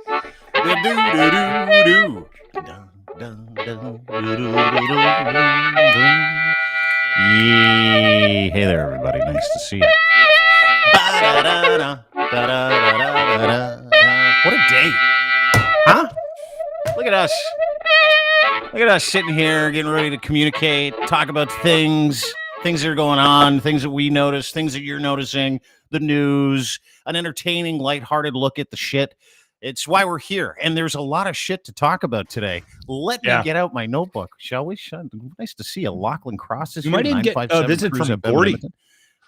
Yee. Hey there, everybody. Nice to see you. What a day. Huh? Look at us. Look at us sitting here, getting ready to communicate, talk about things that are going on, things that we notice, things that you're noticing, the news, an entertaining, lighthearted look at the shit. It's why we're here. And there's a lot of shit to talk about today. Let me get out my notebook, shall we? Nice to see you. Lachlan Cross is you here. Might even get a visit from Gordy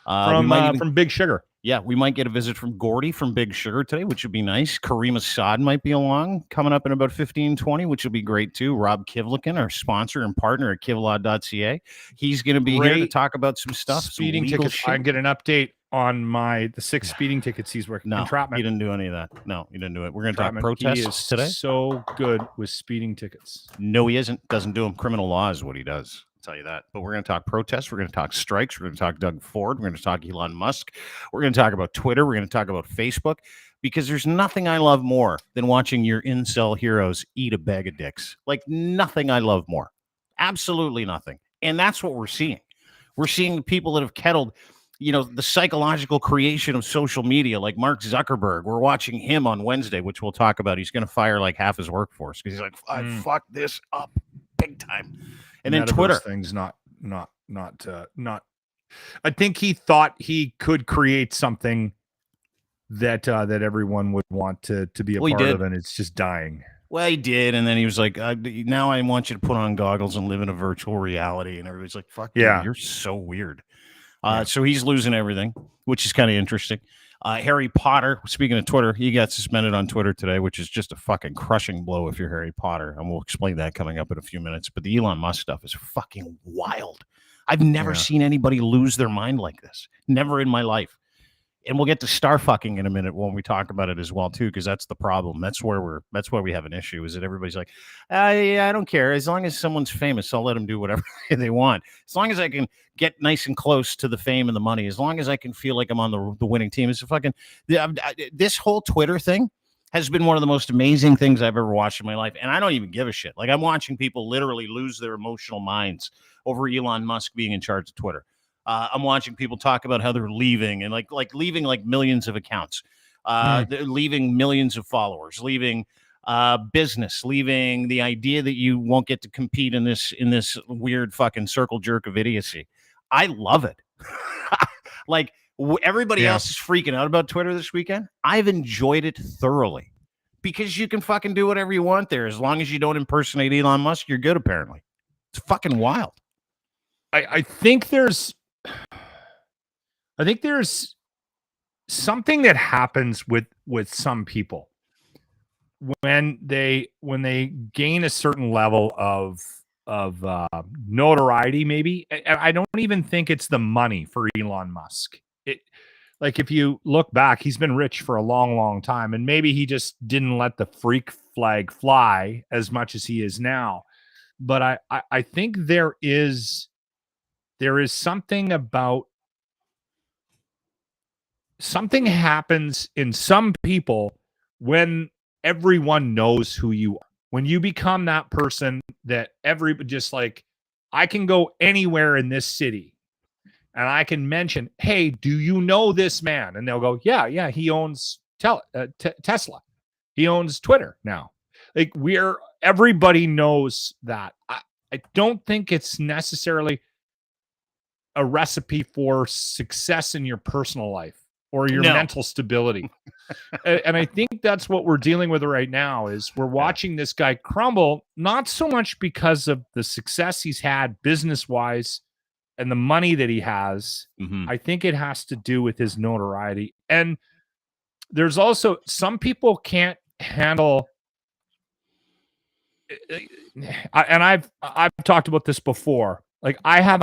from Big Sugar. Yeah, we might get a visit from Gordy from Big Sugar today, which would be nice. Caryma Sa'd might be along coming up in about 15-20, which will be great too. Rob Kivlikin, our sponsor and partner at kivlaw.ca. He's going to be here to talk about some stuff. Speeding tickets. I can get an update on the 6 speeding tickets he's working. No, entrapment. He didn't do any of that. No, he didn't do it. We're going to talk protests today. So good with speeding tickets. No, he isn't. Doesn't do them. Criminal law is what he does. Tell you that. But we're going to talk protests. We're going to talk strikes. We're going to talk Doug Ford. We're going to talk Elon Musk. We're going to talk about Twitter. We're going to talk about Facebook, because there's nothing I love more than watching your incel heroes eat a bag of dicks. Like, nothing I love more. Absolutely nothing. And that's what we're seeing. We're seeing the people that have kettled, the psychological creation of social media, like Mark Zuckerberg. We're watching him on Wednesday, which we'll talk about. He's going to fire like half his workforce because he's like, I fucked this up big time. And then Twitter things not. I think he thought he could create something that everyone would want to be a part of, and it's just dying. Well, he did, and then he was like, "Now I want you to put on goggles and live in a virtual reality." And everybody's like, "Fuck yeah, dude, you're so weird." So he's losing everything, which is kind of interesting. Harry Potter, speaking of Twitter, he got suspended on Twitter today, which is just a fucking crushing blow if you're Harry Potter. And we'll explain that coming up in a few minutes. But the Elon Musk stuff is fucking wild. I've never seen anybody lose their mind like this. Never in my life. And we'll get to star fucking in a minute when we talk about it as well, too, because that's the problem. That's where we have an issue, is that everybody's like, yeah, I don't care. As long as someone's famous, I'll let them do whatever they want. As long as I can get nice and close to the fame and the money, as long as I can feel like I'm on the winning team. It's a fucking, this whole Twitter thing has been one of the most amazing things I've ever watched in my life. And I don't even give a shit. Like, I'm watching people literally lose their emotional minds over Elon Musk being in charge of Twitter. I'm watching people talk about how they're leaving, and like leaving like millions of accounts, they're leaving millions of followers, leaving business, leaving the idea that you won't get to compete in this weird fucking circle jerk of idiocy. I love it. Like, everybody else is freaking out about Twitter this weekend. I've enjoyed it thoroughly, because you can fucking do whatever you want there. As long as you don't impersonate Elon Musk, you're good, apparently. It's fucking wild. I think there's something that happens with some people when they gain a certain level of notoriety. Maybe I don't even think it's the money for Elon Musk. Like, if you look back, he's been rich for a long, long time, and maybe he just didn't let the freak flag fly as much as he is now. But I think there is something about, something happens in some people when everyone knows who you are. When you become that person that just like, I can go anywhere in this city and I can mention, hey, do you know this man? And they'll go, yeah, he owns Tesla. He owns Twitter now. Like, everybody knows that. I don't think it's necessarily a recipe for success in your personal life or your mental stability. And I think that's what we're dealing with right now, is we're watching this guy crumble, not so much because of the success he's had business-wise and the money that he has. I think it has to do with his notoriety. And there's also, some people can't handle, and I've talked about this before. Like, I have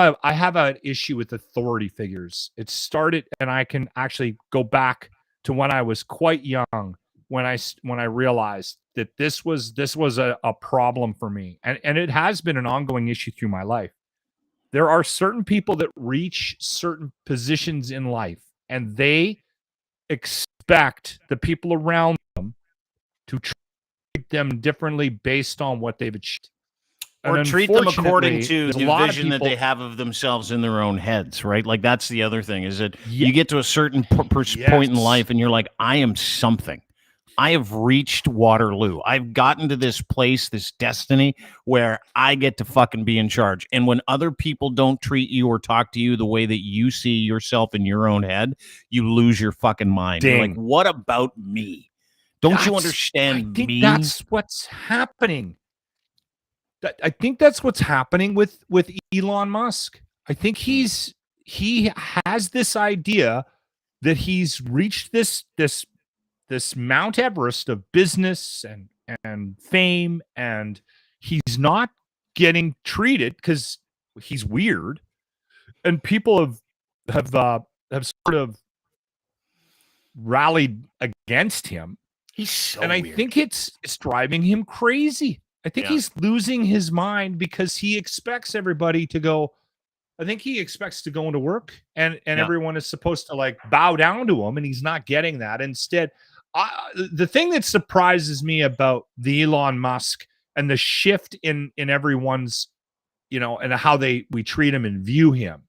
an issue with authority figures. It started, and I can actually go back to when I was quite young, when I realized that this was a problem for me, and it has been an ongoing issue through my life. There are certain people that reach certain positions in life, and they expect the people around them to treat them differently based on what they've achieved. Or And treat them according to the vision that people, they have of themselves in their own heads, right? Like that's the other thing is that Yeah. you get to a certain point in life and you're like, I am something. I have reached Waterloo. I've gotten to this place, this destiny where I get to fucking be in charge. And when other people don't treat you or talk to you the way that you see yourself in your own head, you lose your fucking mind. You're like, what about me? Don't you understand me? That's what's happening. I think that's what's happening with Elon Musk. I think he has this idea that he's reached this Mount Everest of business and fame, and he's not getting treated because he's weird, and people have sort of rallied against him. He's so and I weird. think it's driving him crazy. I think he's losing his mind because he expects everybody to go. I think he expects to go into work and everyone is supposed to like bow down to him, and he's not getting that. Instead, the thing that surprises me about the Elon Musk and the shift in everyone's, and how we treat him and view him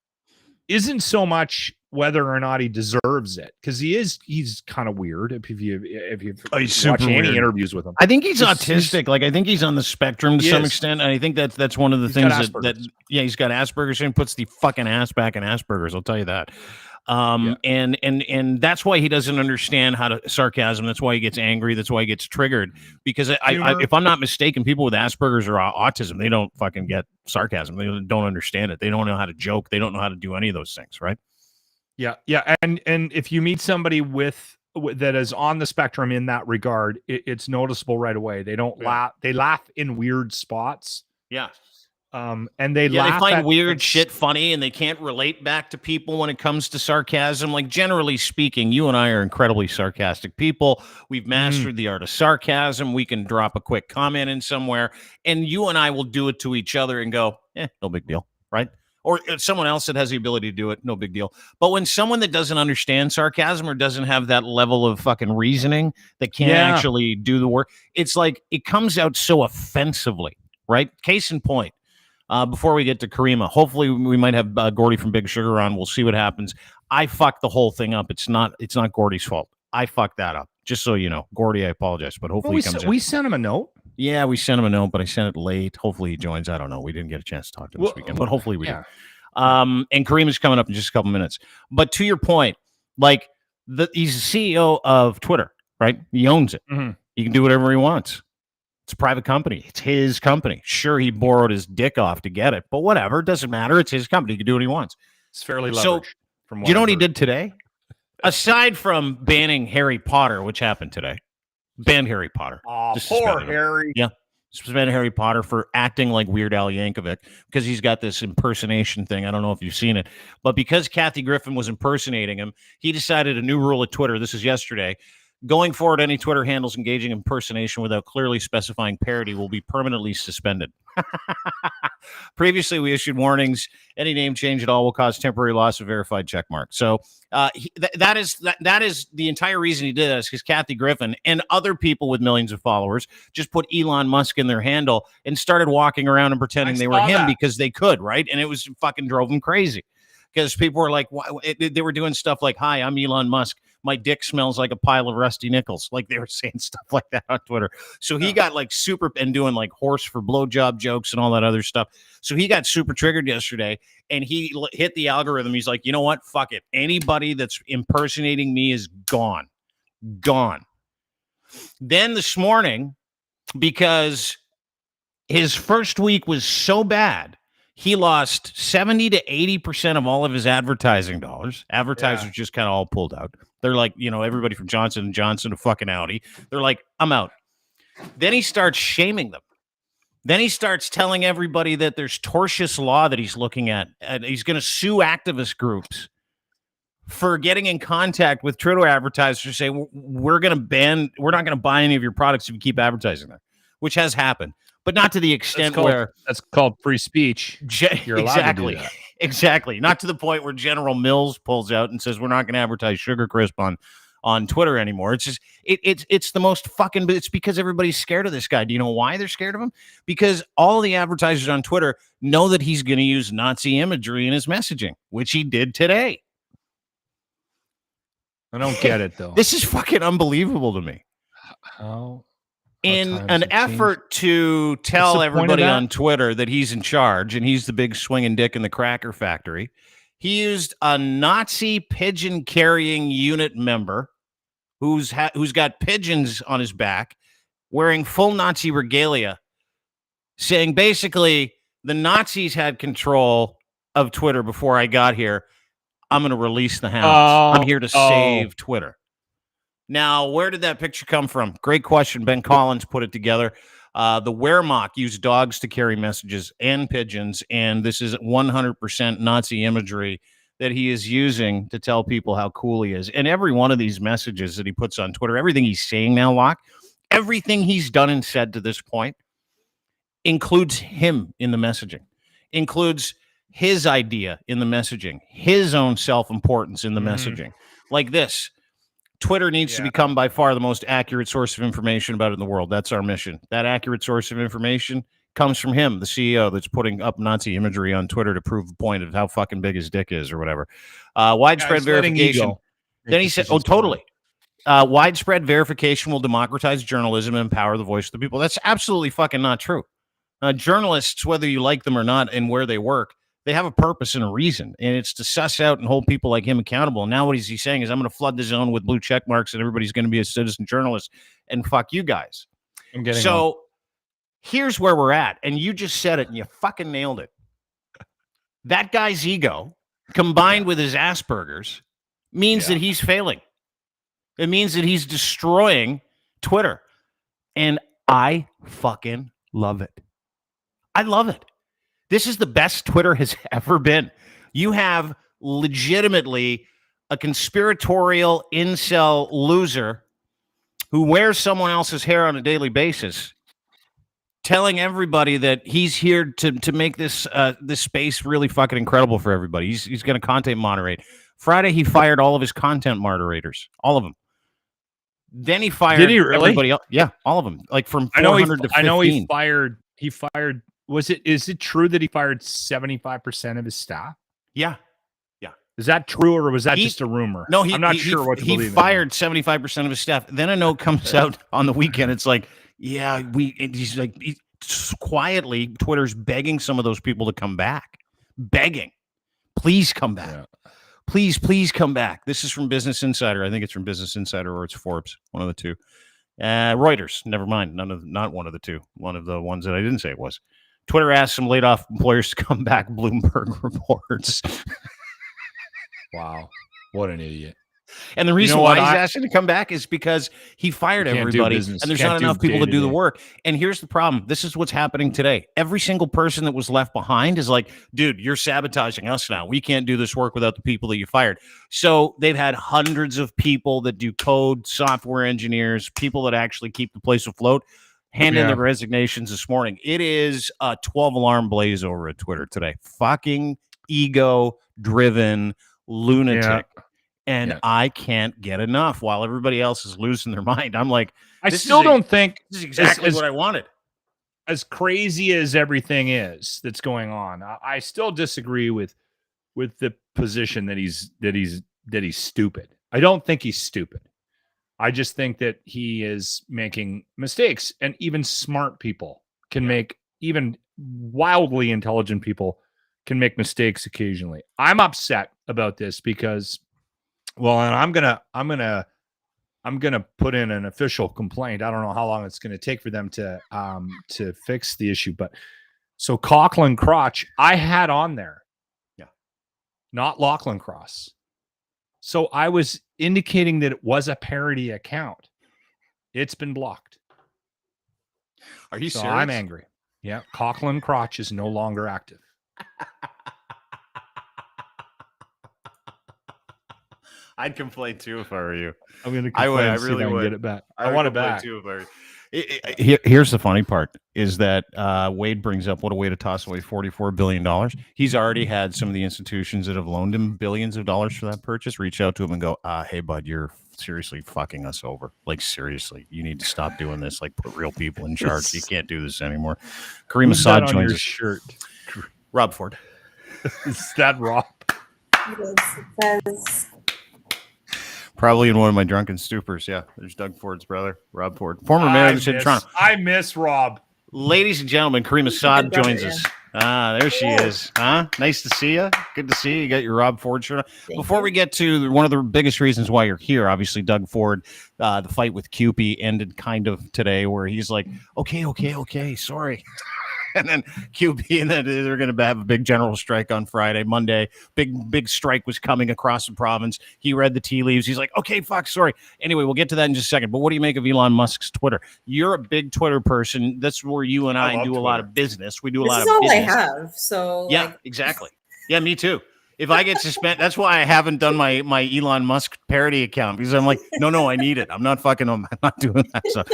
isn't so much whether or not he deserves it, because he's kind of weird if you watch any interviews with him. I think he's autistic. Like I think he's on the spectrum to some extent, and I think that's one of the things that he's got Asperger's and puts the fucking ass back in Asperger's. I'll tell you that. And that's why he doesn't understand how to sarcasm. That's why he gets angry. That's why he gets triggered. Because if I'm not mistaken, people with Asperger's or autism, they don't fucking get sarcasm. They don't understand it. They don't know how to joke. They don't know how to do any of those things, right? Yeah. And if you meet somebody that is on the spectrum in that regard, it's noticeable right away. They don't laugh. They laugh in weird spots. Yeah. And they find weird shit funny, and they can't relate back to people when it comes to sarcasm. Like generally speaking, you and I are incredibly sarcastic people. We've mastered the art of sarcasm. We can drop a quick comment in somewhere, and you and I will do it to each other and go, no big deal, right? Or someone else that has the ability to do it, no big deal. But when someone that doesn't understand sarcasm or doesn't have that level of fucking reasoning that can't actually do the work, it's like it comes out so offensively, right? Case in point. Before we get to Caryma, hopefully we might have Gordy from Big Sugar on. We'll see what happens. I fucked the whole thing up. It's not Gordy's fault. I fucked that up. Just so you know, Gordy, I apologize, but hopefully he comes in. We sent him a note. Yeah, we sent him a note, but I sent it late. Hopefully he joins. I don't know. We didn't get a chance to talk to him this weekend, but hopefully we do. And Caryma's coming up in just a couple minutes. But to your point, like he's the CEO of Twitter, right? He owns it. Mm-hmm. He can do whatever he wants. It's a private company. It's his company. Sure, he borrowed his dick off to get it, but whatever. It doesn't matter. It's his company. He can do what he wants. It's fairly leveraged. So, do you know what he did today? Aside from banning Harry Potter, which happened today, banned Harry Potter. Oh, poor Harry. Yeah. Suspended Harry Potter for acting like Weird Al Yankovic because he's got this impersonation thing. I don't know if you've seen it, but because Kathy Griffin was impersonating him, he decided a new rule at Twitter. This is yesterday. Going forward, any Twitter handles engaging in impersonation without clearly specifying parody will be permanently suspended. Previously, we issued warnings. Any name change at all will cause temporary loss of verified checkmark. So that is the entire reason he did this, because Kathy Griffin and other people with millions of followers just put Elon Musk in their handle and started walking around and pretending they were him because they could, right? And it was fucking drove him crazy because people were like, they were doing stuff like, "Hi, I'm Elon Musk. My dick smells like a pile of rusty nickels." Like they were saying stuff like that on Twitter. So he got like super and doing like horse for blowjob jokes and all that other stuff. So he got super triggered yesterday and he hit the algorithm. He's like, you know what? Fuck it. Anybody that's impersonating me is gone. Then this morning, because his first week was so bad, he lost 70 to 80% of all of his advertising dollars. Advertisers just kind of all pulled out. They're like, everybody from Johnson & Johnson to fucking Audi. They're like, I'm out. Then he starts shaming them. Then he starts telling everybody that there's tortious law that he's looking at. And he's going to sue activist groups for getting in contact with Twitter advertisers to say, we're not going to buy any of your products if you keep advertising there, which has happened. But not to the extent that's called free speech. You're allowed to do that. Exactly. Not to the point where General Mills pulls out and says we're not going to advertise Sugar Crisp on on Twitter anymore. It's just it's the most fucking. But it's because everybody's scared of this guy. Do you know why they're scared of him? Because all the advertisers on Twitter know that he's going to use Nazi imagery in his messaging, which he did today. I don't get it though. This is fucking unbelievable to me. How in an effort to tell everybody on Twitter that he's in charge and he's the big swinging dick in the cracker factory, he used a Nazi pigeon carrying unit member who's got pigeons on his back, wearing full Nazi regalia, saying basically the Nazis had control of Twitter before I got here. I'm going to release the hounds. I'm here to save Twitter. Now, where did that picture come from? Great question. Ben Collins put it together. The Wehrmacht used dogs to carry messages and pigeons, and this is 100% Nazi imagery that he is using to tell people how cool he is. And every one of these messages that he puts on Twitter, everything he's saying now, Locke, everything he's done and said to this point includes him in the messaging, includes his idea in the messaging, his own self-importance in the messaging. Like this. Twitter needs to become by far the most accurate source of information about it in the world. That's our mission. That accurate source of information comes from him, the CEO that's putting up Nazi imagery on Twitter to prove the point of how fucking big his dick is or whatever. Widespread verification. Then he said, oh, totally. Widespread verification will democratize journalism and empower the voice of the people. That's absolutely fucking not true. Journalists, whether you like them or not and where they work, they have a purpose and a reason, and it's to suss out and hold people like him accountable. And now what he's saying is I'm going to flood the zone with blue check marks and everybody's going to be a citizen journalist and fuck you guys. Here's where we're at. And you just said it and you fucking nailed it. That guy's ego combined with his Asperger's means that he's failing. It means that he's destroying Twitter. And I fucking love it. I love it. This is the best Twitter has ever been. You have legitimately a conspiratorial incel loser who wears someone else's hair on a daily basis, telling everybody that he's here to make this this space really fucking incredible for everybody. He's going to content moderate. Friday, he fired all of his content moderators, all of them. Then he fired everybody else. Yeah, all of them. Like from 400 to 15. I know he fired. Is it true that he fired 75% of his staff? Yeah. Is that true, or was that just a rumor? No, I'm not sure what to believe. He fired 75% of his staff. Then a note comes out on the weekend. It's like, he's like, quietly, Twitter's begging some of those people to come back. Begging. Please come back. Yeah. Please come back. This is from Business Insider. I think it's from Business Insider or it's Forbes, one of the two. Reuters, never mind. Not one of the two. One of the ones that I didn't say it was. Twitter asked some laid-off employers to come back, Bloomberg reports. Wow. What an idiot. And the reason why he's asking to come back is because he fired everybody, and there's not enough people to do the work. And here's the problem. This is what's happening today. Every single person that was left behind is like, dude, you're sabotaging us now. We can't do this work without the people that you fired. So they've had hundreds of people that do code, software engineers, people that actually keep the place afloat, hand in their resignations this morning. It is a 12-alarm blaze over at Twitter today. Fucking ego-driven lunatic. And I can't get enough while everybody else is losing their mind. I'm like, I still don't think this is exactly what I wanted. As crazy as everything is that's going on, I still disagree with the position that he's stupid. I don't think he's stupid. I just think that he is making mistakes, and even smart people can make, even wildly intelligent people can make mistakes occasionally. I'm upset about this because, well, and I'm gonna put in an official complaint. I don't know how long it's gonna take for them to fix the issue, but so Coughlin Crotch, I had on there, not Lachlan Cross. So I was indicating that it was a parody account. It's been blocked. Are you serious? I'm angry. Yeah, Coughlin Crotch is no longer active. I'd complain too if I were you. I'm going to complain. I really would get it back. I want it back too. If I were... Here's the funny part: is that Wade brings up what a way to toss away $44 billion. He's already had some of the institutions that have loaned him billions of dollars for that purchase reach out to him and go, "Hey, bud, you're seriously fucking us over. Like, seriously, you need to stop doing this. Like, put real people in charge. You can't do this anymore. Caryma Sa'd joins us. Shirt? Rob Ford. Is that Rob? It says probably in one of my drunken stupors. Yeah, there's Doug Ford's brother, Rob Ford, former mayor of the city of Toronto. I miss Rob. Ladies and gentlemen, Caryma Sa'd joins us. There she is. Nice to see you. Good to see you. You got your Rob Ford shirt on. Before we get to one of the biggest reasons why you're here, obviously, Doug Ford, the fight with Cupie ended kind of today where he's like, okay, sorry. And then QB, and then they're going to have a big general strike on Friday. Monday, big strike was coming across the province. He read the tea leaves. He's like, okay, fuck, sorry. Anyway, we'll get to that in just a second. But what do you make of Elon Musk's Twitter? You're a big Twitter person. That's where you and I do a lot of business. We do a lot of business. This is all I have. So yeah, exactly. Yeah, me too. If I get suspended, that's why I haven't done my Elon Musk parody account, because I'm like, no, I need it. I'm not fucking them. I'm not doing that stuff.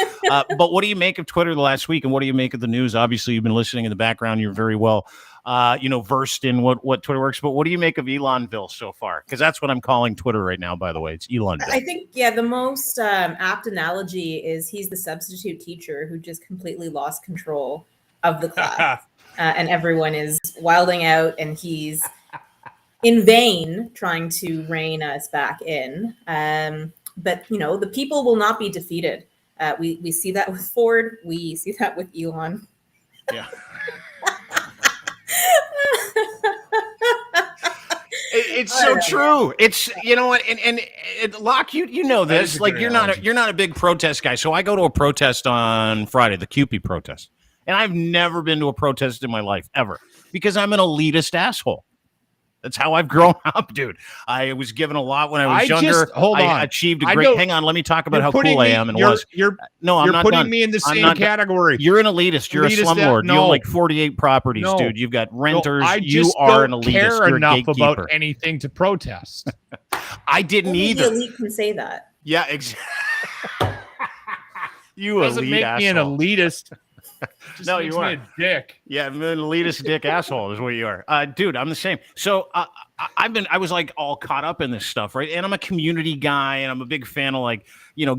But what do you make of Twitter the last week, and what do you make of the news? Obviously, you've been listening in the background. You're very well, versed in what Twitter works. But what do you make of Elonville so far? Because that's what I'm calling Twitter right now. By the way, it's Elonville. I think the most apt analogy is he's the substitute teacher who just completely lost control of the class, and everyone is wilding out, and he's in vain trying to rein us back in. But, the people will not be defeated. We see that with Ford. We see that with Elon. Yeah. It's so true. It's, and Locke, you know this. Like, you're not a big protest guy. So I go to a protest on Friday, the Cupie protest. And I've never been to a protest in my life, ever, because I'm an elitist asshole. That's how I've grown up, dude. I was given a lot when I was younger. I achieved a great. Hang on, let me talk about how cool I am. And you're not putting done. me in the same category. You're an elitist. You're a slumlord. You have like 48 properties, dude. You've got renters. You are an elitist. Care you're enough about anything to protest. I didn't either. The elite can say that. Yeah, exactly. You doesn't make me an elitist. No, you are a dick. Yeah, I'm an elitist dick asshole is what you are, dude. I'm the same. So I was like all caught up in this stuff, right? And I'm a community guy, and I'm a big fan of like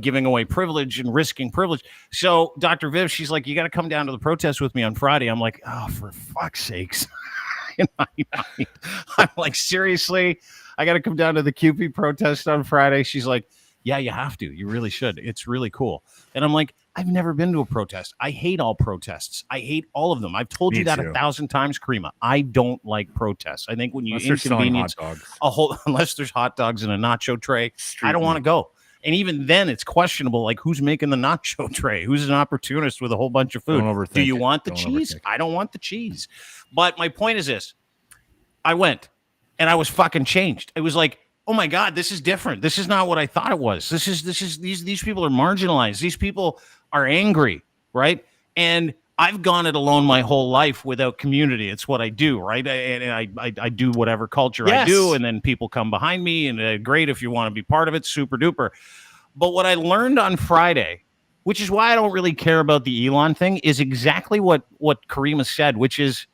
giving away privilege and risking privilege. So Dr. Viv, she's like, you got to come down to the protest with me on Friday. I'm like, oh, for fuck's sakes! In my mind, I'm like, seriously, I got to come down to the Cupie protest on Friday. She's like, yeah, you have to. You really should. It's really cool. And I'm like, I've never been to a protest. I hate all protests. I hate all of them. I've told you that 1,000 times, Caryma. I don't like protests. I think when you inconvenience unless there's hot dogs in a nacho tray, I don't want to go. And even then, it's questionable. Like, who's making the nacho tray? Who's an opportunist with a whole bunch of food? Do you want the cheese? I don't want the cheese. But my point is this. I went, and I was fucking changed. It was like, oh my God, this is different. This is not what I thought it was. These people are marginalized. These people are angry, right? And I've gone it alone my whole life without community. It's what I do, right? I do whatever culture I do, and then people come behind me, and great if you want to be part of it, super duper. But what I learned on Friday, which is why I don't really care about the Elon thing, is exactly what Caryma said, which is,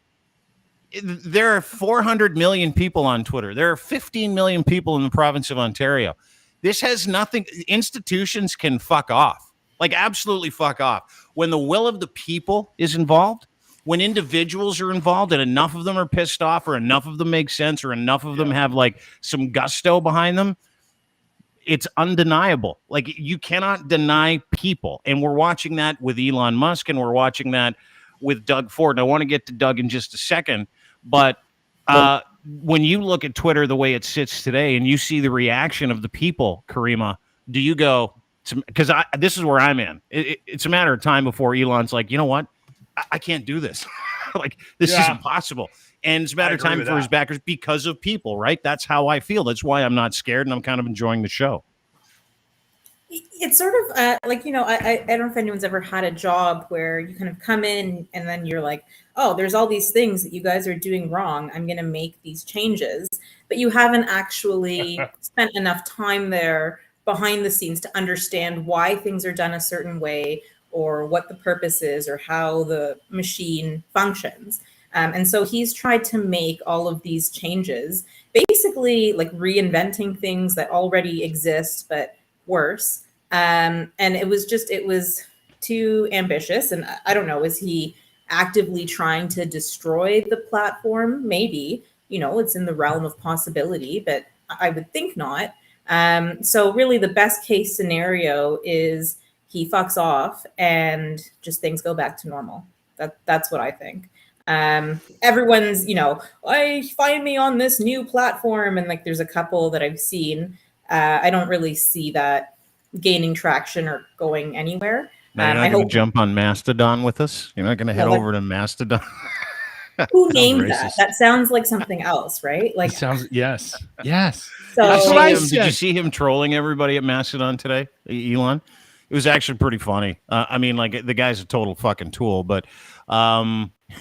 there are 400 million people on Twitter. There are 15 million people in the province of Ontario. This has nothing. Institutions can fuck off. Like, absolutely fuck off. When the will of the people is involved, when individuals are involved and enough of them are pissed off, or enough of them make sense, or enough of them have like some gusto behind them, it's undeniable. Like, you cannot deny people. And we're watching that with Elon Musk, and we're watching that with Doug Ford. And I want to get to Doug in just a second. But when you look at Twitter the way it sits today, and you see the reaction of the people, Caryma, do you go, because this is where I'm in. It's a matter of time before Elon's like, you know what? I can't do this. Like, this is impossible. And it's a matter of time for his backers because of people, right? That's how I feel. That's why I'm not scared, and I'm kind of enjoying the show. It's sort of I don't know if anyone's ever had a job where you kind of come in and then you're like, oh, there's all these things that you guys are doing wrong. I'm going to make these changes. But you haven't actually spent enough time there behind the scenes to understand why things are done a certain way, or what the purpose is, or how the machine functions. And so he's tried to make all of these changes, basically like reinventing things that already exist, but worse. And it was too ambitious. And I don't know, is he actively trying to destroy the platform? Maybe, it's in the realm of possibility, but I would think not. So really the best case scenario is he fucks off and just things go back to normal. That's what I think. Everyone's, I find me on this new platform. And like, there's a couple that I've seen. I don't really see that gaining traction or going anywhere. Now you're not going to jump on Mastodon with us? You're not going to head over to Mastodon? Who named that? That sounds like something else, right? Like, yes. So that's what I said. Did you see him trolling everybody at Mastodon today, Elon? It was actually pretty funny. I mean, like, the guy's a total fucking tool, but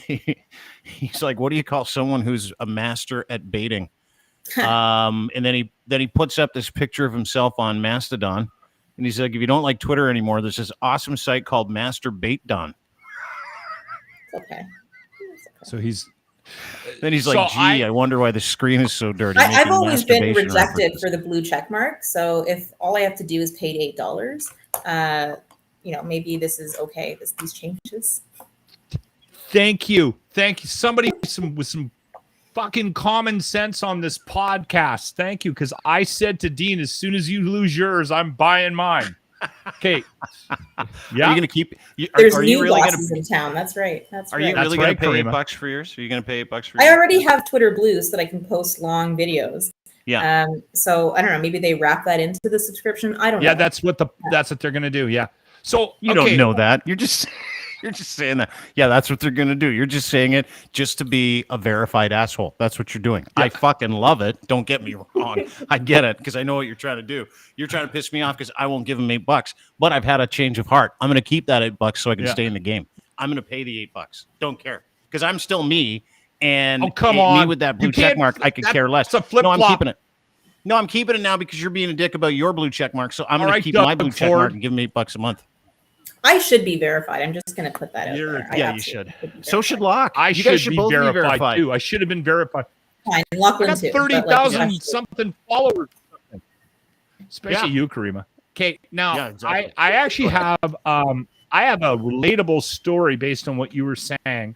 he's like, what do you call someone who's a master at baiting? And then he puts up this picture of himself on Mastodon, and he's like, if you don't like Twitter anymore, there's this awesome site called Masturbate. Okay. So he's like, gee, I wonder why the screen is so dirty. I've always been rejected for the blue check mark. So if all I have to do is pay $8, maybe this is okay. These changes. Thank you. Somebody with some fucking common sense on this podcast. Thank you. Because I said to Dean, as soon as you lose yours, I'm buying mine. Okay. Yeah. Are you going to keep? There's new bosses in town. That's right. Are you really going to pay $8 for yours? Are you going to pay $8 for yours? I already have Twitter Blue so that I can post long videos. Yeah. So I don't know. Maybe they wrap that into the subscription. I don't know. Yeah, that's what they're going to do. Yeah. So you don't know that. You're just saying that. Yeah, that's what they're going to do. You're just saying it just to be a verified asshole. That's what you're doing. Yeah. I fucking love it. Don't get me wrong. I get it because I know what you're trying to do. You're trying to piss me off because I won't give them $8. But I've had a change of heart. I'm going to keep that $8 so I can stay in the game. I'm going to pay the $8. Don't care because I'm still me. And come on, me with that blue check mark, I could care less. It's a flip-flop. No, I'm keeping it. No, I'm keeping it now because you're being a dick about your blue check mark. So I'm going to keep my blue check mark and give them $8 a month. I should be verified. I'm just going to put that out there. Yeah, you should. So should Locke. You guys should both be verified too. I should have been verified. Fine, Lachlan too. 30,000 something followers. Especially you, Caryma. Okay, now exactly. I actually have I have a relatable story based on what you were saying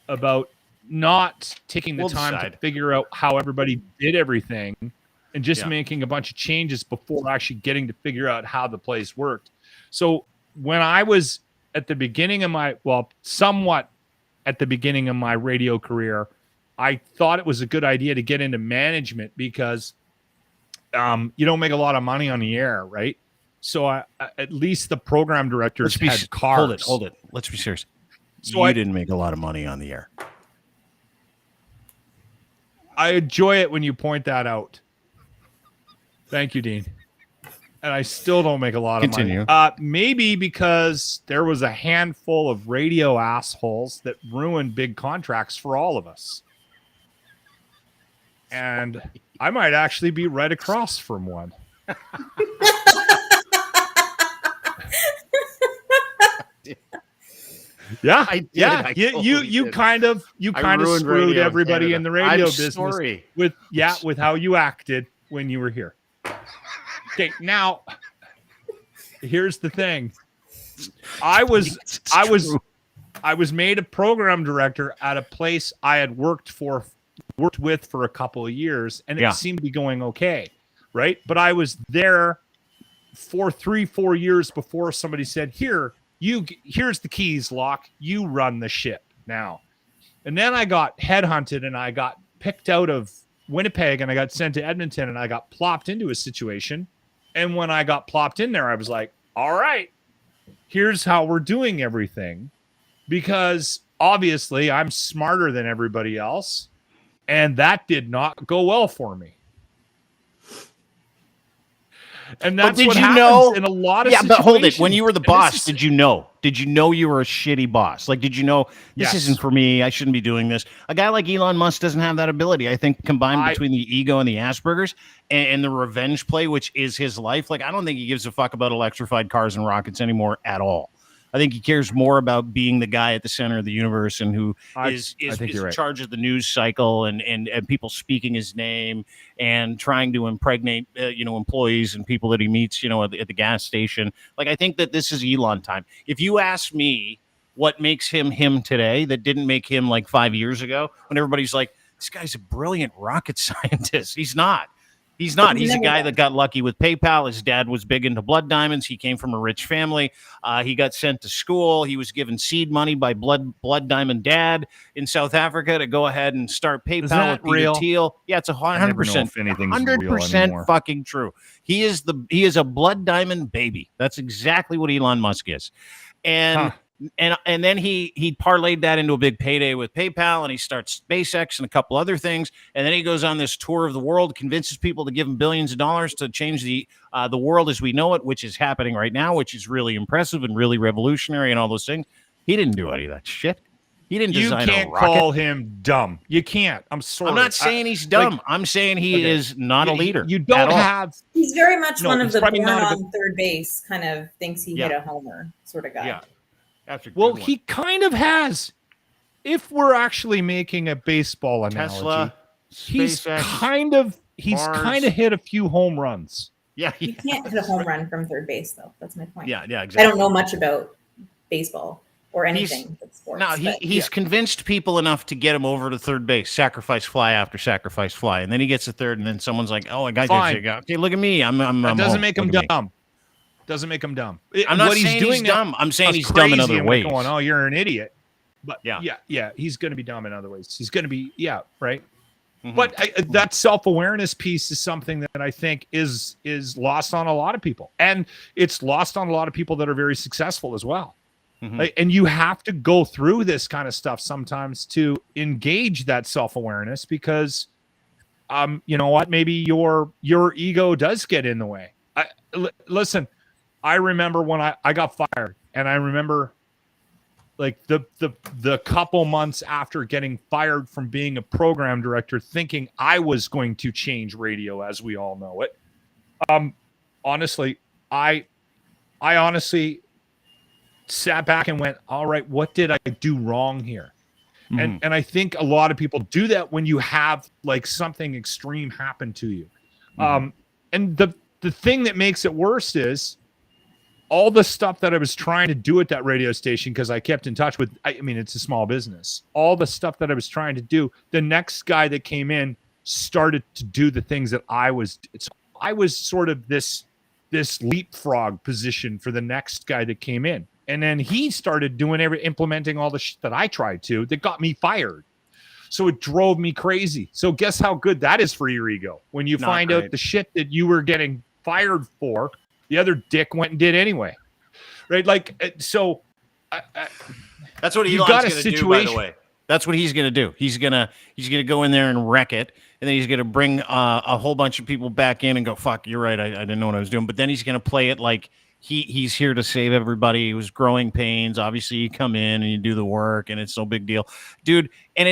about not taking the time to figure out how everybody did everything and just making a bunch of changes before actually getting to figure out how the place worked. So when I was at the beginning of somewhat at the beginning of my radio career, I thought it was a good idea to get into management because you don't make a lot of money on the air, right? So at least the program directors had cars. Hold it. Let's be serious. So you didn't make a lot of money on the air. I enjoy it when you point that out. Thank you, Dean. And I still don't make a lot of money. Maybe because there was a handful of radio assholes that ruined big contracts for all of us. And I might actually be right across from one. Yeah, you kind of screwed everybody in the radio business with how you acted when you were here. Okay, now here's the thing. I was made a program director at a place I had worked with for a couple of years, and it seemed to be going okay, right? But I was there for 3-4 years before somebody said, here's the keys, Locke. You run the ship now. And then I got headhunted and I got picked out of Winnipeg and I got sent to Edmonton and I got plopped into a situation. And when I got plopped in there, I was like, all right, here's how we're doing everything. Because obviously I'm smarter than everybody else. And that did not go well for me. And that's what happens in a lot of situations. But hold it. When you were the boss, did you know? Did you know you were a shitty boss? Like, did you know this isn't for me? I shouldn't be doing this. A guy like Elon Musk doesn't have that ability. I think combined between the ego and the Asperger's and the revenge play, which is his life. Like, I don't think he gives a fuck about electrified cars and rockets anymore at all. I think he cares more about being the guy at the center of the universe and who is in charge of the news cycle and people speaking his name and trying to impregnate, employees and people that he meets, at the gas station. Like, I think that this is Elon time. If you ask me what makes him today that didn't make him like 5 years ago, when everybody's like, this guy's a brilliant rocket scientist. He's not. He's not. He's a guy that got lucky with PayPal. His dad was big into blood diamonds. He came from a rich family. He got sent to school. He was given seed money by blood diamond dad in South Africa to go ahead and start PayPal with Peter Thiel. Yeah, it's 100%. 100% fucking true. He is a blood diamond baby. That's exactly what Elon Musk is. And then he parlayed that into a big payday with PayPal, and he starts SpaceX and a couple other things. And then he goes on this tour of the world, convinces people to give him billions of dollars to change the world as we know it, which is happening right now, which is really impressive and really revolutionary and all those things. He didn't do any of that shit. He didn't design a rocket. You can't call him dumb. You can't. I'm sorry. I'm not saying he's dumb. I'm saying he is not a leader. You don't have. He's very much one of the born on third base kind of thinks he hit a homer sort of guy. Yeah. Well, he kind of has. If we're actually making a baseball analogy, Tesla, he's SpaceX, kind of hit a few home runs. Yeah, you can't hit a home run from third base, though. That's my point. Yeah, exactly. I don't know much about baseball or anything but sports. No, he's convinced people enough to get him over to third base, sacrifice fly after sacrifice fly, and then he gets to third, and then someone's like, "Oh, a guy just okay, look at me, I'm." That doesn't make him dumb. Doesn't make him dumb. I'm not saying he's dumb. I'm saying he's dumb in other ways. Going, oh, you're an idiot. But yeah, he's going to be dumb in other ways. He's going to be, right. Mm-hmm. But that self-awareness piece is something that I think is lost on a lot of people, and it's lost on a lot of people that are very successful as well. Mm-hmm. And you have to go through this kind of stuff sometimes to engage that self-awareness because, you know what? Maybe your ego does get in the way. Listen. I remember when I got fired, and I remember like the couple months after getting fired from being a program director, thinking I was going to change radio as we all know it. Honestly, I honestly sat back and went, all right, what did I do wrong here? Mm-hmm. And I think a lot of people do that when you have like something extreme happen to you. Mm-hmm. And the thing that makes it worse is all the stuff that I was trying to do at that radio station, because I kept in touch with, I mean, it's a small business. All the stuff that I was trying to do, the next guy that came in started to do the things that I was sort of this leapfrog position for the next guy that came in. And then he started implementing all the shit that I tried to that got me fired. So it drove me crazy. So guess how good that is for your ego when you find out the shit that you were getting fired for, the other dick went and did anyway, right? Like, so that's what Elon's going to do, by the way. That's what he's going to do. He's going to go in there and wreck it. And then he's going to bring a whole bunch of people back in and go, fuck, you're right. I didn't know what I was doing. But then he's going to play it like he's here to save everybody. He was growing pains. Obviously you come in and you do the work and it's no big deal, dude. And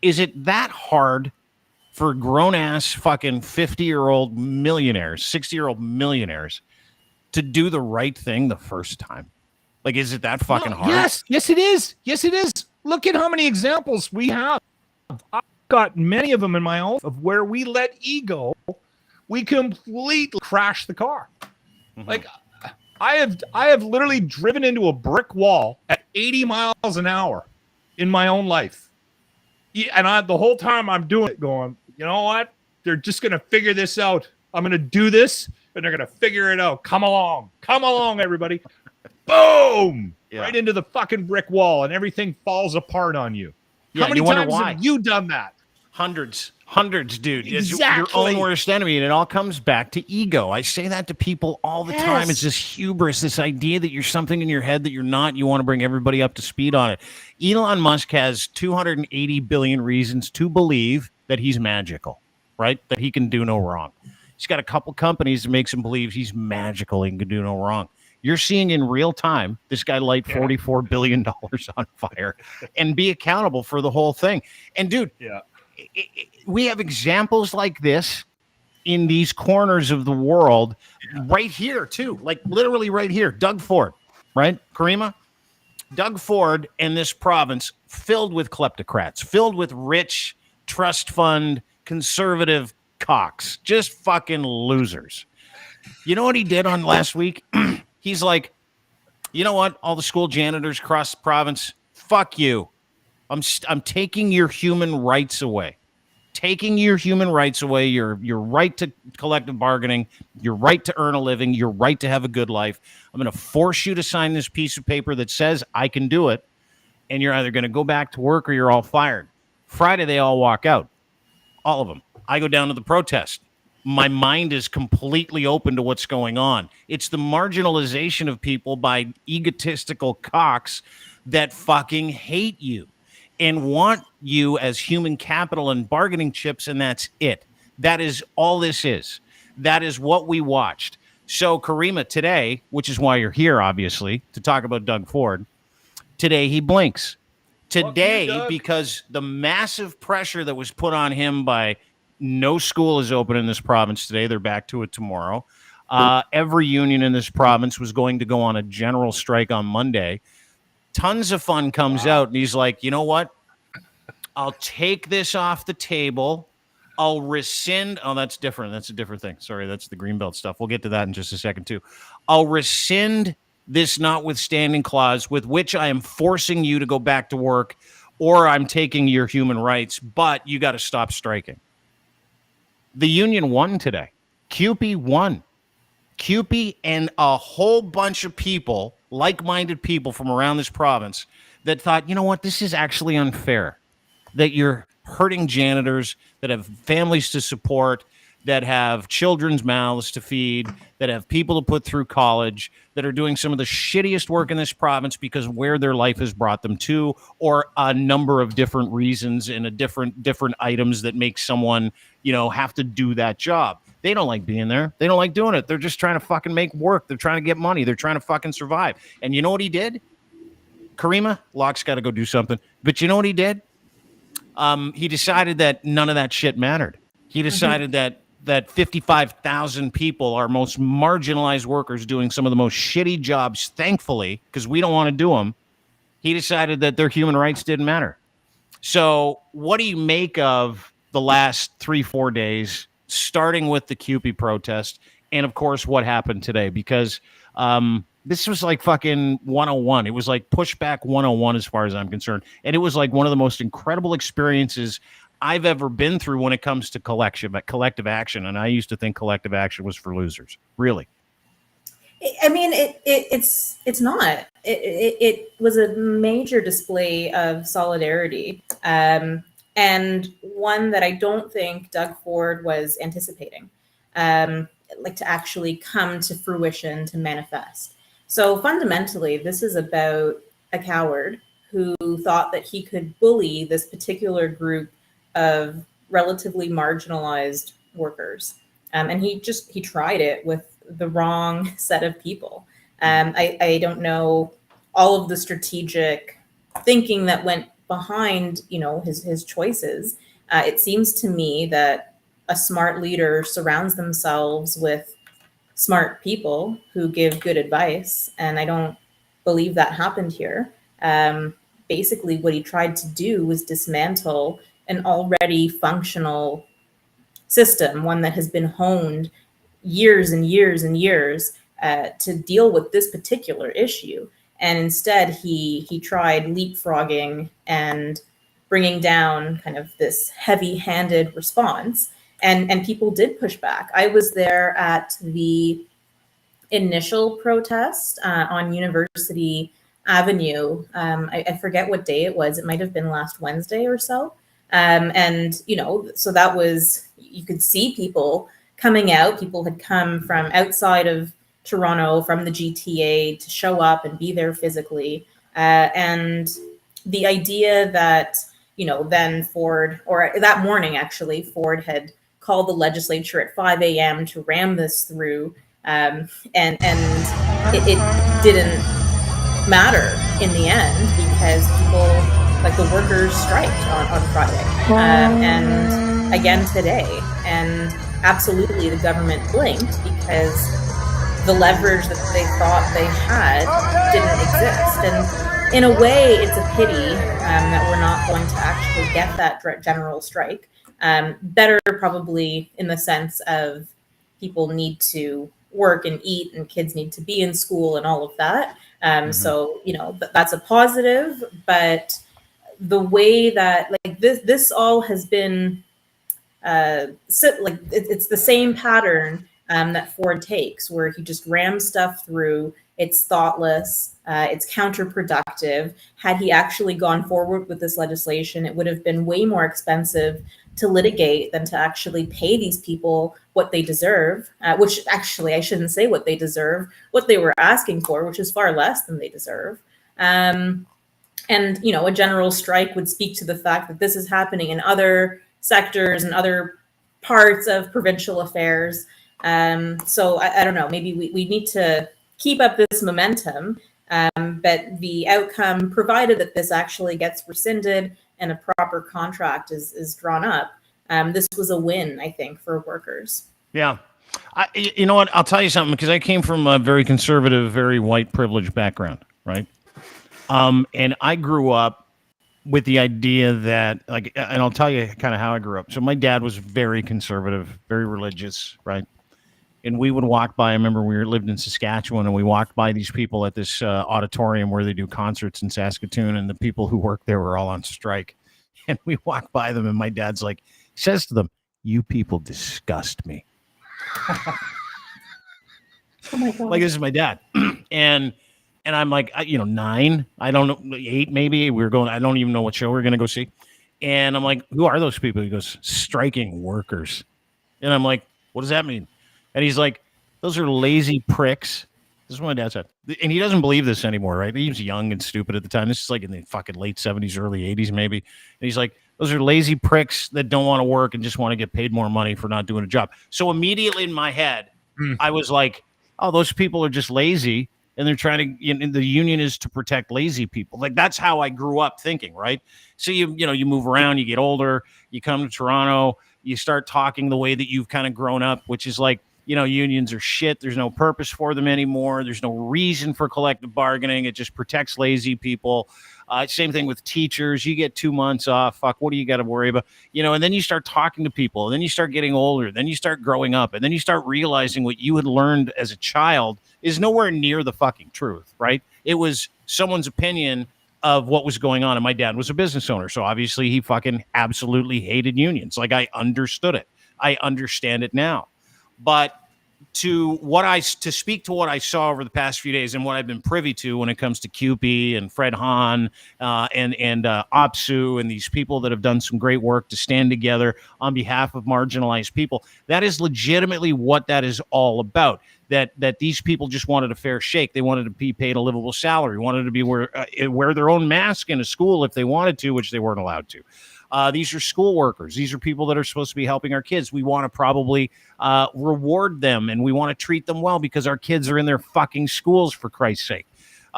is it that hard for grown ass fucking 50-year-old millionaires, 60-year-old millionaires to do the right thing the first time? Like, is it that fucking hard? Yes, it is. Yes, it is. Look at how many examples we have. I've got many of them in my own of where we let ego, we completely crash the car. Mm-hmm. Like, I have literally driven into a brick wall at 80 miles an hour in my own life. And the whole time I'm doing it going, you know what? They're just going to figure this out. I'm going to do this, and they're going to figure it out. Come along, everybody. Boom! Yeah. Right into the fucking brick wall, and everything falls apart on you. Yeah, how many times have you done that? Hundreds, dude. Exactly. It's your own worst enemy, and it all comes back to ego. I say that to people all the time. It's this hubris, this idea that you're something in your head that you're not. You want to bring everybody up to speed on it. Elon Musk has 280 billion reasons to believe that he's magical, right? That he can do no wrong. He's got a couple companies that makes him believe he's magical and can do no wrong. You're seeing in real time this guy light $44 billion on fire and be accountable for the whole thing. And dude, we have examples like this in these corners of the world right here too. Like literally right here. Doug Ford, right? Caryma, Doug Ford and this province filled with kleptocrats, filled with rich trust fund conservative cocks, just fucking losers. You know what he did on last week? He's like, you know what? All the school janitors across the province, fuck you. I'm taking your human rights away. Taking your human rights away, your right to collective bargaining, your right to earn a living, your right to have a good life. I'm going to force you to sign this piece of paper that says I can do it, and you're either going to go back to work or you're all fired. Friday, they all walk out. All of them. I go down to the protest. My mind is completely open to what's going on. It's the marginalization of people by egotistical cocks that fucking hate you and want you as human capital and bargaining chips, and that's it. That is all this is. That is what we watched. So, Caryma, today, which is why you're here, obviously, to talk about Doug Ford, today he blinks. Today, because the massive pressure that was put on him by no school is open in this province today. They're back to it tomorrow. Every union in this province was going to go on a general strike on Monday. Tons of fun comes out, and he's like, you know what? I'll take this off the table. I'll rescind. Oh, that's different. That's a different thing. Sorry, that's the Greenbelt stuff. We'll get to that in just a second, too. I'll rescind this notwithstanding clause with which I am forcing you to go back to work, or I'm taking your human rights, but you got to stop striking. The union won today. CUPE won. CUPE and a whole bunch of people, like-minded people from around this province, that thought, you know what, this is actually unfair. That you're hurting janitors that have families to support, that have children's mouths to feed, that have people to put through college, that are doing some of the shittiest work in this province because where their life has brought them to, or a number of different reasons and a different items that make someone, you know, have to do that job. They don't like being there. They don't like doing it. They're just trying to fucking make work. They're trying to get money. They're trying to fucking survive. And you know what he did? Caryma, Locke's got to go do something. But you know what he did? He decided that none of that shit mattered. He decided that 55,000 people, our most marginalized workers doing some of the most shitty jobs, thankfully, because we don't want to do them, he decided that their human rights didn't matter. So what do you make of the last 3-4 days, starting with the CUPE protest, and of course what happened today? Because this was like fucking 101. It was like pushback 101 as far as I'm concerned. And it was like one of the most incredible experiences I've ever been through when it comes to collective action. And I used to think collective action was for losers. Really? I mean, it's not. It was a major display of solidarity, and one that I don't think Doug Ford was anticipating, like to actually come to fruition, to manifest. So fundamentally, this is about a coward who thought that he could bully this particular group of relatively marginalized workers. And he tried it with the wrong set of people. I don't know all of the strategic thinking that went behind, you know, his choices. It seems to me that a smart leader surrounds themselves with smart people who give good advice. And I don't believe that happened here. Basically, what he tried to do was dismantle an already functional system, one that has been honed years and years and years to deal with this particular issue. And instead, he tried leapfrogging and bringing down kind of this heavy-handed response. And people did push back. I was there at the initial protest on University Avenue. I forget what day it was. It might have been last Wednesday or so. And, you know, so that was, you could see people coming out. People had come from outside of Toronto, from the GTA, to show up and be there physically. And the idea that, you know, then Ford, or that morning actually, Ford had called the legislature at 5 a.m. to ram this through. And it didn't matter in the end because people, like the workers, striked on Friday and again today. And absolutely the government blinked because the leverage that they thought they had didn't exist. And in a way, it's a pity that we're not going to actually get that general strike. Better probably in the sense of people need to work and eat and kids need to be in school and all of that. So, you know, that's a positive, but the way that like this all has been it's the same pattern that Ford takes, where he just rams stuff through. It's thoughtless. It's counterproductive. Had he actually gone forward with this legislation, it would have been way more expensive to litigate than to actually pay these people what they deserve, which actually I shouldn't say what they deserve, what they were asking for, which is far less than they deserve. And, you know, a general strike would speak to the fact that this is happening in other sectors and other parts of provincial affairs. So I don't know, maybe we need to keep up this momentum, but the outcome, provided that this actually gets rescinded and a proper contract is drawn up, this was a win, I think, for workers. Yeah. You know what? I'll tell you something, because I came from a very conservative, very white privileged background, right? And I grew up with the idea that, like, and I'll tell you kind of how I grew up. So my dad was very conservative, very religious, right? And we would walk by. I remember we lived in Saskatchewan, and we walked by these people at this auditorium where they do concerts in Saskatoon, and the people who worked there were all on strike. And we walked by them, and my dad's like, he says to them, "You people disgust me." Oh my God. Like, this is my dad. And I'm like, 9, I don't know, 8 maybe. We were going, I don't even know what show we're going to go see. And I'm like, who are those people? He goes, striking workers. And I'm like, what does that mean? And he's like, those are lazy pricks. This is what my dad said. And he doesn't believe this anymore, right? He was young and stupid at the time. This is like in the fucking late 70s, early 80s maybe. And he's like, those are lazy pricks that don't want to work and just want to get paid more money for not doing a job. So immediately in my head, I was like, oh, those people are just lazy. And they're trying to, the union is to protect lazy people. Like, that's how I grew up thinking, right? So you move around, you get older, you come to Toronto, you start talking the way that you've kind of grown up, which is like, unions are shit. There's no purpose for them anymore. There's no reason for collective bargaining. It just protects lazy people. Same thing with teachers. You get 2 months off. Fuck, what do you got to worry about? And then you start talking to people, and then you start getting older. Then you start growing up, and then you start realizing what you had learned as a child is nowhere near the fucking truth, right? It was someone's opinion of what was going on. And my dad was a business owner, so obviously he fucking absolutely hated unions. Like, I understood it. I understand it now. But to speak to what I saw over the past few days and what I've been privy to when it comes to CUPE and Fred Hahn and OPSU and these people that have done some great work to stand together on behalf of marginalized people, that is legitimately what that is all about. That these people just wanted a fair shake. They wanted to be paid a livable salary, wanted to be wear their own mask in a school if they wanted to, which they weren't allowed to. These are school workers. These are people that are supposed to be helping our kids. We want to probably reward them, and we want to treat them well because our kids are in their fucking schools, for Christ's sake.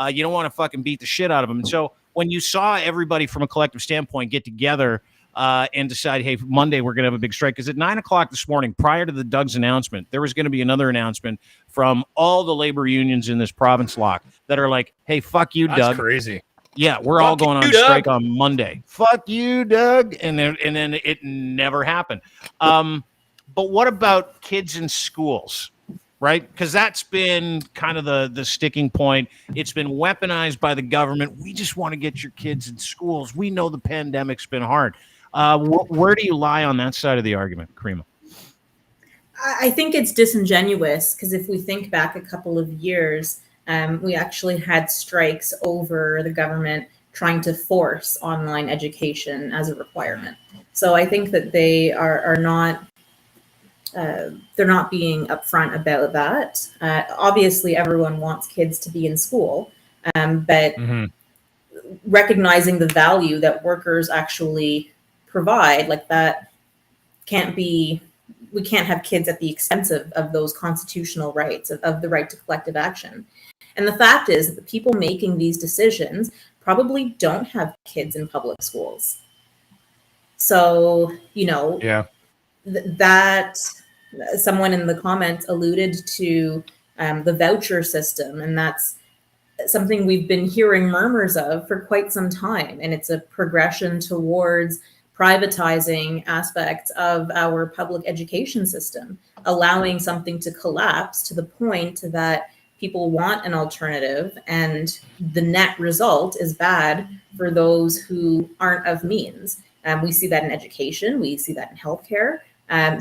You don't want to fucking beat the shit out of them. And so when you saw everybody from a collective standpoint get together and decide, hey, Monday we're going to have a big strike, because at 9 o'clock this morning, prior to the Doug's announcement, there was going to be another announcement from all the labor unions in this province lock that are like, hey, fuck you, Doug. That's crazy. Yeah, we're all going on strike on Monday. Fuck you, Doug. And then it never happened. But what about kids in schools, right? Because that's been kind of the sticking point. It's been weaponized by the government. We just want to get your kids in schools. We know the pandemic's been hard. Where do you lie on that side of the argument, Caryma? I think it's disingenuous, because if we think back a couple of years, we actually had strikes over the government trying to force online education as a requirement. So I think that they are not, they're not being upfront about that. Obviously, everyone wants kids to be in school, but recognizing the value that workers actually provide, like that can't be, we can't have kids at the expense of those constitutional rights, of the right to collective action. And the fact is that the people making these decisions probably don't have kids in public schools. So, that someone in the comments alluded to the voucher system, and that's something we've been hearing murmurs of for quite some time. And it's a progression towards privatizing aspects of our public education system, allowing something to collapse to the point that people want an alternative, and the net result is bad for those who aren't of means. We see that in education, we see that in healthcare.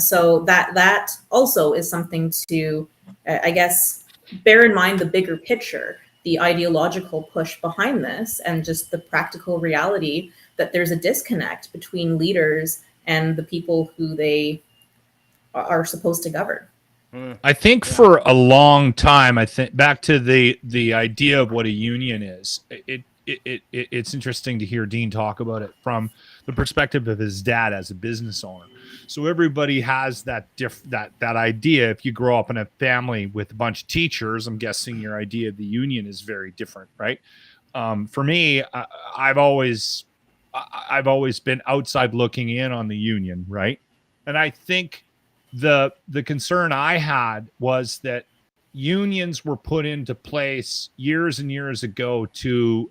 So that also is something to, I guess, bear in mind the bigger picture, the ideological push behind this, and just the practical reality that there's a disconnect between leaders and the people who they are supposed to govern. I think for a long time, I think back to the idea of what a union is. It's interesting to hear Dean talk about it from the perspective of his dad as a business owner. So everybody has that idea. If you grow up in a family with a bunch of teachers, I'm guessing your idea of the union is very different, right? For me, I've always been outside looking in on the union, right? And I think the concern I had was that unions were put into place years and years ago to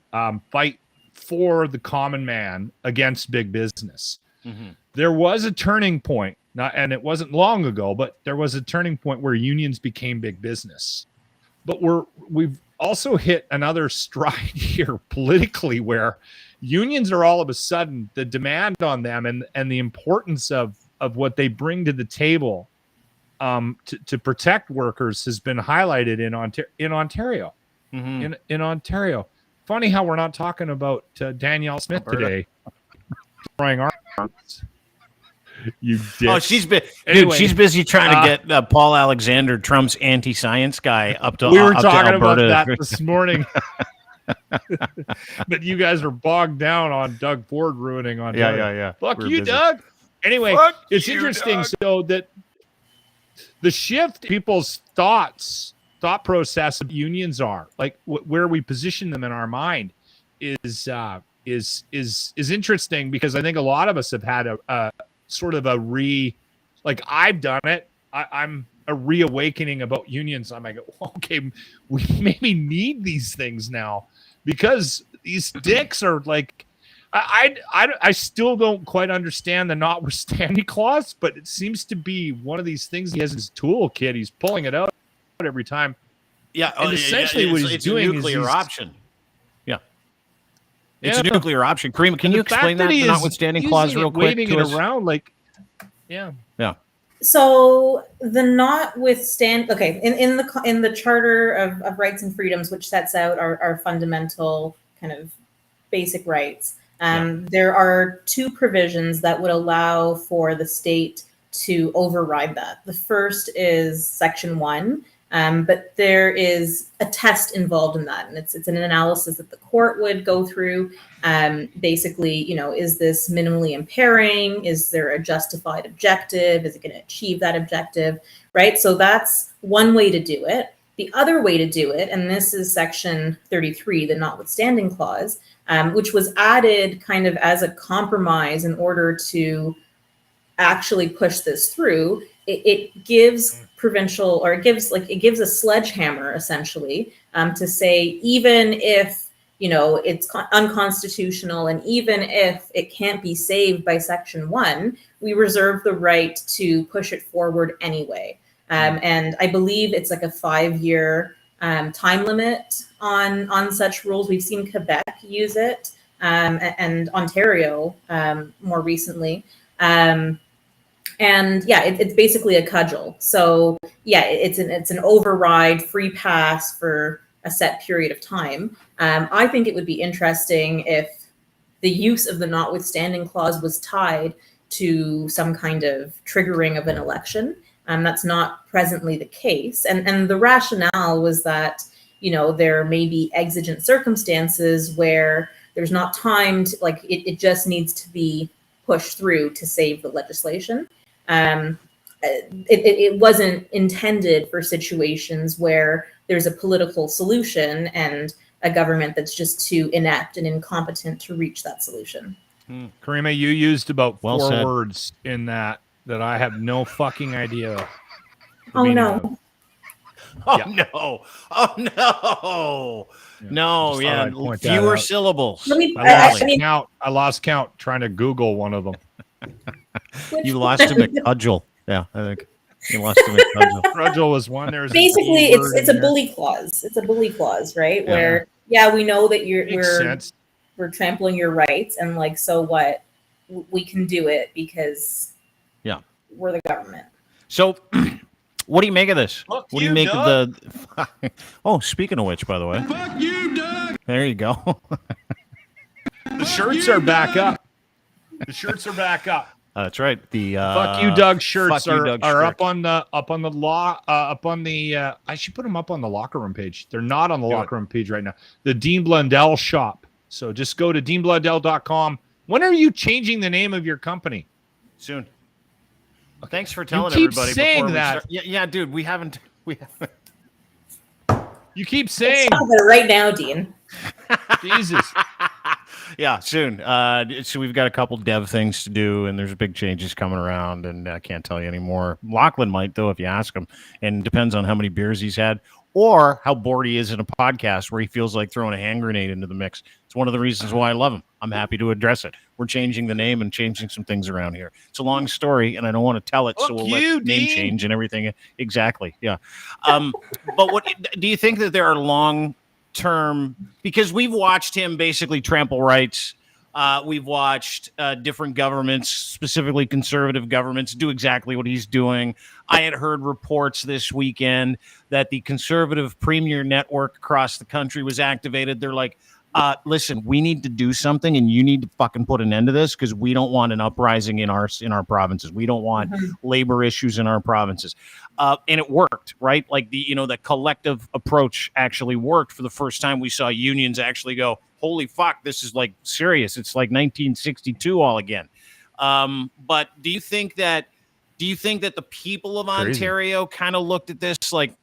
fight for the common man against big business. Mm-hmm. There was a turning point, and it wasn't long ago, but there was a turning point where unions became big business. But we've also hit another stride here politically, where unions are all of a sudden, the demand on them and the importance of what they bring to the table to protect workers has been highlighted in Ontario. Mm-hmm. In Ontario. Funny how we're not talking about Danielle Smith today. Throwing arms. You dick. Oh, she's busy trying to get Paul Alexander, Trump's anti-science guy, up to. We were talking about that this morning. But you guys are bogged down on Doug Ford ruining on. Yeah. Fuck you, busy. Doug. Anyway, it's interesting. Doug. So that the shift in people's thought process of unions are like where we position them in our mind is interesting, because I think a lot of us have had a sort of like I've done it. I'm a reawakening about unions. I'm like, okay, we maybe need these things now, because these dicks are like, I still don't quite understand the notwithstanding clause, but it seems to be one of these things he has in his toolkit. He's pulling it out every time. Yeah, and essentially what he's doing a nuclear option. Yeah, it's a nuclear option. Caryma, can you explain that the notwithstanding clause real quick? Waving it around like, yeah. So the notwithstanding, okay, in the Charter of Rights and Freedoms, which sets out our fundamental kind of basic rights, there are two provisions that would allow for the state to override that. The first is Section 1, but there is a test involved in that, and it's an analysis that the court would go through. Basically, is this minimally impairing? Is there a justified objective? Is it going to achieve that objective? Right. So that's one way to do it. The other way to do it, and this is Section 33, the notwithstanding clause, which was added kind of as a compromise in order to actually push this through. It gives provincial, or it gives a sledgehammer essentially to say, even if it's unconstitutional, and even if it can't be saved by Section 1, we reserve the right to push it forward anyway. And I believe it's like a 5-year time limit on such rules. We've seen Quebec use it, and Ontario more recently. And yeah, it's basically a cudgel. So yeah, it's an override, free pass for a set period of time. I think it would be interesting if the use of the notwithstanding clause was tied to some kind of triggering of an election. That's not presently the case. And the rationale was that, there may be exigent circumstances where there's not time to, it just needs to be pushed through to save the legislation. It wasn't intended for situations where there's a political solution and a government that's just too inept and incompetent to reach that solution. Caryma, you used about four words in that I have no fucking idea. Oh no. Oh no! Oh no! No, yeah, fewer syllables. I lost count trying to Google one of them. You lost him at cudgel. Yeah, I think you lost him at cudgel. Cudgel was one. There's basically it's a bully clause. It's a bully clause, right? Yeah. Where we know that we're trampling your rights, and like, so what? We can do it because we're the government. So, what do you make of this? Fuck what do you make of the? Oh, speaking of which, by the way, fuck you, Doug. There you go. The shirts are back up. The shirts are back up. That's right. The "Fuck you, Doug" shirts are up on the I should put them up on the locker room page. They're not on the locker room page right now. The Dean Blundell shop. So just go to deanblundell.com. When are you changing the name of your company? Soon. Thanks for telling you keep everybody. Saying that. Yeah, dude. We haven't. You keep saying it right now, Dean. Jesus. Yeah, soon. So we've got a couple dev things to do, and there's big changes coming around, and I can't tell you anymore. Lachlan might, though, if you ask him, and it depends on how many beers he's had or how bored he is in a podcast where he feels like throwing a hand grenade into the mix. It's one of the reasons why I love him. I'm happy to address it. We're changing the name and changing some things around here. It's a long story, and I don't want to tell it, so we'll let name change and everything. Exactly, yeah. But what do you think that there are long-term, because we've watched him basically trample rights. We've watched different governments, specifically conservative governments, do exactly what he's doing. I had heard reports this weekend that the conservative premier network across the country was activated. They're like, listen, we need to do something, and you need to fucking put an end to this because we don't want an uprising in our provinces. We don't want labor issues in our provinces. And it worked, right? Like the collective approach actually worked. For the first time, we saw unions actually go, holy fuck, this is like serious. It's like 1962 all again. But do you think that the people of Ontario kind of looked at this like,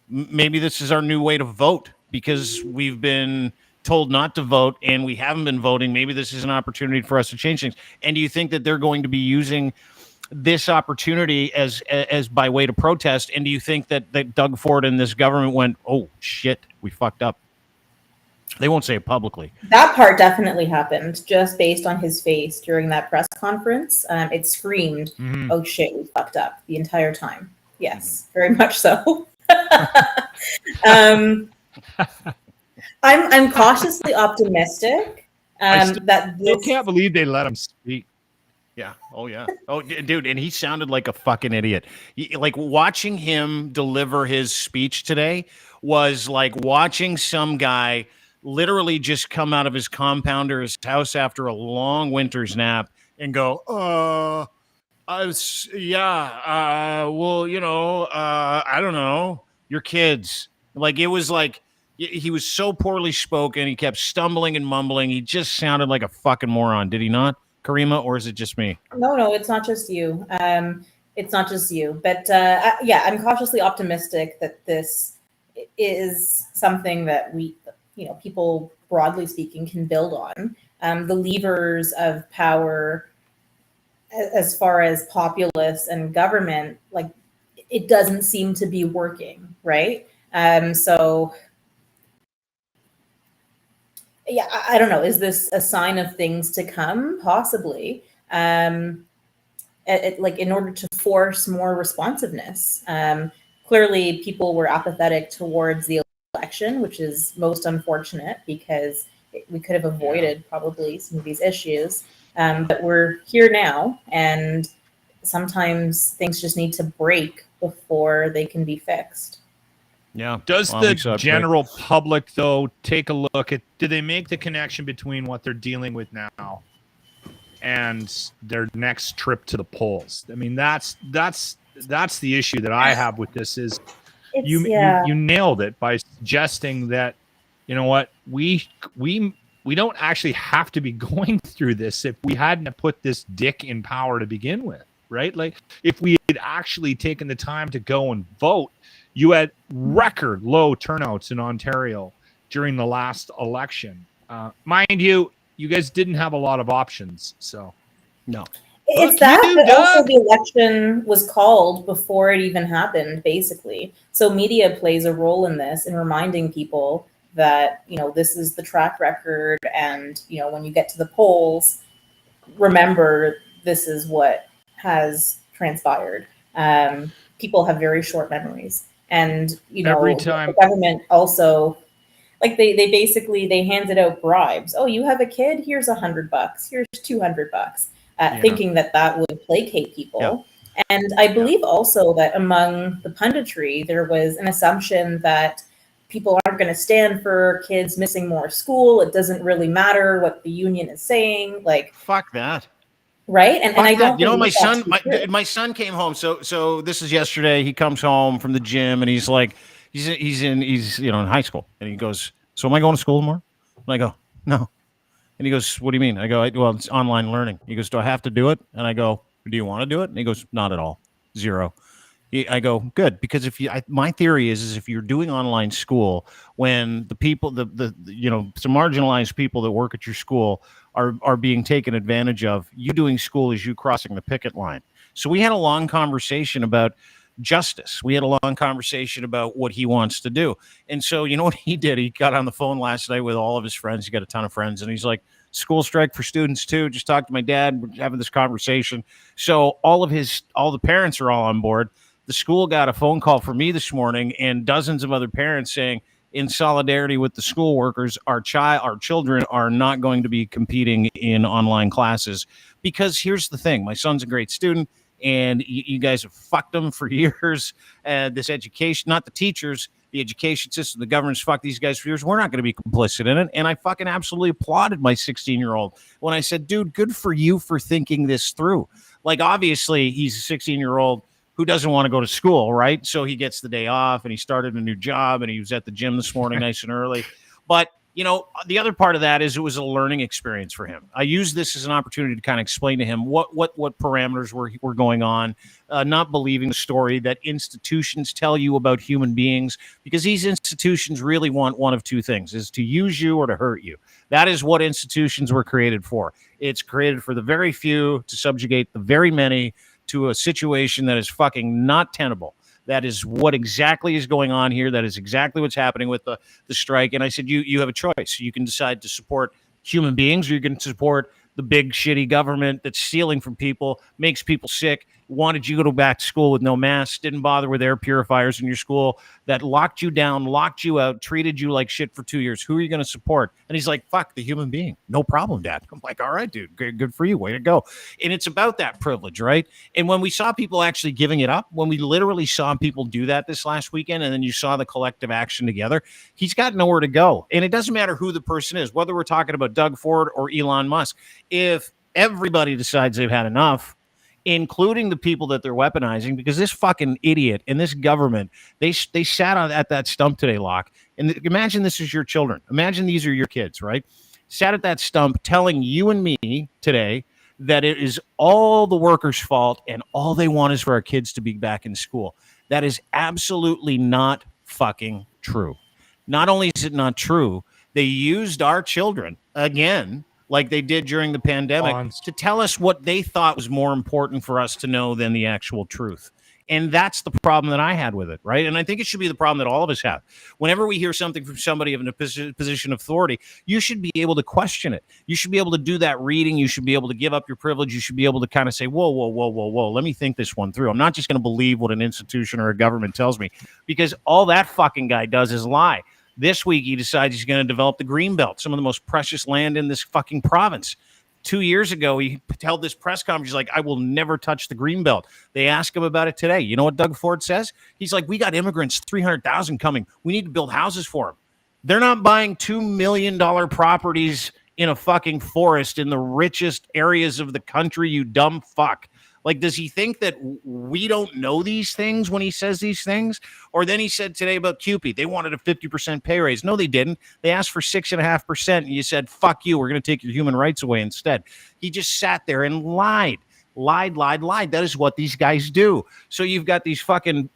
maybe this is our new way to vote because we've been told not to vote and we haven't been voting. Maybe this is an opportunity for us to change things. And do you think that they're going to be using this opportunity as by way to protest? And do you think that Doug Ford and this government went, oh shit, we fucked up? They won't say it publicly. That part definitely happened just based on his face during that press conference. It screamed, oh shit, we fucked up the entire time. Yes, very much so. I'm cautiously optimistic that this... I can't believe they let him speak. Yeah. Oh, yeah. Oh, dude. And he sounded like a fucking idiot. Like watching him deliver his speech today was like watching some guy literally just come out of his compound or his house after a long winter's nap and go, well, I don't know, your kids. Like, it was like, he was so poorly spoken. He kept stumbling and mumbling. He just sounded like a fucking moron. Did he not, Caryma, or is it just me? No, it's not just you. It's not just you. But yeah, I'm cautiously optimistic that this is something that we, people broadly speaking can build on. The levers of power as far as populace and government, like, it doesn't seem to be working, right? So yeah, I don't know. Is this a sign of things to come? Possibly. Like, in order to force more responsiveness. Clearly, people were apathetic towards the election, which is most unfortunate because we could have avoided probably some of these issues. But we're here now, and sometimes things just need to break before they can be fixed. Yeah. Does the general public, though, take a look at, do they make the connection between what they're dealing with now and their next trip to the polls? I mean, that's the issue that I have with this is you nailed it by suggesting that, you know what, we don't actually have to be going through this if we hadn't put this dick in power to begin with, right? Like, if we had actually taken the time to go and vote, you had record low turnouts in Ontario during the last election. Mind you, you guys didn't have a lot of options, so no. It's that, but also the election was called before it even happened, basically. So media plays a role in this, in reminding people that, this is the track record, and, when you get to the polls, remember this is what has transpired. People have very short memories. And, every time the government also, like they basically, they handed out bribes. Oh, you have a kid? Here's $100. Here's $200. Thinking that would placate people. Yeah. And I believe also that among the punditry, there was an assumption that people aren't going to stand for kids missing more school. It doesn't really matter what the union is saying. Like, fuck that. Right. And I don't, my son came home. So this is yesterday. He comes home from the gym and he's like, he's in high school, and he goes, so am I going to school tomorrow? And I go, no. And he goes, what do you mean? I go, well, it's online learning. He goes, do I have to do it? And I go, do you want to do it? And he goes, not at all. Zero. I go, good, because my theory is if you're doing online school, when the people, some marginalized people that work at your school are being taken advantage of, you doing school is you crossing the picket line. So we had a long conversation about justice. We had a long conversation about what he wants to do. And so, you know what he did? He got on the phone last night with all of his friends. He got a ton of friends, and he's like, school strike for students too. Just talked to my dad. We're having this conversation. So all the parents are all on board. The school got a phone call from me this morning and dozens of other parents saying, in solidarity with the school workers, our children are not going to be competing in online classes. Because here's the thing, my son's a great student, and you guys have fucked them for years. This education, not the teachers, the education system, the government's fucked these guys for years. We're not going to be complicit in it. And I fucking absolutely applauded my 16-year-old when I said, dude, good for you for thinking this through. Like, obviously, he's a 16-year-old who doesn't want to go to school, right? So he gets the day off, and he started a new job, and he was at the gym this morning nice and early. But, the other part of that is it was a learning experience for him. I used this as an opportunity to kind of explain to him what parameters were going on, not believing the story that institutions tell you about human beings, because these institutions really want one of two things, is to use you or to hurt you. That is what institutions were created for. It's created for the very few to subjugate the very many to a situation that is fucking not tenable. That is what exactly is going on here. That is exactly what's happening with the strike. And I said, you have a choice. You can decide to support human beings, or you can support the big shitty government that's stealing from people, makes people sick, wanted you to go back to school with no masks, didn't bother with air purifiers in your school, that locked you down, locked you out, treated you like shit for 2 years. Who are you going to support? And he's like, fuck the human being. No problem, Dad. I'm like, all right, dude, good for you. Way to go. And it's about that privilege, right? And when we saw people actually giving it up, when we literally saw people do that this last weekend, and then you saw the collective action together, he's got nowhere to go. And it doesn't matter who the person is, whether we're talking about Doug Ford or Elon Musk. If everybody decides they've had enough, including the people that they're weaponizing, because this fucking idiot and this government, they sat at that stump today, Locke. And imagine this is your children. Imagine these are your kids, right? Sat at that stump telling you and me today that it is all the workers' fault and all they want is for our kids to be back in school. That is absolutely not fucking true. Not only is it not true, they used our children again, like they did during the pandemic, to tell us what they thought was more important for us to know than the actual truth. And that's the problem that I had with it, right? And I think it should be the problem that all of us have. Whenever we hear something from somebody in a position of authority, you should be able to question it. You should be able to do that reading. You should be able to give up your privilege. You should be able to kind of say, whoa, let me think this one through. I'm not just going to believe what an institution or a government tells me, because all that fucking guy does is lie. This week, he decides he's going to develop the Greenbelt, some of the most precious land in this fucking province. 2 years ago, he held this press conference. He's like, I will never touch the Greenbelt. They ask him about it today. You know what Doug Ford says? He's like, we got immigrants, 300,000 coming. We need to build houses for them. They're not buying $2 million properties in a fucking forest in the richest areas of the country, you dumb fuck. Like, does he think that we don't know these things when he says these things? Or then he said today about CUPE, they wanted a 50% pay raise. No, they didn't. They asked for 6.5%, and you said, fuck you, we're going to take your human rights away instead. He just sat there and lied. That is what these guys do. So you've got these fucking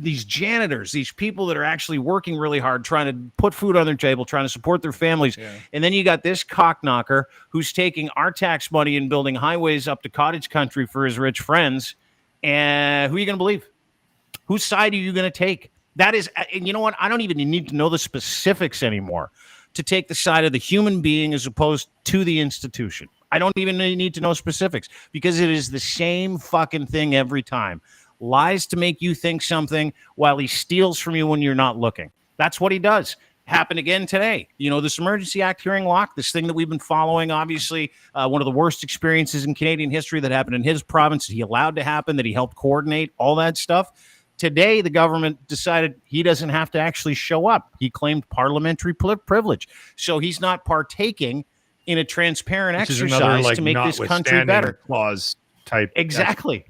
these janitors, these people that are actually working really hard, trying to put food on their table, trying to support their families. Yeah. And then you got this cockknocker who's taking our tax money and building highways up to cottage country for his rich friends. And who are you going to believe? Whose side are you going to take? That is, and you know what? I don't even need to know the specifics anymore to take the side of the human being as opposed to the institution. I don't even need to know specifics because it is the same fucking thing every time. Lies to make you think something while he steals from you when you're not looking. That's what he does. Happened again today. You know, this Emergency Act hearing lock, this thing that we've been following, obviously, one of the worst experiences in Canadian history that happened in his province, that he allowed to happen, that he helped coordinate, all that stuff. Today, the government decided he doesn't have to actually show up. He claimed parliamentary privilege. So he's not partaking in a transparent exercise to make this country better. Clause type. Exactly.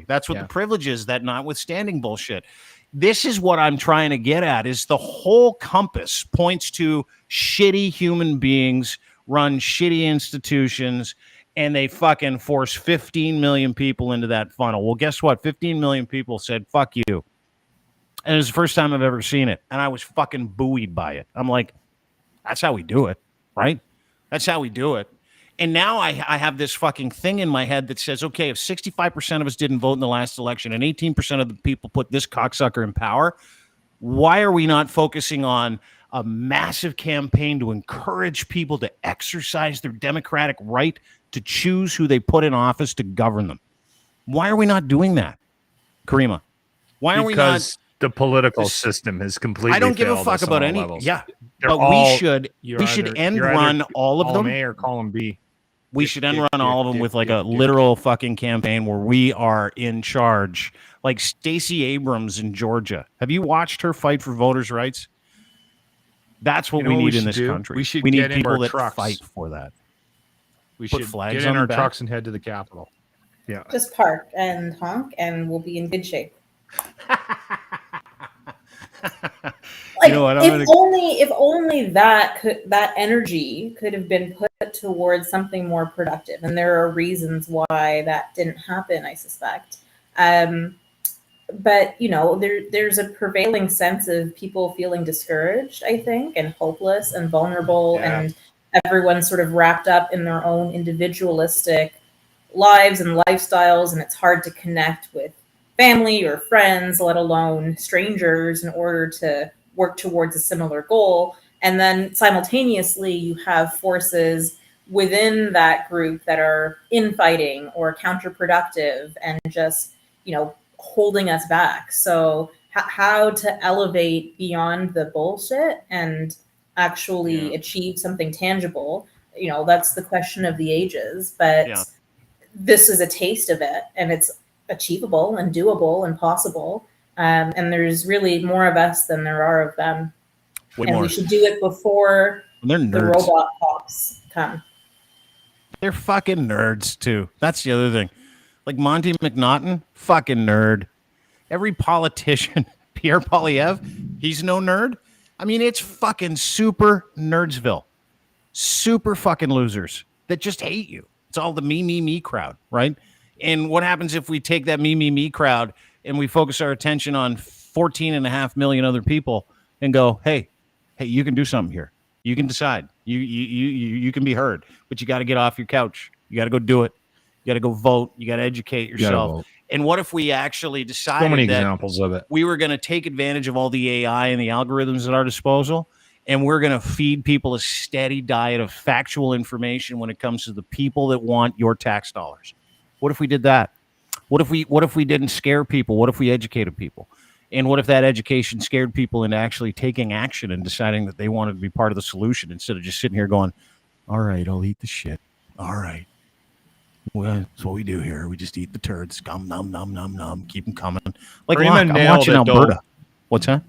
That's what the privilege is, that notwithstanding bullshit. This is what I'm trying to get at, is the whole compass points to shitty human beings run shitty institutions, and they fucking force 15 million people into that funnel. Well, guess what? 15 million people said, fuck you. And it was the first time I've ever seen it. And I was fucking buoyed by it. I'm like, that's how we do it, right? That's how we do it. And now I have this fucking thing in my head that says, okay, if 65% of us didn't vote in the last election and 18% of the people put this cocksucker in power, why are we not focusing on a massive campaign to encourage people to exercise their democratic right to choose who they put in office to govern them? Why are we not doing that, Caryma? Why are we not? Because the political system is completely. I don't give a fuck about any. Levels. Yeah, but we should end run all of them. Column A or column B. We should end run all of them with like a literal fucking campaign where we are in charge, like Stacey Abrams in Georgia. Have you watched her fight for voters' rights? That's what we need in this country. We need people that fight for that. We should get in our trucks and head to the Capitol. Yeah, just park and honk, and we'll be in good shape. Like, if only that energy could have been put towards something more productive, and there are reasons why that didn't happen, I suspect. But you know, there's a prevailing sense of people feeling discouraged, I think, and hopeless and vulnerable, and everyone's sort of wrapped up in their own individualistic lives and lifestyles, and it's hard to connect with family or friends, let alone strangers, in order to work towards a similar goal. And then simultaneously, you have forces within that group that are infighting or counterproductive and just, you know, holding us back. So how to elevate beyond the bullshit and actually achieve something tangible, you know, that's the question of the ages. But this is a taste of it, and it's achievable and doable and possible. And there's really more of us than there are of them. We should do it before the robot cops come. They're fucking nerds too. That's the other thing. Like Monty McNaughton, fucking nerd. Every politician, Pierre Poilievre, he's no nerd. I mean, it's fucking super nerdsville. Super fucking losers that just hate you. It's all the me crowd, right? And what happens if we take that me crowd and we focus our attention on 14.5 million other people and go, hey, you can do something here. You can decide. You can be heard, but you got to get off your couch. You got to go do it. You got to go vote. You got to educate yourself. And what if we actually decided examples of it. We were going to take advantage of all the AI and the algorithms at our disposal, and we're going to feed people a steady diet of factual information when it comes to the people that want your tax dollars? What if we did that? What if we didn't scare people? What if we educated people? And what if that education scared people into actually taking action and deciding that they wanted to be part of the solution instead of just sitting here going, all right, I'll eat the shit. All right. Well, that's what we do here. We just eat the turds. Nom, nom, nom, nom. Keep them coming. Like, look, I'm watching Alberta. What's that?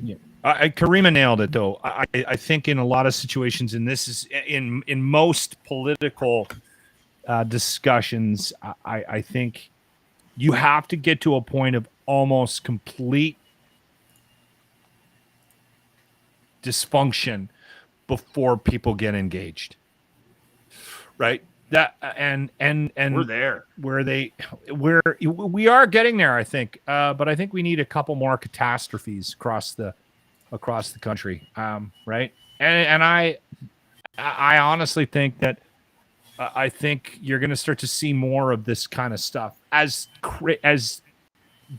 Yeah. Caryma nailed it, though. I think in a lot of situations, and this is in most political discussions, I think you have to get to a point of almost complete dysfunction before people get engaged, right? that and we're there. We are getting there, I think. But I think we need a couple more catastrophes across the country. Right. And I honestly think that I think you're going to start to see more of this kind of stuff as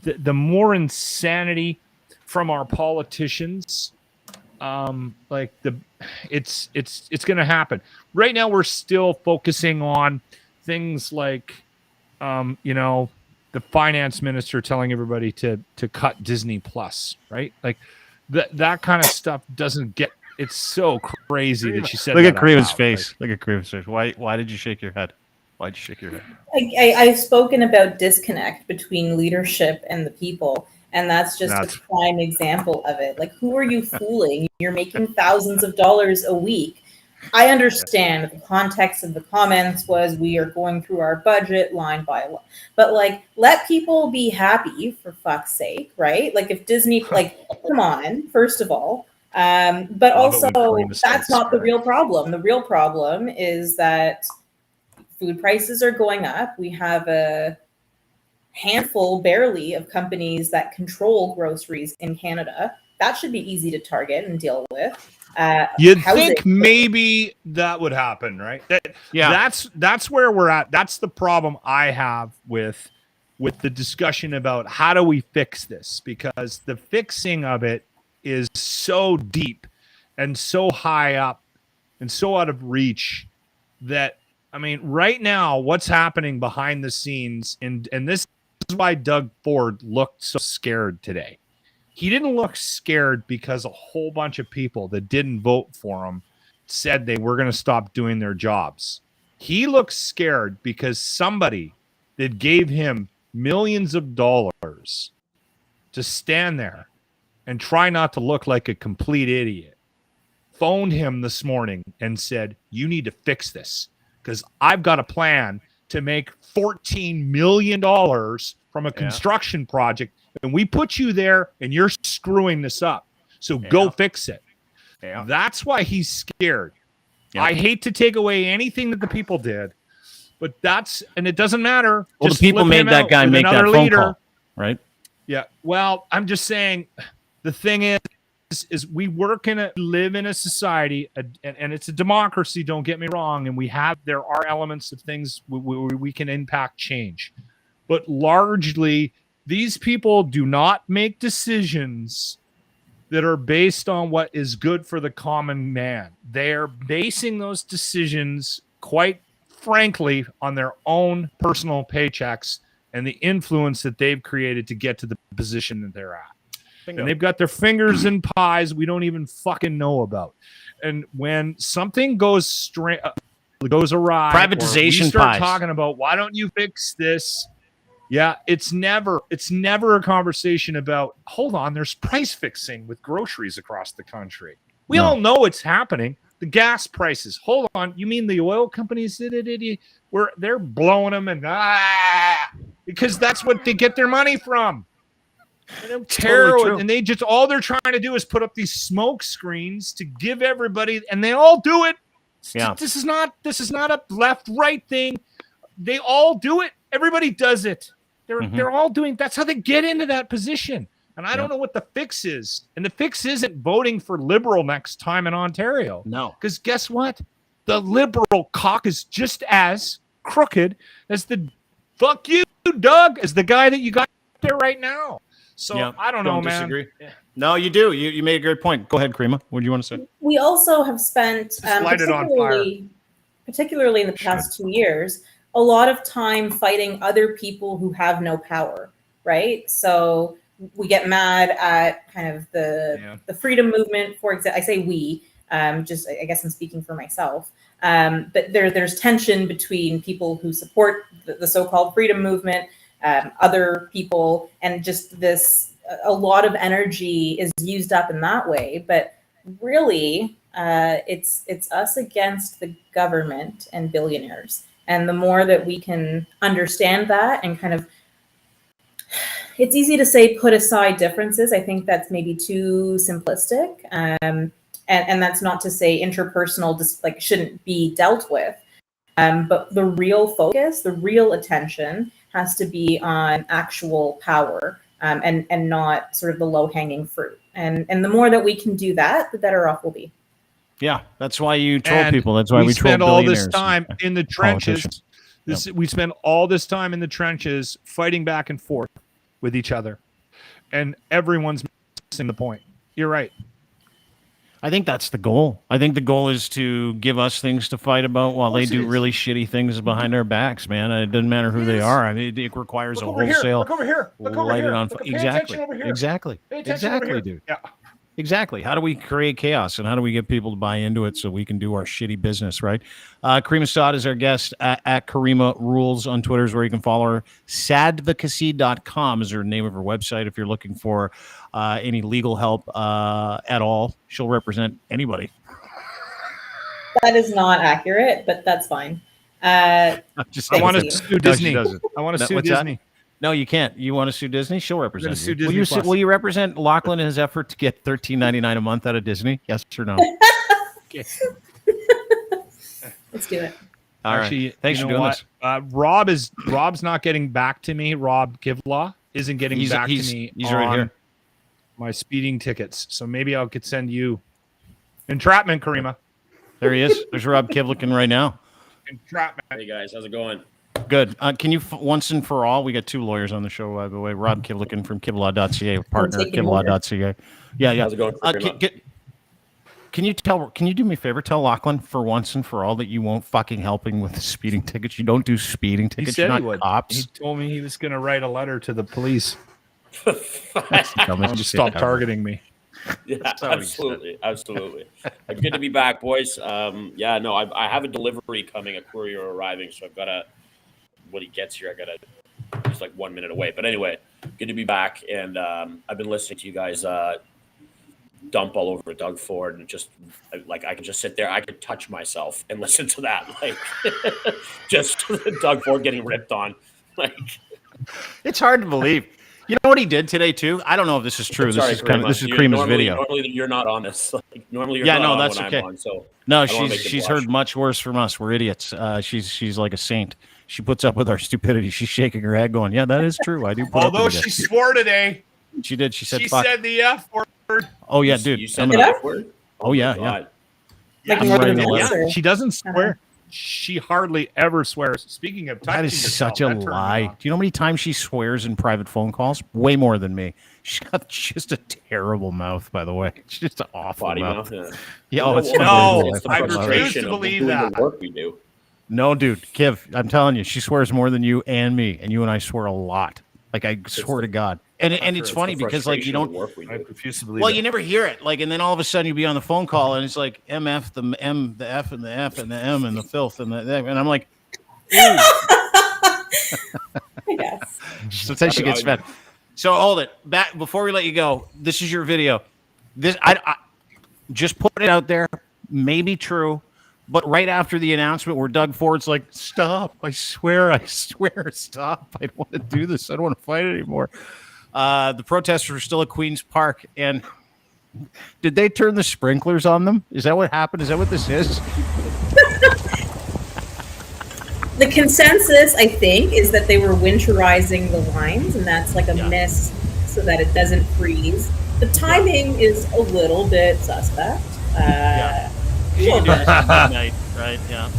the more insanity from our politicians. It's going to happen. Right now, we're still focusing on things like, the finance minister telling everybody to cut Disney Plus, right? Like that kind of stuff doesn't get. It's so crazy that she said. Look at Caryma's face. Look at Caryma's face. Why did you shake your head? Why'd you shake your head? I've spoken about disconnect between leadership and the people. And that's just a prime example of it. Like, who are you fooling? You're making thousands of dollars a week. I understand that the context of the comments was we are going through our budget line by line. But, like, let people be happy, for fuck's sake, right? Like, if Disney, like, come on, first of all. But also, that's not the real problem. The real problem is that food prices are going up. We have a handful barely of companies that control groceries in Canada. That should be easy to target and deal with. You'd think maybe that would happen, right? That's where we're at. That's the problem I have with the discussion about how do we fix this, because the fixing of it is so deep and so high up and so out of reach that, I mean, right now, what's happening behind the scenes, and this is why Doug Ford looked so scared today. He didn't look scared because a whole bunch of people that didn't vote for him said they were going to stop doing their jobs. He looked scared because somebody that gave him millions of dollars to stand there and try not to look like a complete idiot phoned him this morning and said, "You need to fix this because I've got a plan to make $14 million from a construction project, and we put you there and you're screwing this up. So go fix it." That's why he's scared. I hate to take away anything that the people did, but and it doesn't matter. Well, just the people made that guy make that phone call, right? Yeah. Well, I'm just saying the thing is we live in a society, and it's a democracy, don't get me wrong, and there are elements of things we can impact change. But largely, these people do not make decisions that are based on what is good for the common man. They are basing those decisions, quite frankly, on their own personal paychecks and the influence that they've created to get to the position that they're at. Bingo. And they've got their fingers in pies we don't even fucking know about. And when something goes awry, privatization, we start talking about, why don't you fix this? Yeah, it's never a conversation about, hold on, there's price fixing with groceries across the country. We all know it's happening. The gas prices. Hold on, you mean the oil companies? They're blowing them and because that's what they get their money from. And totally, and all they're trying to do is put up these smoke screens to give everybody, and they all do it. Yeah. This is not a left-right thing. They all do it. Everybody does it. They're all doing. That's how they get into that position. And I don't know what the fix is. And the fix isn't voting for Liberal next time in Ontario. No. Because guess what? The Liberal cock is just as crooked as the fuck you, Doug, as the guy that you got there right now. So I don't know, man. Disagree. No, you do. You made a great point. Go ahead, Caryma. What do you want to say? We also have spent, particularly in the past 2 years, a lot of time fighting other people who have no power, right? So we get mad at kind of the freedom movement, for example. I say we, I guess I'm speaking for myself. But there's tension between people who support the so-called freedom movement, other people, and just a lot of energy is used up in that way. But really, it's us against the government and billionaires. And the more that we can understand that and kind of, it's easy to say put aside differences. I think that's maybe too simplistic. And that's not to say interpersonal shouldn't be dealt with. But the real focus, the real attention has to be on actual power, and not sort of the low-hanging fruit. And the more that we can do that, the better off we'll be. Yeah, that's why you troll people. That's why we troll spend all this billionaires time in the trenches. Yep. We spend all this time in the trenches fighting back and forth with each other, and everyone's missing the point. You're right. I think that's the goal. I think the goal is to give us things to fight about while they do really shitty things behind our backs, man. It doesn't matter who they are. I mean, it requires a wholesale. Look over here. Look over light here. it on. Look, Exactly. Exactly, dude. Yeah. Exactly. How do we create chaos, and how do we get people to buy into it so we can do our shitty business, right? Caryma Sa'd is our guest at Caryma Rules on Twitter is where you can follow her. Sadvocacy.com is her name of her website if you're looking for any legal help at all. She'll represent anybody. That is not accurate, but that's fine. I want to sue Disney. I want to sue Disney. That? No, you can't. You want to sue Disney? She'll represent you. Disney will you represent Lachlan in his effort to get $13.99 a month out of Disney? Yes or no? Okay. Let's do it. All right. Thanks for doing this. Rob's not getting back to me. Rob Kivlaw isn't getting back to me. He's right here. My speeding tickets. So maybe I could send you entrapment, Caryma. There he is. There's Rob Kivlikin right now. Entrapment. Hey guys, how's it going? Good. Can you once and for all? We got two lawyers on the show, by the way. Rob Kivlikin from Kivlaw.ca, partner at Kivlaw.ca. Yeah. How's it going? Can you do me a favor? Tell Lachlan for once and for all that you won't fucking help him with the speeding tickets. You don't do speeding tickets. He said You're he would. cops. He told me he was going to write a letter to the police. to stop targeting me. Yeah, absolutely. Good to be back, boys. I have a delivery coming, a courier arriving, so I've got to. When he gets here, he's like 1 minute away. But anyway, good to be back, and I've been listening to you guys dump all over Doug Ford, and just like I can just sit there, I could touch myself and listen to that, like just Doug Ford getting ripped on. Like, it's hard to believe. You know what he did today too? I don't know if this is true. This is Caryma's video. Normally you're not on this. Like, normally you're not on that's when okay. I'm on, so no, she's heard much worse from us. We're idiots. She's like a saint. She puts up with our stupidity. She's shaking her head, going, "Yeah, that is true. I do." Although she swore today, she did. She said, "She said the F word." Oh yeah, dude. You said the F word? Oh yeah. She doesn't swear. She hardly ever swears. Speaking of touching, that is such a lie. Do you know how many times she swears in private phone calls? Way more than me. She's got just a terrible mouth, by the way. It's just an awful body mouth. Yeah. It's I refuse to believe that. The work we do. No, dude, Kiv, I'm telling you, she swears more than you and me, and you and I swear a lot. Like, I swear to God. And it's funny because, like, you don't. I refuse to believe. Well, you never hear it. Like, and then all of a sudden you be on the phone call, and it's like MF, the M, the F, and the F, and the M, and the filth, and and I'm like, Yes. Sometimes she gets mad. So hold it back before we let you go. This is your video. This I just put it out there. Maybe true. But right after the announcement where Doug Ford's like, stop, I swear, stop. I don't want to do this. I don't want to fight anymore. The protesters are still at Queen's Park. And did they turn the sprinklers on them? Is that what happened? Is that what this is? The consensus, I think, is that they were winterizing the lines, and that's like a mist so that it doesn't freeze. The timing is a little bit suspect. You can do this at midnight, right? Yeah.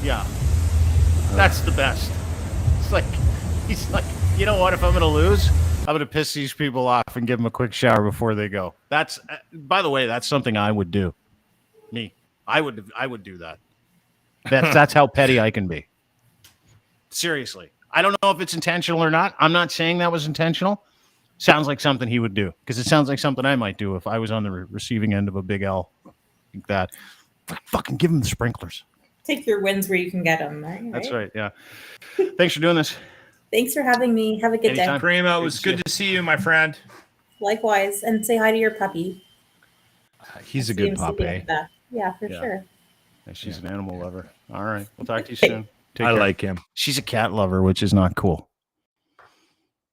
Yeah. That's the best. It's like, he's like, you know what? If I'm going to lose, I'm going to piss these people off and give them a quick shower before they go. That's, by the way, that's something I would do. Me. I would do that. That's how petty I can be. Seriously. I don't know if it's intentional or not. I'm not saying that was intentional. Sounds like something he would do, because it sounds like something I might do if I was on the receiving end of a big L like that. Fucking give him the sprinklers. Take your wins where you can get them. Right? That's right. Yeah. Thanks for doing this. Thanks for having me. Have a good Anytime. day. Caryma, it was good to see you, my friend. Likewise. And say hi to your puppy. He's a good puppy. Yeah, for sure. Yeah, she's an animal lover. All right. We'll talk to you soon. Take I care. like him. She's a cat lover, which is not cool.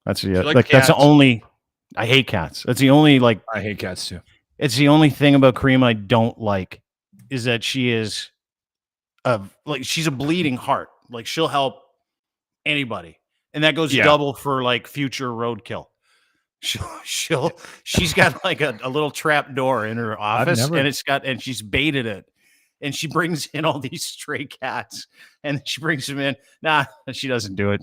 That's the like that's the only. I hate cats. That's the only I hate cats too. It's the only thing about Caryma I don't like is that she is of like she's a bleeding heart. Like she'll help anybody, and that goes double for like future roadkill. She's got like a little trap door in her office, and she's baited it, and she brings in all these stray cats, and she brings them in. Nah, she doesn't do it.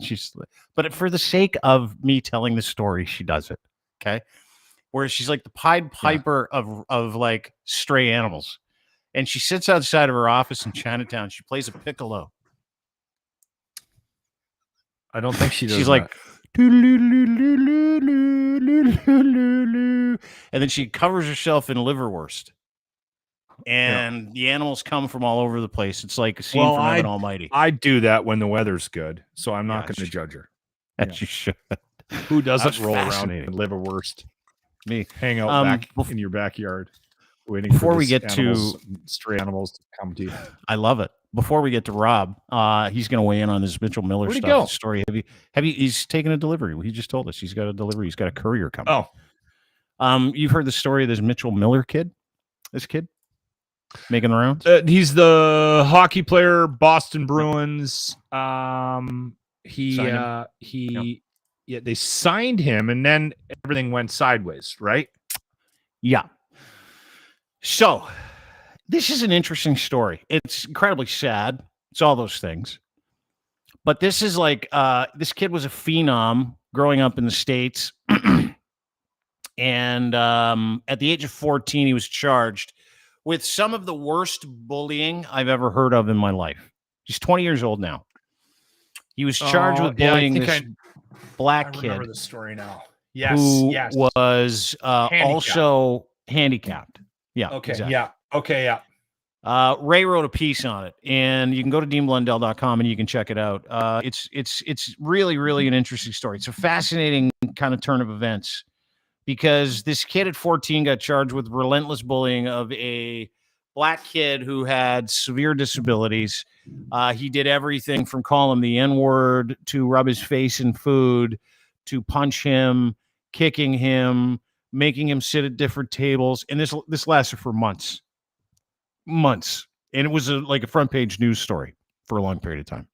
But for the sake of me telling the story, she does it. Okay, where she's like the Pied Piper of like stray animals, and she sits outside of her office in Chinatown. She plays a piccolo. I don't think she does. She's like, and then she covers herself in liverwurst, and the animals come from all over the place. It's like a scene from Evan Almighty. I do that when the weather's good, so I'm not going to judge her. As you should. Who doesn't roll around in liverwurst? Me. Hang out back in your backyard, waiting before for we get to stray animals to come to you. I love it. Before we get to Rob, he's going to weigh in on this Mitchell Miller story. Have you? He's taking a delivery. He just told us he's got a delivery. He's got a courier coming. Oh, you've heard the story of this Mitchell Miller kid. This kid making the rounds. He's the hockey player, Boston Bruins. They signed him, and then everything went sideways, right? Yeah. So. This is an interesting story. It's incredibly sad. It's all those things. But this is like, this kid was a phenom growing up in the States. And at the age of 14, he was charged with some of the worst bullying I've ever heard of in my life. He's 20 years old now. He was charged with bullying this black kid. I remember the story now. Who was also handicapped. Yeah. Okay. Exactly. Yeah. Okay, yeah. Ray wrote a piece on it, and you can go to deanblundell.com and you can check it out. It's really, really an interesting story. It's a fascinating kind of turn of events because this kid at 14 got charged with relentless bullying of a black kid who had severe disabilities. He did everything from call him the N-word to rub his face in food to punch him, kicking him, making him sit at different tables. And this lasted for months. And it was like a front page news story for a long period of time.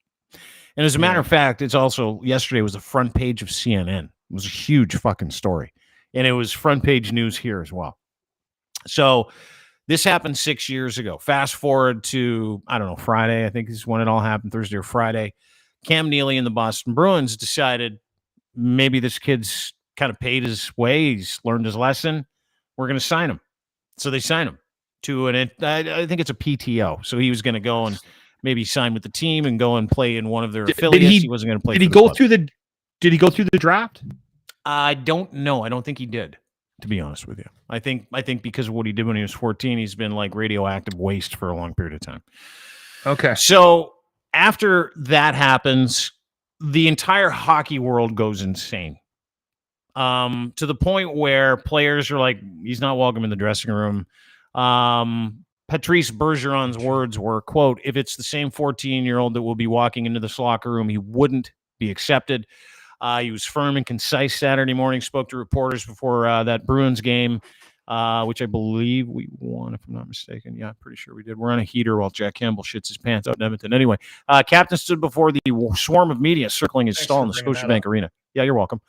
And as a matter of fact, it's also yesterday was the front page of CNN. It was a huge fucking story. And it was front page news here as well. So this happened 6 years ago. Fast forward to, I don't know, Friday, I think is when it all happened, Thursday or Friday. Cam Neely and the Boston Bruins decided maybe this kid's kind of paid his way. He's learned his lesson. We're going to sign him. So they signed him to I think it's a PTO. So he was going to go and maybe sign with the team and go and play in one of their affiliates. He wasn't going to play. Did he go through the draft? I don't know. I don't think he did, to be honest with you. I think because of what he did when he was 14, he's been like radioactive waste for a long period of time. Okay. So after that happens, the entire hockey world goes insane. To the point where players are like, he's not welcome in the dressing room. Patrice Bergeron's words were, quote, if it's the same 14-year-old that will be walking into this locker room, he wouldn't be accepted. He was firm and concise Saturday morning, spoke to reporters before that Bruins game, which I believe we won, if I'm not mistaken. Yeah, I'm pretty sure we did. We're on a heater while Jack Campbell shits his pants out in Edmonton. Anyway, Captain stood before the swarm of media circling his stall in the Scotiabank Arena. Yeah, you're welcome.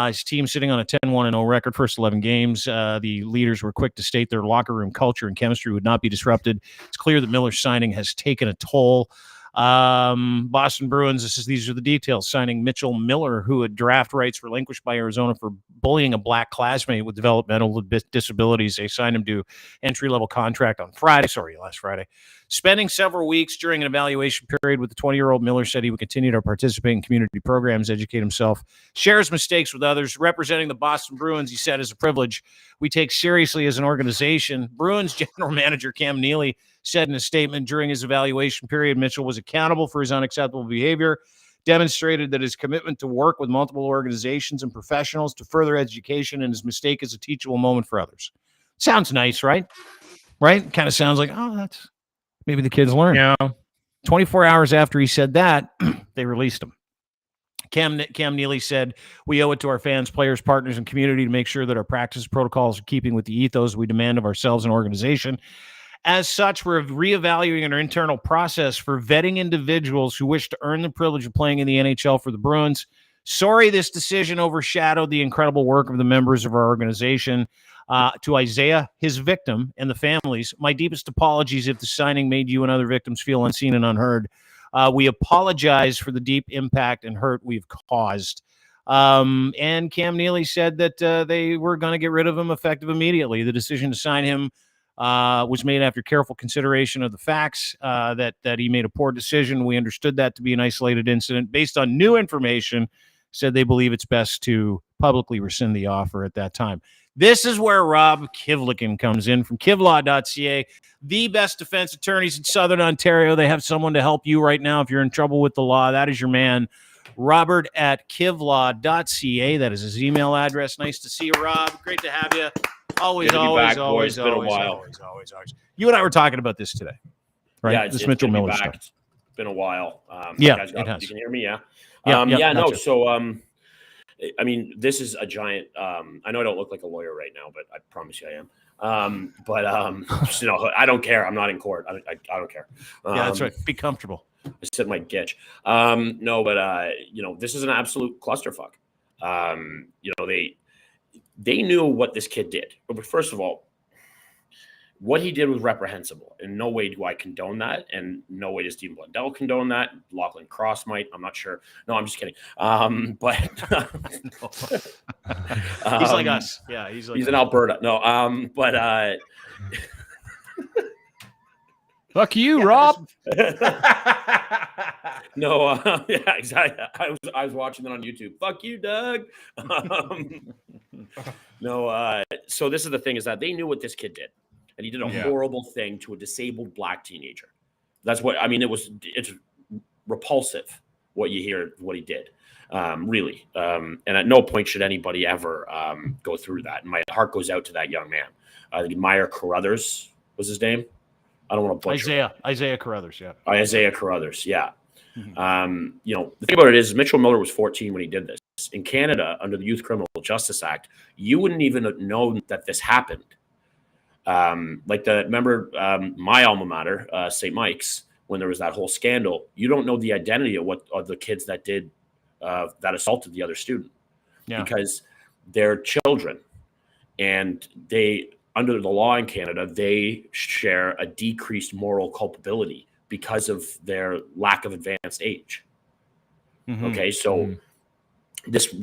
His team sitting on a 10-1-0 record, first 11 games. The leaders were quick to state their locker room culture and chemistry would not be disrupted. It's clear that Miller's signing has taken a toll. Boston Bruins, these are the details. Signing Mitchell Miller, who had draft rights relinquished by Arizona for bullying a black classmate with developmental disabilities. They signed him to entry-level contract on last Friday. Spending several weeks during an evaluation period with the 20-year-old, Miller said he would continue to participate in community programs, educate himself, share his mistakes with others. Representing the Boston Bruins, he said, is a privilege we take seriously as an organization. Bruins general manager Cam Neely said in a statement during his evaluation period, Mitchell was accountable for his unacceptable behavior, demonstrated that his commitment to work with multiple organizations and professionals to further education and his mistake is a teachable moment for others. Sounds nice, right? Right? Kind of sounds like, oh, that's maybe the kids learn. Yeah. 24 hours after he said that, they released him. Cam Neely said, we owe it to our fans, players, partners, and community to make sure that our practice protocols are keeping with the ethos we demand of ourselves and organization. As such, we're reevaluating our internal process for vetting individuals who wish to earn the privilege of playing in the NHL for the Bruins. Sorry this decision overshadowed the incredible work of the members of our organization. To Isaiah, his victim, and the families, my deepest apologies if the signing made you and other victims feel unseen and unheard. We apologize for the deep impact and hurt we've caused. And Cam Neely said that they were going to get rid of him effective immediately. The decision to sign him was made after careful consideration of the facts that he made a poor decision. We understood that to be an isolated incident. Based on new information, said they believe it's best to publicly rescind the offer at that time. This is where Rob Kivlikin comes in from kivlaw.ca, the best defense attorneys in Southern Ontario. They have someone to help you right now if you're in trouble with the law. That is your man, Robert at kivlaw.ca. That is his email address. Nice to see you, Rob. Great to have you. Always. Always. Been a while. Always. You and I were talking about this today, right? Yeah, this Mitchell Miller stuff. It's been a while. Yeah, it has. You can hear me, yeah? Gotcha. So, I mean, this is a giant. I know I don't look like a lawyer right now, but I promise you I am. Just, I don't care. I'm not in court. I don't care. Yeah, that's right. Be comfortable. I sit in my ditch. This is an absolute clusterfuck. They knew what this kid did. But first of all, what he did was reprehensible. In no way do I condone that. And no way does Stephen Blundell condone that. Lachlan Cross might. I'm not sure. No, I'm just kidding. He's like us. Yeah, he's in Alberta. No, fuck you, Rob. No, yeah, exactly. I was watching that on YouTube. Fuck you, Doug. So this is the thing, is that they knew what this kid did. And he did a horrible thing to a disabled black teenager. That's what, I mean, it's repulsive what you hear, what he did, really. And at no point should anybody ever go through that. And my heart goes out to that young man. I think Meyer Carruthers was his name. I don't want to butcher Isaiah Carruthers, yeah. Isaiah Carruthers, yeah. Mm-hmm. The thing about it is Mitchell Miller was 14 when he did this. In Canada, under the Youth Criminal Justice Act, you wouldn't even have known that this happened. Remember my alma mater, St. Mike's, when there was that whole scandal, you don't know the identity of the kids that did that assaulted the other student, because they're children, and they, under the law in Canada, they share a decreased moral culpability because of their lack of advanced age. Mm-hmm. Okay, so there's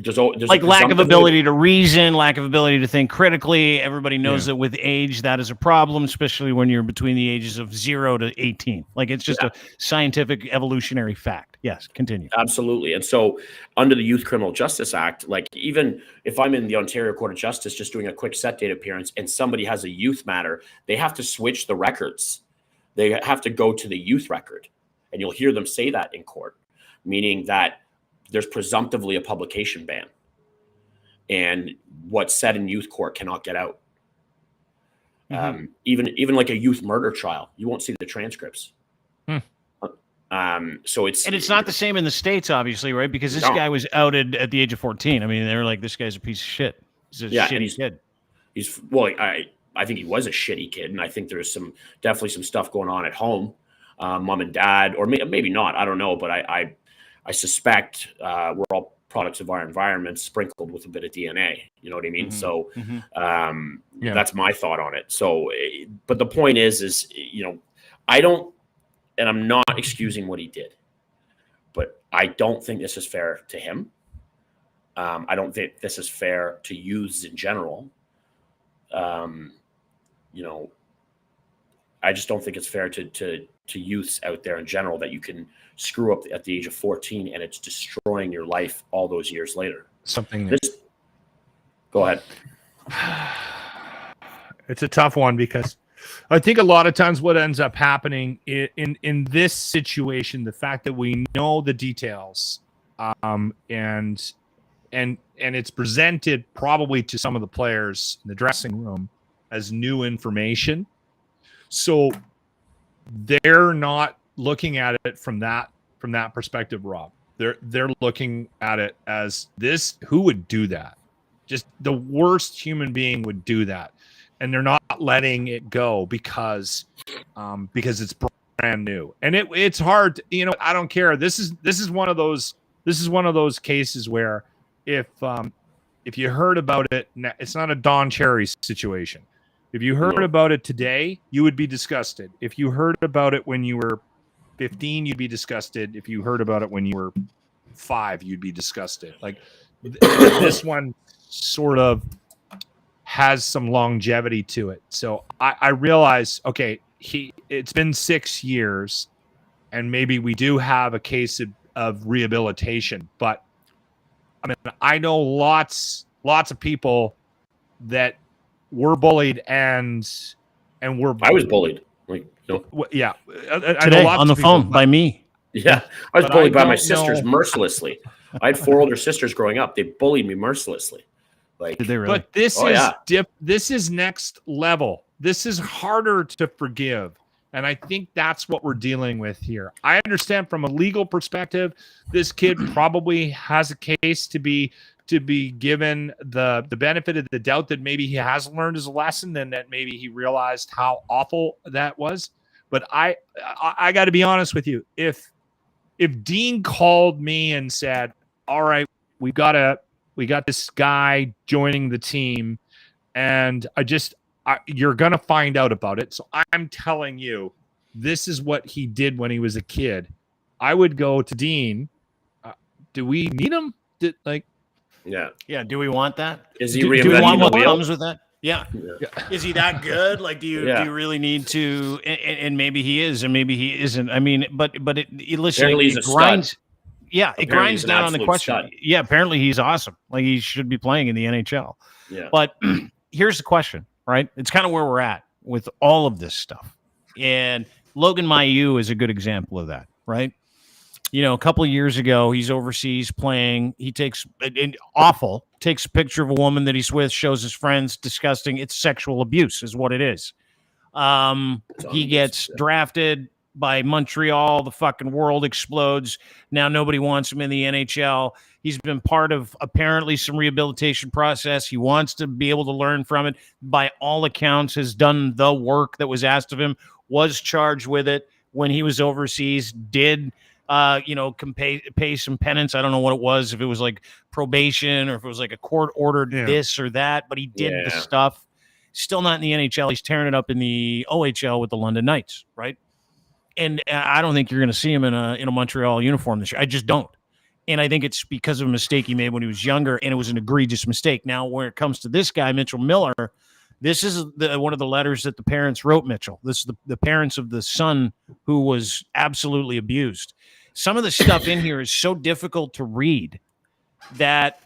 like lack of ability to reason, lack of ability to think critically. Everybody knows that with age, that is a problem, especially when you're between the ages of 0 to 18. Like, it's just a scientific evolutionary fact. Yes, continue. Absolutely. And so under the Youth Criminal Justice Act, like, even if I'm in the Ontario Court of Justice just doing a quick set date appearance and somebody has a youth matter, they have to switch the records. They have to go to the youth record. And you'll hear them say that in court, meaning that there's presumptively a publication ban, and what's said in youth court cannot get out. Mm-hmm. Even like a youth murder trial, you won't see the transcripts. So it's not the same in the States, obviously, right? Because this guy was outed at the age of 14. I mean, they were like, this guy's a piece of shit. He's a shitty kid. I think he was a shitty kid, and I think there's definitely some stuff going on at home, mom and dad, or maybe not. I don't know, but I suspect we're all products of our environment sprinkled with a bit of DNA. You know what I mean? Mm-hmm. So that's my thought on it. So, but the point is, I don't, and I'm not excusing what he did, but I don't think this is fair to him. I don't think this is fair to youths in general. I just don't think it's fair to youths out there in general that you can screw up at the age of 14 and it's destroying your life all those years later. Go ahead. It's a tough one, because I think a lot of times what ends up happening in this situation, the fact that we know the details, and it's presented probably to some of the players in the dressing room as new information. So they're not looking at it from that perspective, Rob. They're looking at it as this: who would do that? Just the worst human being would do that. and they're not letting it go because it's brand new. And it's hard to, you know, I don't care. This is one of those cases where if you heard about it, it's not a Don Cherry situation. If you heard about it today, you would be disgusted. If you heard about it when you were 15, you'd be disgusted. If you heard about it when you were 5, you'd be disgusted. Like this one sort of has some longevity to it. So I realize, okay, it's been 6 years, and maybe we do have a case of rehabilitation. But I mean, I know lots of people that were bullied and were. I was bullied. Like, yeah, today on the phone by me. Yeah, I was bullied by my sisters mercilessly. I had 4 older sisters growing up. They bullied me mercilessly. Like, did they really? But this this is next level. This is harder to forgive. And I think that's what we're dealing with here. I understand from a legal perspective, this kid probably has a case to be given the benefit of the doubt that maybe he has learned his lesson and that maybe he realized how awful that was. But I got to be honest with you. If Dean called me and said, all right, we got this guy joining the team, and you're going to find out about it. So I'm telling you, this is what he did when he was a kid. I would go to Dean. Do we need him? Yeah. Do we want that? Is he do we reinventing want the what wheel? comes with that? Yeah. Is he that good? Like, do you really need to? And maybe he is, and maybe he isn't. I mean, but listen, it grinds. Yeah, it grinds down on the question. Stud. Yeah, apparently he's awesome. Like, he should be playing in the NHL. Yeah. But here's the question, right? It's kind of where we're at with all of this stuff. And Logan Mailloux is a good example of that, right? You know, a couple of years ago, he's overseas playing. He takes a picture of a woman that he's with, shows his friends, disgusting. It's sexual abuse is what it is. He gets drafted by Montreal. The fucking world explodes. Now nobody wants him in the NHL. He's been part of apparently some rehabilitation process. He wants to be able to learn from it. By all accounts, has done the work that was asked of him, was charged with it when he was overseas, did pay some penance. I don't know what it was, if it was like probation or if it was like a court ordered this or that, but he did the stuff. Still not in the NHL. He's tearing it up in the OHL with the London Knights, right? And I don't think you're going to see him in a Montreal uniform this year. I just don't. And I think it's because of a mistake he made when he was younger, and it was an egregious mistake. Now, when it comes to this guy, Mitchell Miller, this is one of the letters that the parents wrote Mitchell. This is the parents of the son who was absolutely abused. Some of the stuff in here is so difficult to read that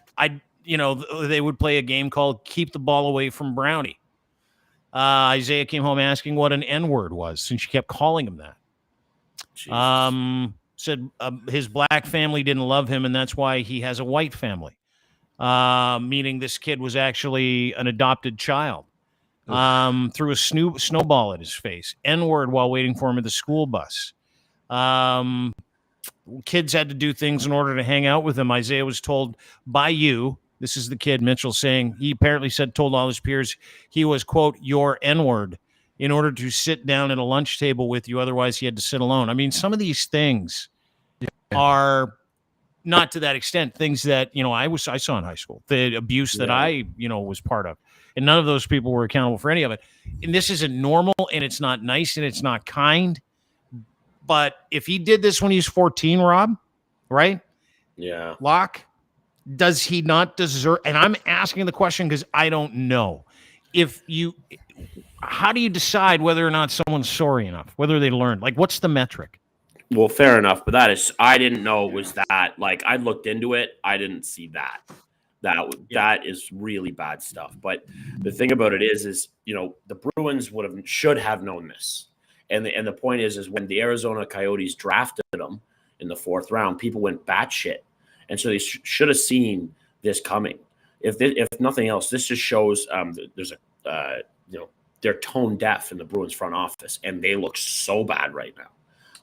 they would play a game called Keep the Ball Away from Brownie. Isaiah came home asking what an N-word was, since she kept calling him that. Jesus. Said his black family didn't love him, and that's why he has a white family. Meaning this kid was actually an adopted child. Threw a snowball at his face. N-word while waiting for him at the school bus. Kids had to do things in order to hang out with him. Isaiah was told by you, this is the kid, Mitchell, saying he apparently told all his peers he was, quote, your N-word, in order to sit down at a lunch table with you. Otherwise, he had to sit alone. I mean, some of these things are not to that extent. Things that, I saw in high school, the abuse that I, was part of. And none of those people were accountable for any of it. And this isn't normal, and it's not nice, and it's not kind. But if he did this when he was 14, Rob, right? Yeah. Locke, does he not deserve? And I'm asking the question because I don't know. How do you decide whether or not someone's sorry enough, whether they learned? Like, what's the metric? Well, fair enough. But I didn't know it was that. Like, I looked into it. I didn't see that. That is really bad stuff. But the thing about it is the Bruins should have known this. And the point is when the Arizona Coyotes drafted him in the 4th round, people went batshit, and so they should have seen this coming. If nothing else, this just shows there's they're tone deaf in the Bruins front office, and they look so bad right now.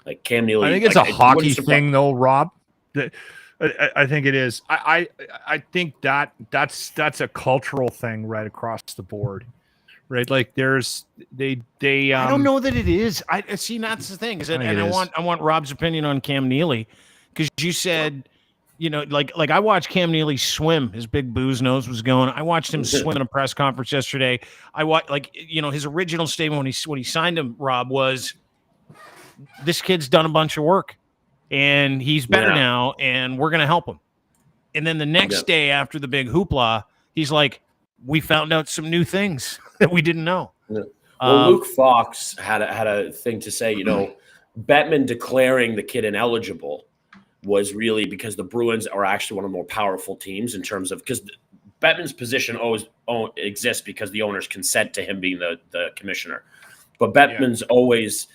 Like Cam Neely, I think it's a hockey thing, though, Rob. I think it is. I think that's a cultural thing right across the board. right? Like they I don't know that it is. I see. That's the thing. Is it? And I want Rob's opinion on Cam Neely, because you said, like I watched Cam Neely swim. His big booze nose was going. I watched him swim in a press conference yesterday. I watched, his original statement when he signed him, Rob, was, "This kid's done a bunch of work, and he's better now, and we're gonna help him." And then the next day after the big hoopla, he's like, "We found out some new things that we didn't know." Yeah. Well, Luke Fox had a thing to say. Bettman declaring the kid ineligible was really because the Bruins are actually one of the more powerful teams in terms of, because Bettman's position always exists because the owners consent to him being the commissioner. But Bettman's always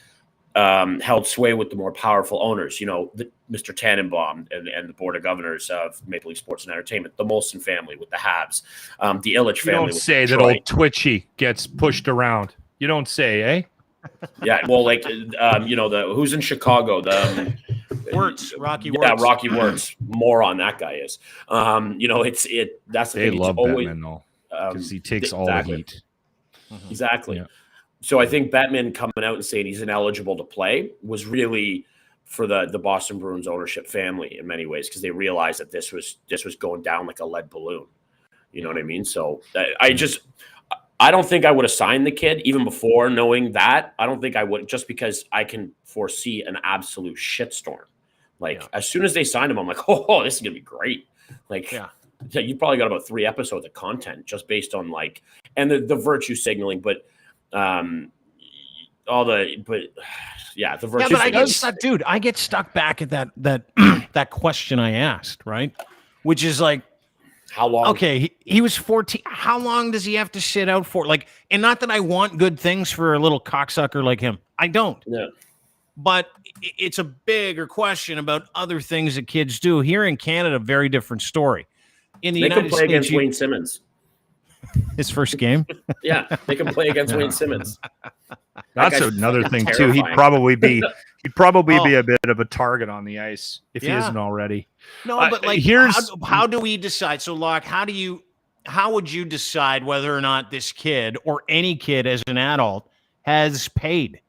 held sway with the more powerful owners, Mr. Tannenbaum and the board of governors of Maple Leaf Sports and Entertainment, the Molson family with the Habs, the Illich family. You don't say that old Twitchy gets pushed around. You don't say, eh? Yeah, well, who's in Chicago? The Wirtz, Rocky Wirtz. Yeah, Rocky Wirtz. Moron that guy is. That's the they thing. love always, Bettman though, because he takes all the heat. Exactly. Yeah. So I think Bettman coming out and saying he's ineligible to play was really for the Boston Bruins ownership family in many ways, because they realized that this was going down like a lead balloon. You know what I mean? So I don't think I would have signed the kid even before knowing that. I don't think I would, just because I can foresee an absolute shitstorm. As soon as they signed him, I'm like, oh, this is gonna be great. You probably got about 3 episodes of content just based on and the virtue signaling, but the virtue. Yeah, but I get stuck back at that that question I asked, right? Which is like, how long? Okay, he was 14. How long does he have to sit out for? And not that I want good things for a little cocksucker like him. I don't. Yeah. But it's a bigger question about other things that kids do. Here in Canada, very different story. In the United States, play against Wayne Simmons. His first game? Yeah, they can play against Wayne Simmons. That's another thing too. He'd probably be a bit of a target on the ice if he isn't already. No, but how do we decide? So, Locke, how would you decide whether or not this kid or any kid as an adult has paid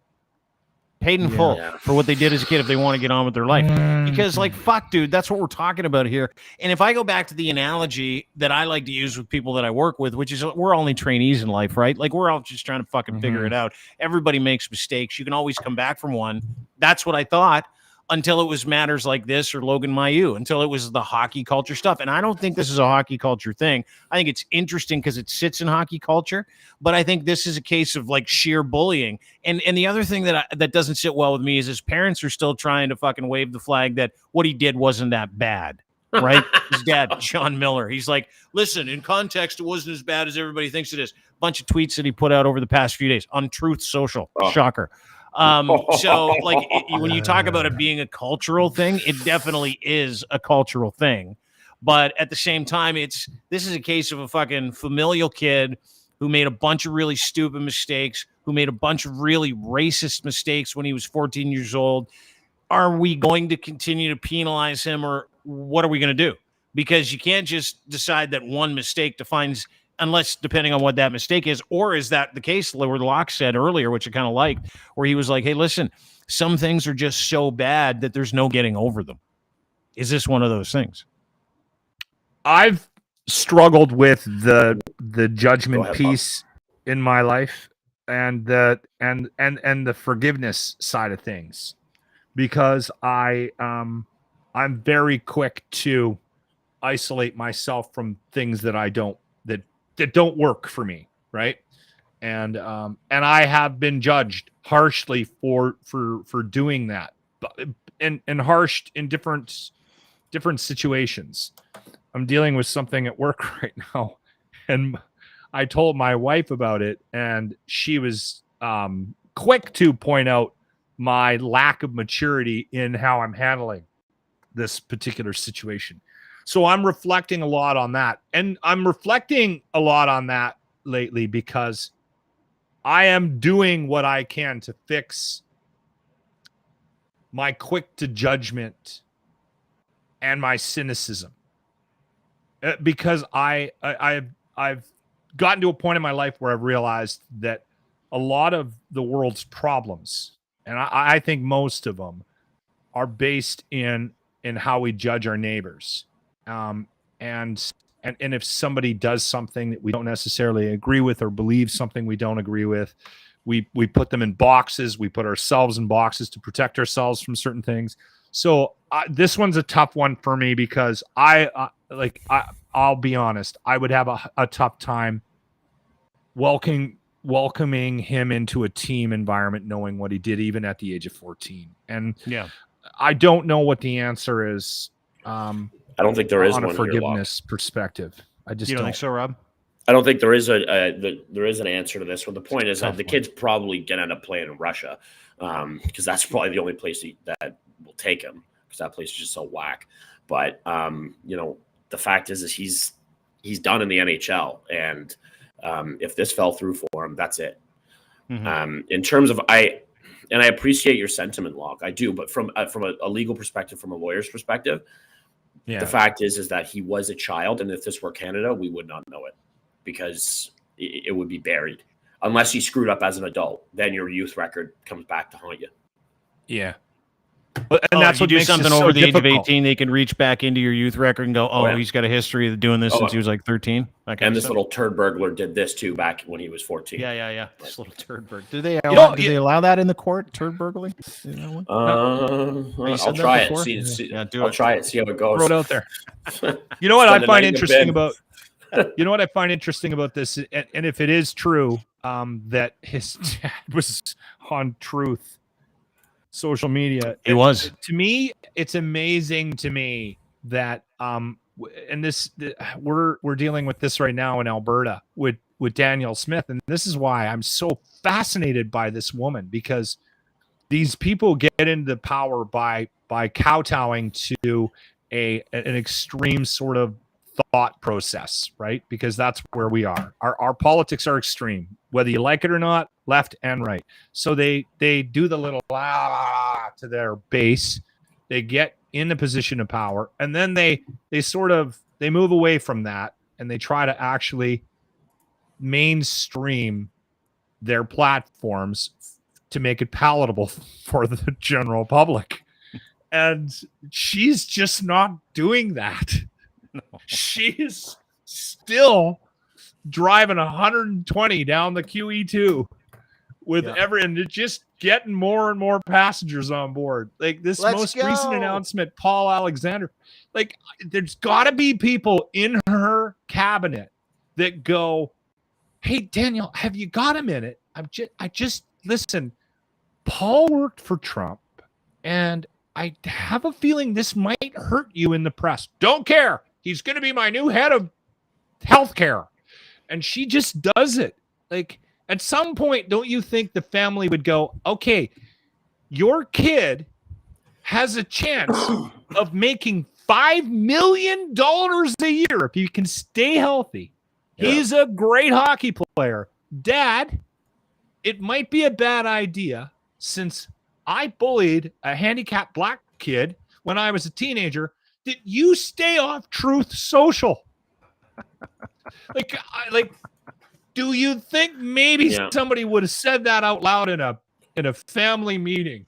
in full for what they did as a kid if they want to get on with their life? Because fuck, dude, that's what we're talking about here. And if I go back to the analogy that I like to use with people that I work with, which is we're only trainees in life, right? We're all just trying to fucking figure it out. Everybody makes mistakes. You can always come back from one. That's what I thought, until it was matters like this or Logan Mailloux, until it was the hockey culture stuff. And I don't think this is a hockey culture thing. I think it's interesting because it sits in hockey culture, but I think this is a case of sheer bullying. And the other thing that doesn't sit well with me is his parents are still trying to fucking wave the flag that what he did wasn't that bad, right? His dad, Sean Miller, he's like, listen, in context, it wasn't as bad as everybody thinks it is. Bunch of tweets that he put out over the past few days on Truth Social. Shocker. When you talk about it being a cultural thing, it definitely is a cultural thing. But at the same time, this is a case of a fucking familial kid who made a bunch of really stupid mistakes, who made a bunch of really racist mistakes when he was 14 years old. Are we going to continue to penalize him, or what are we going to do? Because you can't just decide that one mistake defines, unless depending on what that mistake is, or is that the case where Locke said earlier, which I kind of liked, where he was like, hey, listen, some things are just so bad that there's no getting over them. Is this one of those things? I've struggled with the judgment piece in my life and the forgiveness side of things, because I'm very quick to isolate myself from things that that don't work for me, right? And I have been judged harshly for doing that, and harsh in different situations. I'm dealing with something at work right now, and I told my wife about it, and she was quick to point out my lack of maturity in how I'm handling this particular situation. So I'm reflecting a lot on that. And I'm reflecting a lot on that lately because I am doing what I can to fix my quick to judgment and my cynicism. Because I've gotten to a point in my life where I've realized that a lot of the world's problems, and I think most of them, are based in how we judge our neighbors. And if somebody does something that we don't necessarily agree with, or believe something we don't agree with, we put them in boxes. We put ourselves in boxes to protect ourselves from certain things. So this one's a tough one for me, because I'll be honest, I would have a tough time welcoming him into a team environment, knowing what he did, even at the age of 14. And yeah, I don't know what the answer is. I don't think there is on a one forgiveness perspective. I just you don't think so, Rob? I don't think there is there is an answer to this one. The point is that the kid's probably gonna end up playing in Russia, because that's probably the only place that will take him, because that place is just so whack. But the fact is he's done in the NHL, and if this fell through for him, that's it. Mm-hmm. In terms of I appreciate your sentiment, Locke. I do, but from a legal perspective, from a lawyer's perspective, the fact is that he was a child, and if this were Canada, we would not know it, because it would be buried unless he screwed up as an adult. Then your youth record comes back to haunt you. Yeah. And that's what you do makes something it over so the difficult. age of 18, they can reach back into your youth record and go, he's got a history of doing this since he was like 13. And this little turd burglar did this too back when he was 14. Yeah. This little turd burglar. Do they allow that in the court? Turd burglary? I'll try it. I'll try it. See how it goes. Throw it out there. You know what I find interesting about? You know what I find interesting about this, and if it is true, that his dad was on Truth social media. It was. To me, it's amazing to me that and we're dealing with this right now in Alberta with Danielle Smith, and this is why I'm so fascinated by this woman, because these people get into power by kowtowing to an extreme sort of thought process, right? Because that's where we are. Our politics are extreme, whether you like it or not, left and right. So they do the little to their base. They get in the position of power, and then they move away from that, and they try to actually mainstream their platforms to make it palatable for the general public. And she's just not doing that. No. She is still driving 120 down the QE2 with and just getting more and more passengers on board. Like this recent announcement, Paul Alexander, like there's got to be people in her cabinet that go, "Hey, Daniel, have you got a minute? I just listen. Paul worked for Trump, and I have a feeling this might hurt you in the press. Don't care. He's going to be my new head of healthcare." And she just does it. Like at some point, don't you think the family would go, "Okay, your kid has a chance of making $5 million a year if he can stay healthy. Yeah. He's a great hockey player. Dad, it might be a bad idea, since I bullied a handicapped black kid when I was a teenager, that you stay off Truth Social." like, do you think maybe somebody would have said that out loud in a family meeting?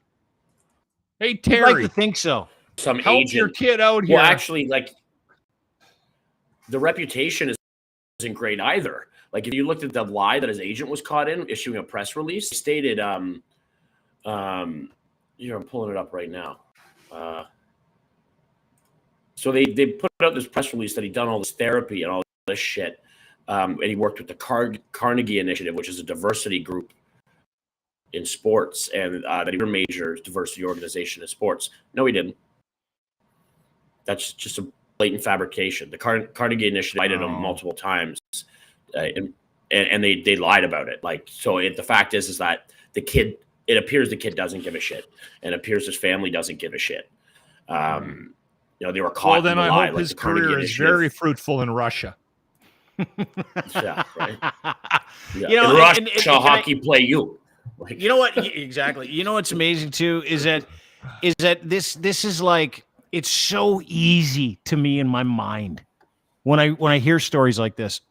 Hey, Terry, I'd like to think so. Some help agent, your kid out here. Well, actually, like the reputation isn't great either. Like if you looked at the lie that his agent was caught in, issuing a press release, he stated, I'm pulling it up right now. So they put out this press release that he'd done all this therapy and all this shit. And he worked with the Carnegie Initiative, which is a diversity group in sports, and that he was a major diversity organization in sports. No, he didn't. That's just a blatant fabrication. The Carnegie Initiative cited him multiple times, and they lied about it. Like, so the fact is that the kid, it appears the kid doesn't give a shit, and it appears his family doesn't give a shit. They were caught. Well, then I hope like his career is very fruitful in Russia. Yeah, right. Yeah. In Russia, hockey play you. Like, you know what? Exactly. You know what's amazing too is that this is like, it's so easy to me in my mind when I hear stories like this.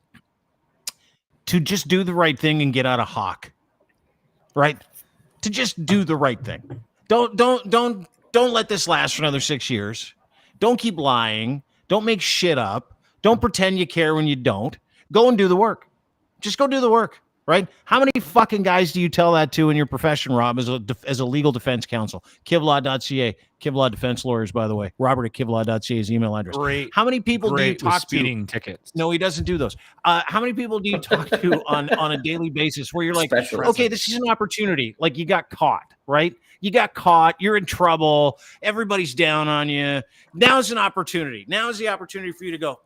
to just do the right thing and get out of hock, right? To just do the right thing. Don't let this last for another 6 years. Don't keep lying. Don't make shit up. Don't pretend you care when you don't. Go and do the work. Just go do the work, right? How many fucking guys do you tell that to in your profession, Rob, as a legal defense counsel? Kivlaw.ca. Kivlaw defense lawyers, by the way. Robert@kivlaw.ca is email address. Great. How many people do you talk to? Speeding tickets. No, he doesn't do those. How many people do you talk to on a daily basis where you're like, okay, this is an opportunity. Like, you got caught, right? You got caught. You're in trouble. Everybody's down on you. Now's an opportunity. Now is the opportunity for you to go,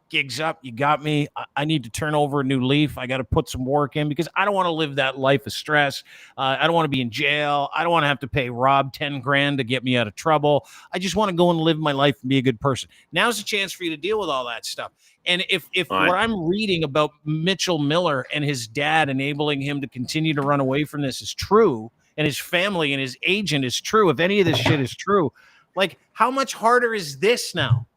gigs up. You got me. I need to turn over a new leaf. I got to put some work in because I don't want to live that life of stress. I don't want to be in jail. I don't want to have to pay Rob 10 grand to get me out of trouble. I just want to go and live my life and be a good person. Now's a chance for you to deal with all that stuff. And if what I'm reading about Mitchell Miller and his dad enabling him to continue to run away from this is true, and his family and his agent is true, if any of this shit is true, like, how much harder is this now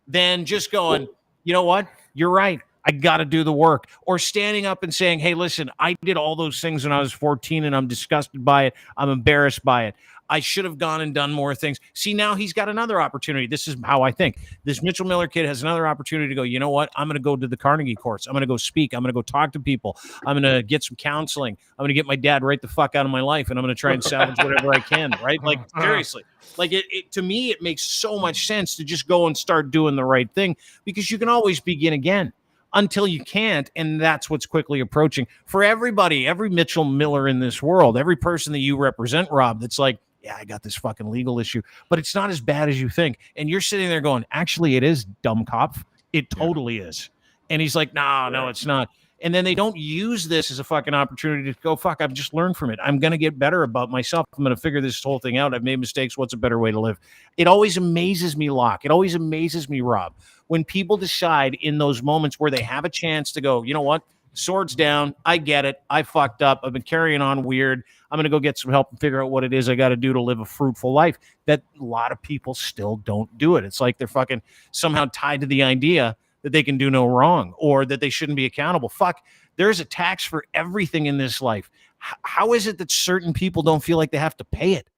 than just going, you know what? You're right. I got to do the work. Or standing up and saying, hey, listen, I did all those things when I was 14 and I'm disgusted by it. I'm embarrassed by it. I should have gone and done more things. See, now he's got another opportunity. This is how I think. This Mitchell Miller kid has another opportunity to go, you know what? I'm going to go to the Carnegie course. I'm going to go speak. I'm going to go talk to people. I'm going to get some counseling. I'm going to get my dad right the fuck out of my life, and I'm going to try and salvage whatever I can, right? Like, seriously. Like, it to me, it makes so much sense to just go and start doing the right thing, because you can always begin again until you can't, and that's what's quickly approaching. For everybody, every Mitchell Miller in this world, every person that you represent, Rob, that's like, yeah, I got this fucking legal issue, but it's not as bad as you think. And you're sitting there going, actually, it is, dumb cop. It totally is. And he's like, no, it's not. And then they don't use this as a fucking opportunity to go, fuck, I've just learned from it. I'm going to get better about myself. I'm going to figure this whole thing out. I've made mistakes. What's a better way to live? It always amazes me, Locke. It always amazes me, Rob, when people decide in those moments where they have a chance to go, you know what? Swords down. I get it. I fucked up. I've been carrying on weird. I'm going to go get some help and figure out what it is I got to do to live a fruitful life. That a lot of people still don't do it. It's like they're fucking somehow tied to the idea that they can do no wrong or that they shouldn't be accountable. Fuck, there's a tax for everything in this life. How is it that certain people don't feel like they have to pay it?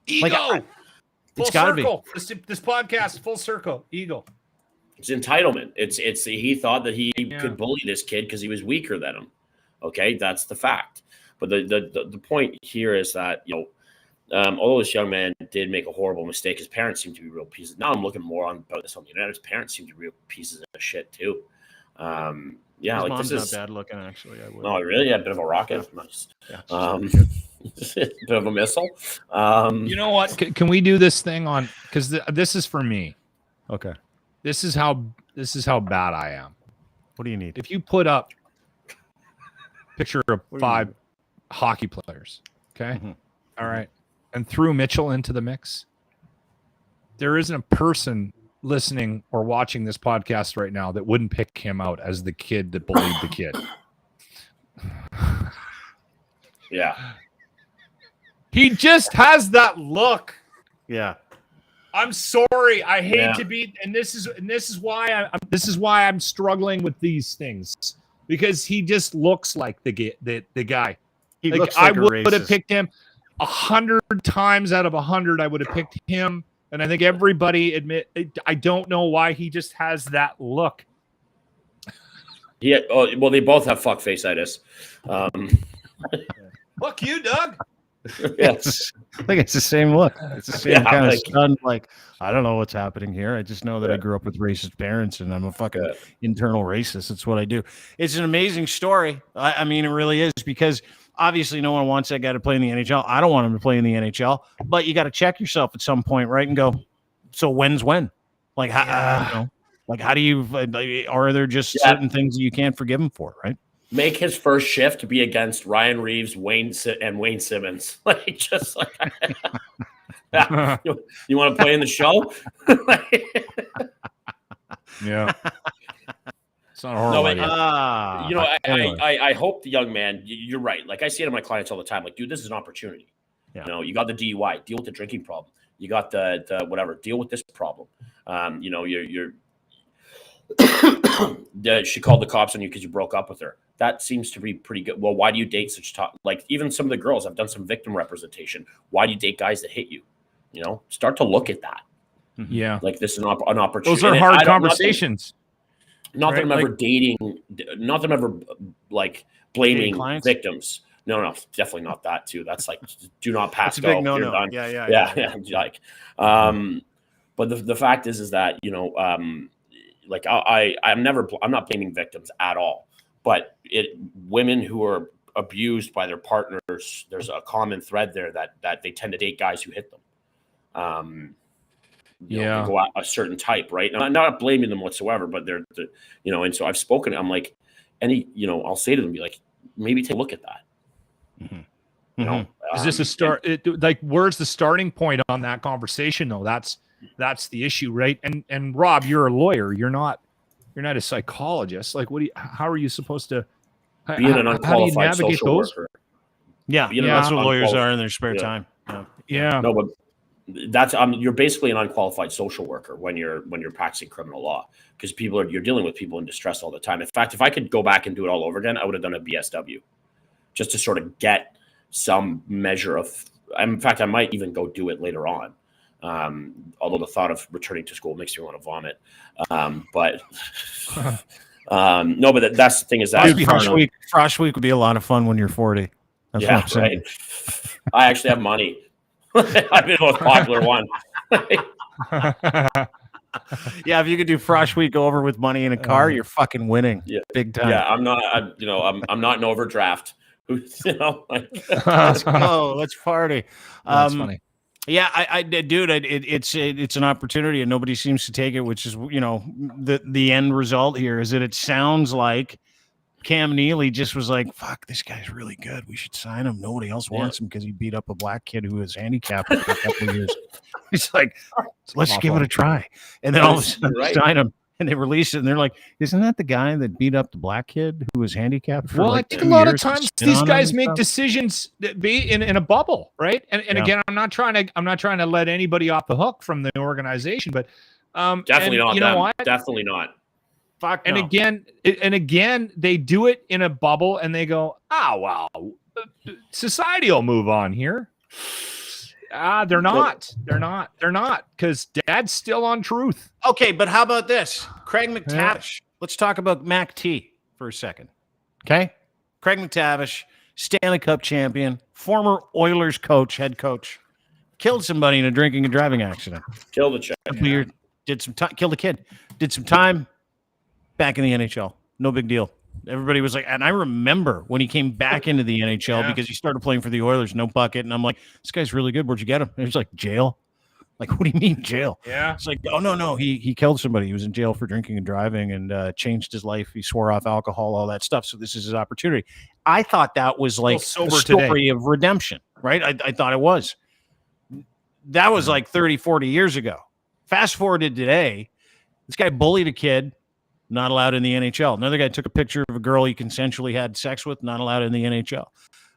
Ego. Like, it's got to be. This podcast, full circle. Ego. It's entitlement. It's he thought that he could bully this kid because he was weaker than him. Okay, that's the fact. But the point here is that, you know, although this young man did make a horrible mistake, his parents seem to be real pieces. Now I'm looking more on about this on the internet. His parents seem to be real pieces of shit too. Yeah, his like mom's this is not bad looking, actually. I would. Oh, really? Yeah, a bit of a rocket. Nice. Yeah. Bit of a missile. You know what? Can we do this thing on? Because this is for me. Okay. This is how bad I am. What do you need? If you put up picture of 5 hockey players, okay, all right, and threw Mitchell into the mix, there isn't a person listening or watching this podcast right now that wouldn't pick him out as the kid that bullied the kid. Yeah, he just has that look. Yeah. I'm sorry. I hate to be, and this is why I'm struggling with these things, because he just looks like the guy. He like, looks like I would have picked him 100 times out of 100. I would have picked him, and I think everybody I don't know why he just has that look. Yeah. Oh, well, they both have fuckface-itis. Fuck you, Doug. Yes. I think it's the same look. It's the same kind of like, stunned, like, I don't know what's happening here. I just know that I grew up with racist parents and I'm a fucking internal racist. It's what I do. It's an amazing story. I mean, it really is, because obviously no one wants that guy to play in the NHL. I don't want him to play in the NHL, but you got to check yourself at some point, right? And go, so when's when? Like, how, you know, like, how do you, are there just certain things that you can't forgive him for, right? Make his first shift to be against Ryan Reeves, Wayne Simmons. Like, just like, you want to play in the show? Yeah. It's not a horrible idea. You know, I hope the young man, you're right. Like, I see it in my clients all the time. Like, dude, this is an opportunity. Yeah. You know, you got the DUI, deal with the drinking problem. You got the whatever, deal with this problem. You know, you're she called the cops on you because you broke up with her. that seems to be pretty good. Well, why do you date such top? Like even some of the girls, I've done some victim representation. Why do you date guys that hit you? You know, start to look at that. Yeah, like this is an opportunity. Those are hard conversations. Not that I'm ever dating. Not that I'm ever like blaming victims. No, definitely not that too. That's like do not pass go. No. Yeah. Like, but the fact is that you know, like I'm not blaming victims at all. But women who are abused by their partners, there's a common thread there that they tend to date guys who hit them. You know, they go out a certain type, right? And I'm not blaming them whatsoever, but they're you know, and so I've spoken. I'm like, you know, I'll say to them, be like, maybe take a look at that. You know, is this a start? Like, where's the starting point on that conversation, though? That's the issue, right? And Rob, you're a lawyer. You're not a psychologist. Like, how are you supposed to being an unqualified social worker? Yeah, that's what lawyers are in their spare time. Yeah. No, but that's you're basically an unqualified social worker when you're practicing criminal law, because you're dealing with people in distress all the time. In fact, if I could go back and do it all over again, I would have done a BSW just to sort of get some measure of. In fact, I might even go do it later on. Although the thought of returning to school makes me want to vomit. But no, but that's the thing is that Frosh Week would be a lot of fun when you're 40. That's what I'm saying. Right. I actually have money. I've been the most popular one. Yeah, if you could do Frosh Week over with money in a car, you're fucking winning. Yeah, big time. Yeah, I'm not in overdraft. You know, like, let's go, let's party. That's funny. Yeah, dude, it's an opportunity and nobody seems to take it, which is, you know, the end result here is that it sounds like Cam Neely just was like, fuck, this guy's really good. We should sign him. Nobody else wants him because he beat up a black kid who was handicapped for a couple of years. He's like, let's give it a try. And then all of a sudden sign him. And they release it, and they're like, "Isn't that the guy that beat up the black kid who was handicapped for?" Well, like I think a lot of times these guys make decisions that be in a bubble, right? And again, I'm not trying to let anybody off the hook from the organization, but definitely not. You know what? Definitely not. Fuck. And again, they do it in a bubble, and they go, "Ah, well, society will move on here." They're not, because Dad's still on truth. Okay, but how about this? Craig McTavish. Let's talk about Mac T for a second. Okay? Craig McTavish, Stanley Cup champion, former Oilers coach, head coach, killed somebody in a drinking and driving accident. Killed a chick. Did some time, killed a kid. Did some time back in the NHL. No big deal. Everybody was like, and I remember when he came back into the NHL because he started playing for the Oilers, no bucket. And I'm like, this guy's really good. Where'd you get him? And he's like, jail. Like, what do you mean jail? Yeah. It's like, oh, no. He killed somebody. He was in jail for drinking and driving and changed his life. He swore off alcohol, all that stuff. So this is his opportunity. I thought that was like a story of redemption, right? I thought it was. That was like 30, 40 years ago. Fast forward to today, this guy bullied a kid. Not allowed in the NHL. Another guy took a picture of a girl he consensually had sex with. Not allowed in the NHL.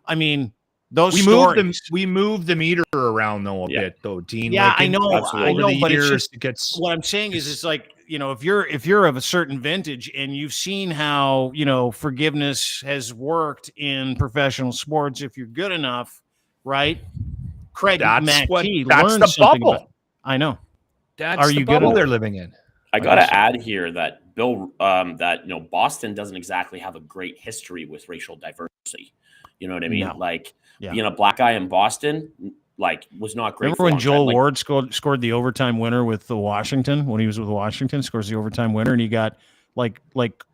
I mean, we moved the meter around though a bit though, Dean. Yeah, like I know. But years, what I'm saying is, it's like, you know, if you're of a certain vintage and you've seen how, you know, forgiveness has worked in professional sports, if you're good enough, right? Craig, that's learned the bubble. I know. That's the bubble they're living in. I got to add here that that, you know, Boston doesn't exactly have a great history with racial diversity. You know what I mean? No. Like being a black guy in Boston, like, was not great. Remember when Joel Ward scored the overtime winner with the Washington, when he was with Washington, scores the overtime winner, and he got like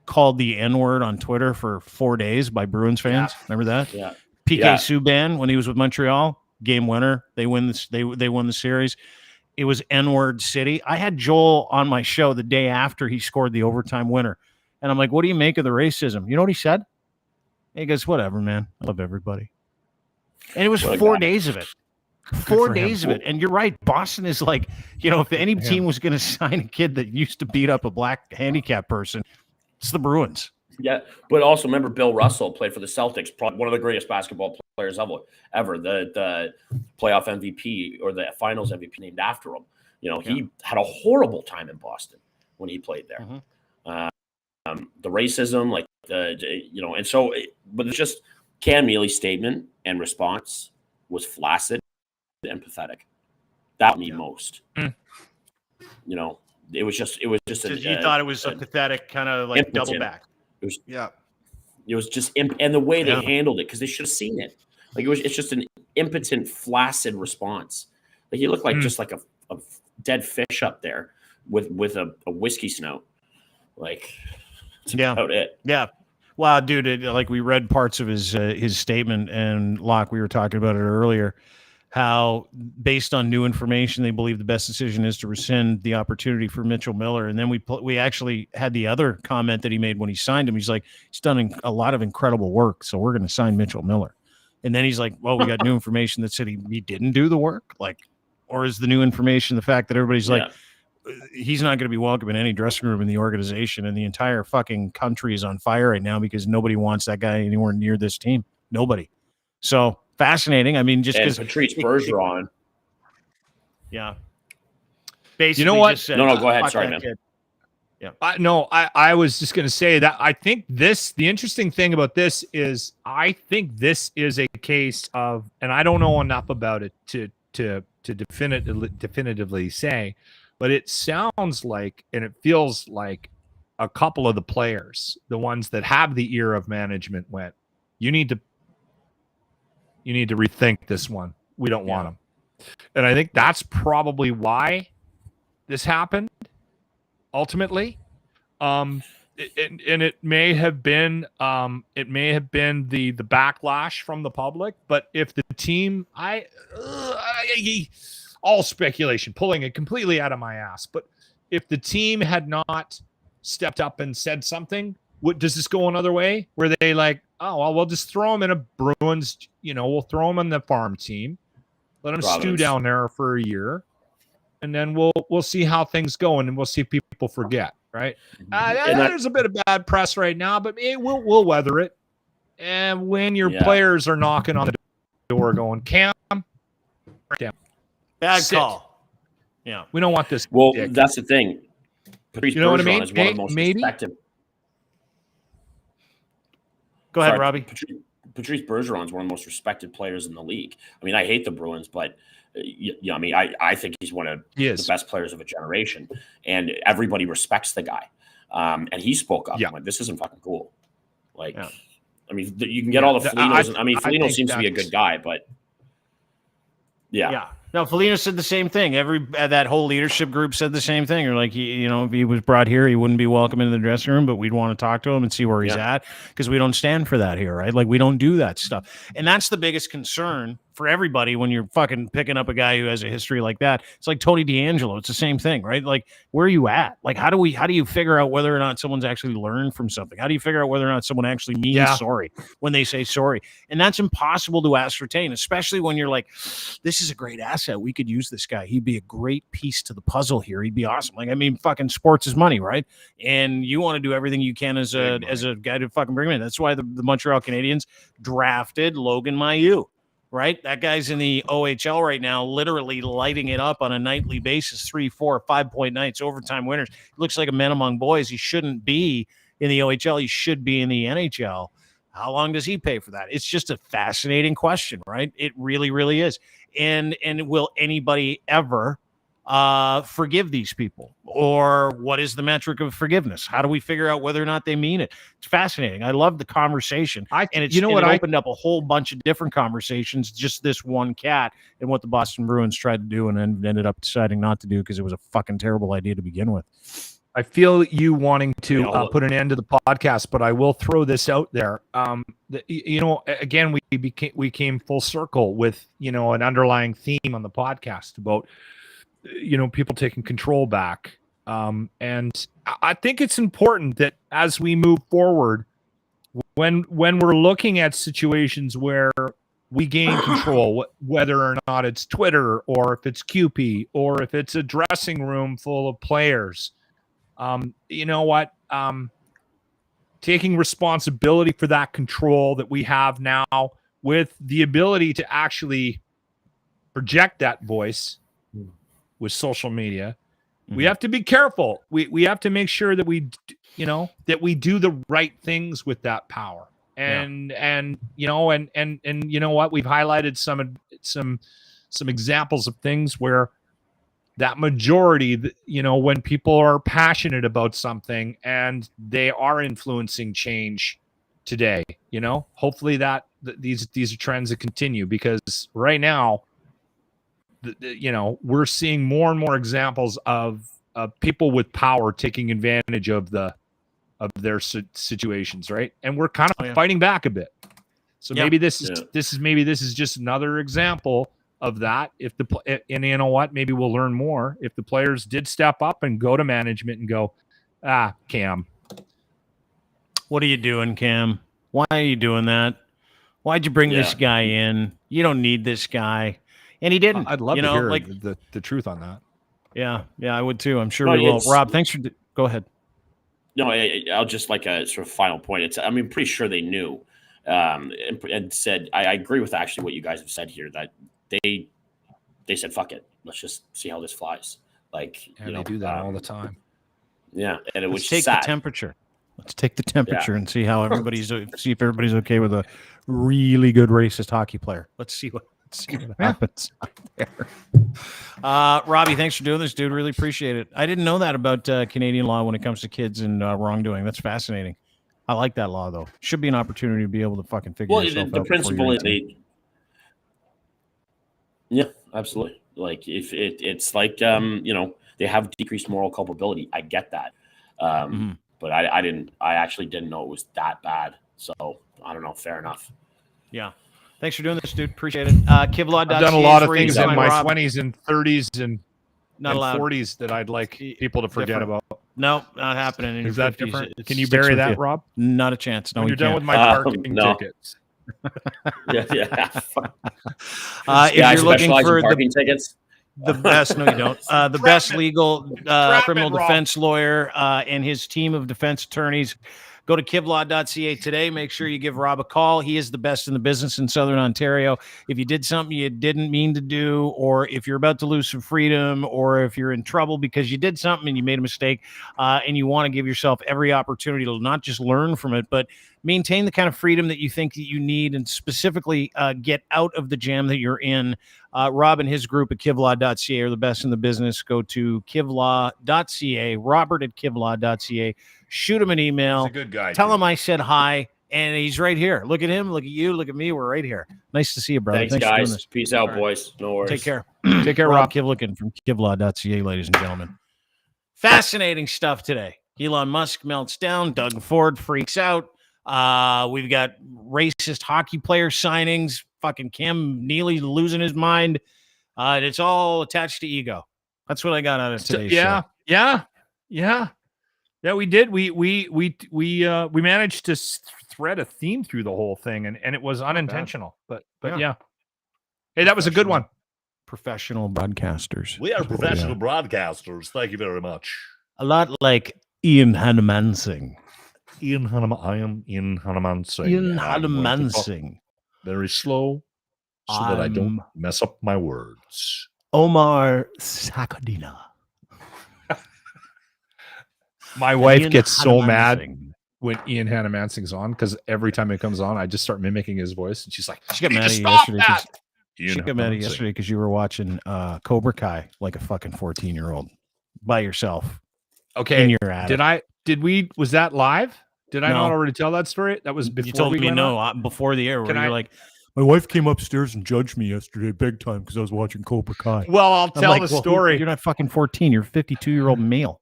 called the N-word on Twitter for 4 days by Bruins fans. Yeah. Remember that? Yeah. PK Subban, when he was with Montreal, game winner. They win this. They won the series. It was N-word city. I had Joel on my show the day after he scored the overtime winner. And I'm like, what do you make of the racism? You know what he said? He goes, whatever, man. I love everybody. And it was 4 days of it. 4 days of it. And you're right. Boston is like, you know, if any team was going to sign a kid that used to beat up a black handicapped person, it's the Bruins. Yeah, but also remember Bill Russell played for the Celtics, probably one of the greatest basketball players ever. The playoff MVP or the Finals MVP named after him. You know, he had a horrible time in Boston when he played there. Mm-hmm. The racism, like And so, but it's just Cam Neely's statement and response was flaccid and pathetic. That me most. It was just you thought it was a pathetic kind of like impotent. double back. It was just and the way they handled it, because they should have seen it. Like it's just an impotent, flaccid response. Like he looked like just like a dead fish up there with a whiskey snout. Like that's about it. Yeah. Wow, dude, like we read parts of his statement, and Locke, we were talking about it earlier, how based on new information, they believe the best decision is to rescind the opportunity for Mitchell Miller. And then we actually had the other comment that he made when he signed him. He's like, he's done a lot of incredible work, so we're going to sign Mitchell Miller. And then he's like, well, we got new information that said he didn't do the work. Like, or is the new information the fact that everybody's like, he's not going to be welcome in any dressing room in the organization, and the entire fucking country is on fire right now because nobody wants that guy anywhere near this team. Nobody. So fascinating. I mean, just because Patrice Bergeron. Yeah. Basically, you know what? Just said, no, go ahead. Sorry, man. Yeah. I was just going to say that I think the interesting thing about this is I think this is a case of, and I don't know enough about it to definitively say, but it sounds like, and it feels like a couple of the players, the ones that have the ear of management, went, you need to rethink this one. We don't want him. And I think that's probably why this happened ultimately. And it may have been the backlash from the public, but if the team, all speculation, pulling it completely out of my ass, but if the team had not stepped up and said something, does this go another way where they like, oh, well, we'll just throw him in a Bruins, we'll throw him on the farm team, let him stew down there for a year, and then we'll see how things go, and we'll see if people forget, right? There's a bit of bad press right now, but we'll weather it. And when your players are knocking on the door going, Cam, bad call. Yeah. We don't want this. Well, that's the thing. Patrice you know what I Bergeron mean? is one of the most respected. Go ahead, Robbie. Patrice Bergeron is one of the most respected players in the league. I mean, I hate the Bruins, but I think he's one of the best players of a generation, and everybody respects the guy. And he spoke up. Like, this isn't fucking cool. Like, I mean, you can get all the Folignos. Foligno seems to be a good guy, but yeah. No, Foligno said the same thing. That whole leadership group said the same thing. Or like, if he was brought here, he wouldn't be welcome in the dressing room, but we'd want to talk to him and see where he's at, because we don't stand for that here, right? Like, we don't do that stuff. And that's the biggest concern for everybody when you're fucking picking up a guy who has a history like that. It's like Tony D'Angelo. It's the same thing, right? Like, where are you at? Like, how do you figure out whether or not someone's actually learned from something? How do you figure out whether or not someone actually means sorry when they say sorry? And that's impossible to ascertain, especially when you're like, this is a great asset. We could use this guy. He'd be a great piece to the puzzle here. He'd be awesome. Like, I mean, fucking sports is money, right? And you want to do everything you can as a guy to fucking bring him in. That's why the Montreal Canadiens drafted Logan Mailloux. Right? That guy's in the OHL right now, literally lighting it up on a nightly basis, 3, 4, 5-point nights, overtime winners. He looks like a man among boys. He shouldn't be in the OHL. He should be in the NHL. How long does he pay for that? It's just a fascinating question, right? It really, really is. And will anybody ever forgive these people? Or what is the metric of forgiveness? How do we figure out whether or not they mean it? It's fascinating. I love the conversation. It opened up a whole bunch of different conversations, just this one cat and what the Boston Bruins tried to do and then ended up deciding not to do because it was a fucking terrible idea to begin with. I feel you wanting to put an end to the podcast, but I will throw this out there. Again, we came full circle with, an underlying theme on the podcast about, people taking control back. And I think it's important that as we move forward, when we're looking at situations where we gain control, whether or not it's Twitter or if it's QP or if it's a dressing room full of players, taking responsibility for that control that we have now with the ability to actually project that voice with social media, we have to be careful. We have to make sure that we you know, that we do the right things with that power. And you know, and you know what, we've highlighted some examples of things where that majority, you know, when people are passionate about something and they are influencing change today, you know, hopefully these are trends that continue, because right now, you know, we're seeing more and more examples of people with power taking advantage of their situations, right? And we're kind of fighting back a bit. So maybe this is just another example of that. And you know what? Maybe we'll learn more if the players did step up and go to management and go, Cam, what are you doing, Cam? Why are you doing that? Why'd you bring this guy in? You don't need this guy. And he didn't. I'd love to hear the truth on that. Yeah, I would too. I'm sure we will. Rob, thanks for. Go ahead. No, I'll just like a sort of final point. I'm pretty sure they knew, and said, I agree with actually what you guys have said here, that they said, fuck it, let's just see how this flies. Like, you know, they do that all the time. Yeah, and Let's take the temperature. Let's take the temperature and see how everybody's if everybody's okay with a really good racist hockey player. Let's see what happens there. Robbie, thanks for doing this, dude. Really appreciate it. I didn't know that about Canadian law when it comes to kids and wrongdoing. That's fascinating. I like that law, though. Should be an opportunity to be able to fucking figure yourself out. The principle is absolutely. Like if it's like you know, they have decreased moral culpability. I get that. But I actually didn't know it was that bad. So I don't know. Fair enough. Yeah. Thanks for doing this, dude. Appreciate it. Kivlaw.ca. I've done a lot of things in my 20s and 30s and 40s that I'd like people to forget about. No, not happening. Is that different? Can you bury that, Rob? Not a chance. No, when you're done with my parking tickets. If you're looking for parking tickets. The best, no, you don't. The best legal criminal defense lawyer and his team of defense attorneys. Go to kivlaw.ca today. Make sure you give Rob a call. He is the best in the business in Southern Ontario. If you did something you didn't mean to do, or if you're about to lose some freedom, or if you're in trouble because you did something and you made a mistake, and you want to give yourself every opportunity to not just learn from it, but maintain the kind of freedom that you think that you need, and specifically get out of the jam that you're in, Rob and his group at kivlaw.ca are the best in the business. Go to kivlaw.ca, Robert at kivlaw.ca. Shoot him an email. He's a good guy. Tell him I said hi, and he's right here. Look at him. Look at you. Look at me. We're right here. Nice to see you, brother. Thanks guys. For doing this. Peace out, boys. No worries. Take care. Take care, Rob Kivlikin from kivlaw.ca, ladies and gentlemen. Fascinating stuff today. Elon Musk melts down. Doug Ford freaks out. We've got racist hockey player signings. Fucking Cam Neely losing his mind. And it's all attached to ego. That's what I got out of today's show. Yeah, we did. We managed to thread a theme through the whole thing, and it was unintentional. But yeah. Hey, that was a good one. Professional broadcasters. We are professional broadcasters. Thank you very much. A lot like Ian Hanemansing. I am Ian Hanemansing. Ian Hanemansing. Very slow, so that I don't mess up my words. Omar Sakadina. My wife gets so mad when Ian Hanemansing's on, because every time it comes on, I just start mimicking his voice, and she's like, "She got mad at you yesterday." She got mad at you yesterday because you were watching Cobra Kai like a fucking 14-year-old by yourself. Okay, in your attic. Was that live? Did I not already tell that story? That was before you told me before the air. Where you're like, my wife came upstairs and judged me yesterday big time because I was watching Cobra Kai. Well, I'll tell the story. You're not fucking 14. You're a 52-year-old male.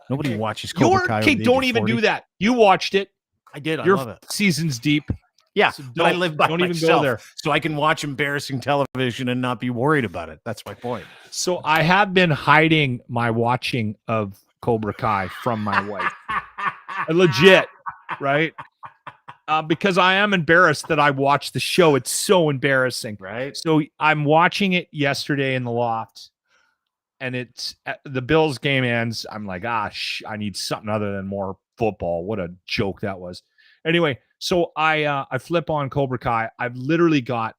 Nobody watches Cobra Kai. Okay, don't even do that. You watched it. I did. I Your love it. Season's deep. Yeah, so but I live by don't myself, even go there, so I can watch embarrassing television and not be worried about it. That's my point. So I have been hiding my watching of Cobra Kai from my wife. Legit, right? Because I am embarrassed that I watched the show. It's so embarrassing, right? So I'm watching it yesterday in the loft, and it's the Bills game ends. I'm like, I need something other than more football. What a joke that was. Anyway, so I flip on Cobra Kai. I've literally got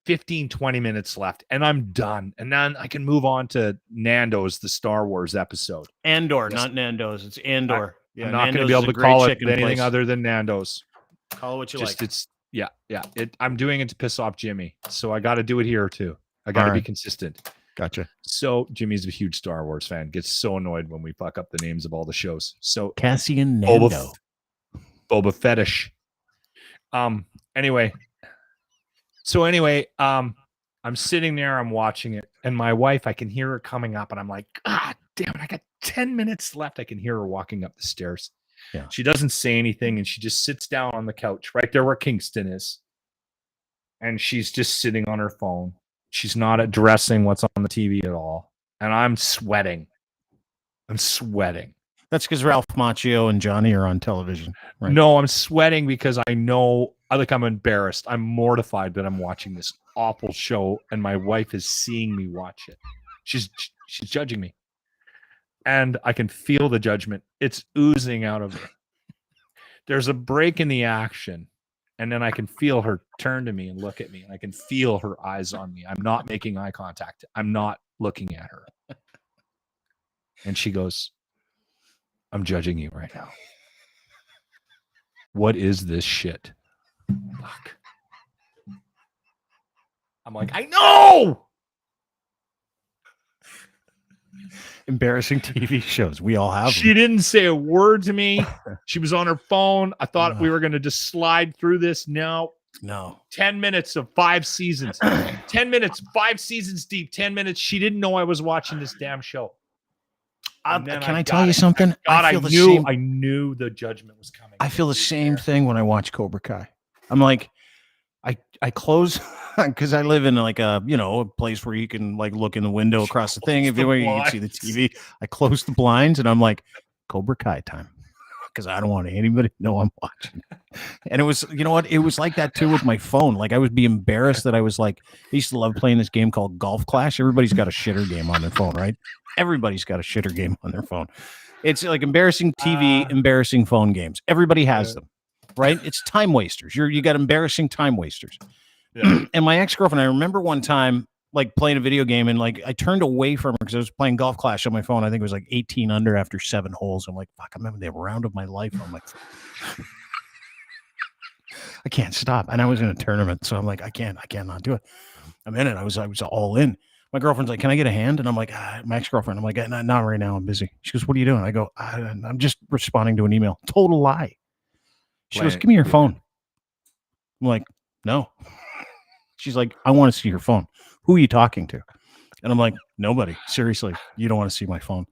15, 20 minutes left, and I'm done. And then I can move on to Nando's, the Star Wars episode. Andor, not Nando's. It's Andor. I'm not going to be able to call it anything other than Nando's. Call it what you like. It's yeah. I'm doing it to piss off Jimmy, so I got to do it here too. I got to be consistent. Gotcha. So Jimmy's a huge Star Wars fan. Gets so annoyed when we fuck up the names of all the shows. So Cassian Nando. Boba Fetish. Anyway, I'm sitting there, I'm watching it, and my wife, I can hear her coming up, and I'm like, God damn it, I got 10 minutes left. I can hear her walking up the stairs. Yeah. She doesn't say anything, and she just sits down on the couch right there where Kingston is. And she's just sitting on her phone. She's not addressing what's on the TV at all. And I'm sweating. That's because Ralph Macchio and Johnny are on television. Right? No, I'm sweating because I know, I'm embarrassed. I'm mortified that I'm watching this awful show, and my wife is seeing me watch it. She's judging me. And I can feel the judgment. It's oozing out of her. There's a break in the action, and then I can feel her turn to me and look at me, and I can feel her eyes on me. I'm not making eye contact. I'm not looking at her. And she goes, I'm judging you right now. What is this shit? Fuck. I'm like, I know! Embarrassing TV shows. We all have She didn't say a word to me. She was on her phone. I thought we were going to just slide through this. No. 10 minutes of 5 seasons. 10 minutes, 5 seasons deep. 10 minutes. She didn't know I was watching this damn show. Can I tell you something? I knew the judgment was coming. I feel the same thing when I watch Cobra Kai. I'm like, I close because I live in like a place where you can like look in the window across the thing. If you can see the TV, I close the blinds and I'm like, Cobra Kai time, because I don't want anybody to know I'm watching. And it was, you know what? It was like that too with my phone. Like I would be embarrassed that I was like, I used to love playing this game called Golf Clash. Everybody's got a shitter game on their phone, right? Everybody's got a shitter game on their phone. It's like embarrassing TV, embarrassing phone games. Everybody has them, right? It's time wasters. You got embarrassing time wasters. Yeah. And my ex-girlfriend, I remember one time like playing a video game and like I turned away from her because I was playing Golf Clash on my phone. I think it was like 18 under after 7 holes. I'm like, fuck, I'm having the round of my life. I'm like, I can't stop. And I was in a tournament, so I'm like, I cannot do it. I'm in it. I was all in. My girlfriend's like, can I get a hand? And I'm like, my ex-girlfriend. I'm like, not right now. I'm busy. She goes, what are you doing? I go, I'm just responding to an email. Total lie. She goes, give me your phone. I'm like, no. She's like, I want to see your phone. Who are you talking to? And I'm like, nobody. Seriously, you don't want to see my phone.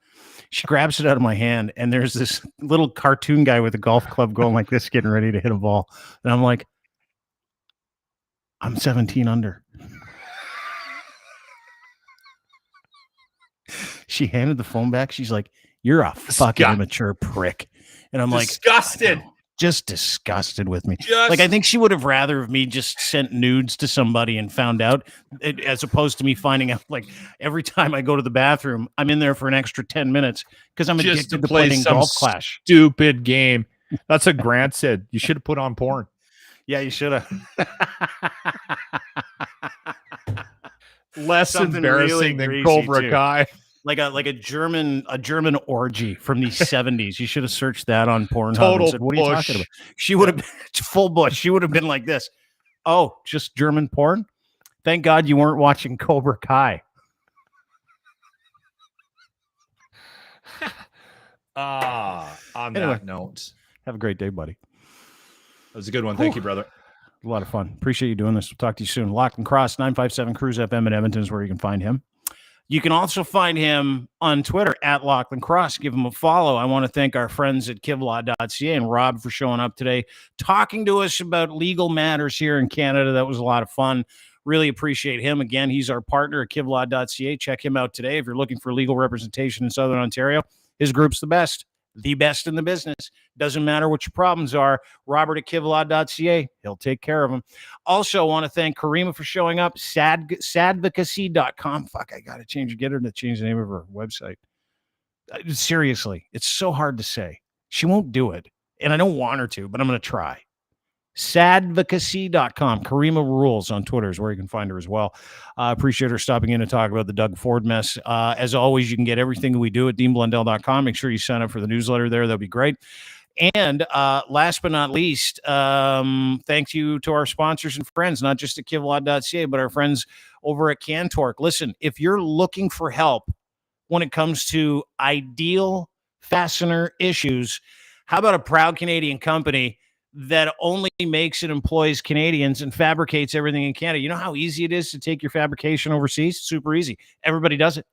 She grabs it out of my hand, and there's this little cartoon guy with a golf club going like this, getting ready to hit a ball. And I'm like, I'm 17 under. She handed the phone back. She's like, you're a fucking immature prick. And I'm disgusted. Like, just disgusted with me. Like, I think she would have rather of me just sent nudes to somebody and found out, as opposed to me finding out, like, every time I go to the bathroom, I'm in there for an extra 10 minutes because I'm just addicted to playing Golf Clash. Stupid game. That's what Grant said. You should have put on porn. Yeah, you should have. Less something embarrassing really than Cobra Kai. Like a German orgy from the 70s. You should have searched that on Pornhub. Total said, what are you talking about? She would have been full bush. She would have been like this. Oh, just German porn? Thank God you weren't watching Cobra Kai. On that note, have a great day, buddy. That was a good one. Thank you, brother. A lot of fun. Appreciate you doing this. We'll talk to you soon. Locked and Cross 957 Cruise FM in Edmonton is where you can find him. You can also find him on Twitter at Lachlan Cross. Give him a follow. I want to thank our friends at kivlaw.ca and Rob for showing up today, talking to us about legal matters here in Canada. That was a lot of fun. Really appreciate him. Again, he's our partner at kivlaw.ca. Check him out today if you're looking for legal representation in Southern Ontario. His group's the best in the business. Doesn't matter what your problems are. Robert at kivlaw.ca. He'll take care of them. Also, want to thank Caryma for showing up. Sadvocacy.com. Fuck, I got to get her to change the name of her website. Seriously, it's so hard to say. She won't do it. And I don't want her to, but I'm going to try. Sadvocacy.com. Caryma Rules on Twitter is where you can find her as well. Appreciate her stopping in to talk about the Doug Ford mess. As always, you can get everything we do at DeanBlundell.com. Make sure you sign up for the newsletter there. That'd be great. And last but not least, thank you to our sponsors and friends, not just at Kivlod.ca, but our friends over at Cantork. Listen, if you're looking for help when it comes to ideal fastener issues, how about a proud Canadian company that only makes and employs Canadians and fabricates everything in Canada? You know how easy it is to take your fabrication overseas? Super easy. Everybody does it.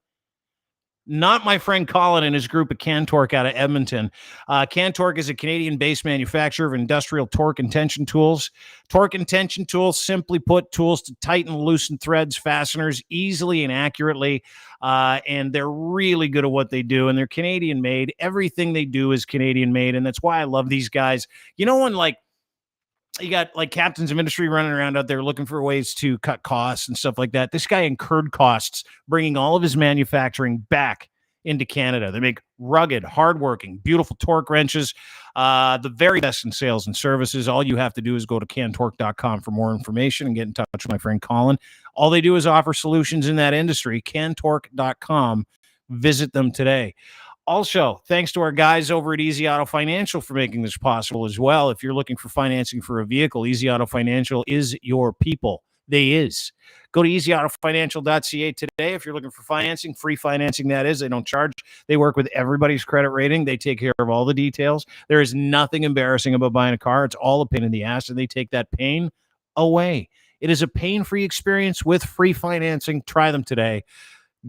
Not my friend Colin and his group at Cantork out of Edmonton. Cantork is a Canadian-based manufacturer of industrial torque and tension tools. Torque and tension tools, simply put, tools to tighten and loosen threads, fasteners easily and accurately. And they're really good at what they do. And they're Canadian-made. Everything they do is Canadian-made. And that's why I love these guys. You know, when you got like captains of industry running around out there looking for ways to cut costs and stuff like that. This guy incurred costs bringing all of his manufacturing back into Canada. They make rugged, hardworking, beautiful torque wrenches, the very best in sales and services. All you have to do is go to cantork.com for more information and get in touch with my friend Colin. All they do is offer solutions in that industry. Cantork.com. Visit them today. Also, thanks to our guys over at Easy Auto Financial for making this possible as well. If you're looking for financing for a vehicle, Easy Auto Financial is your people. They is. Go to easyautofinancial.ca today if you're looking for financing, free financing that is. They don't charge. They work with everybody's credit rating. They take care of all the details. There is nothing embarrassing about buying a car. It's all a pain in the ass, and they take that pain away. It is a pain-free experience with free financing. Try them today.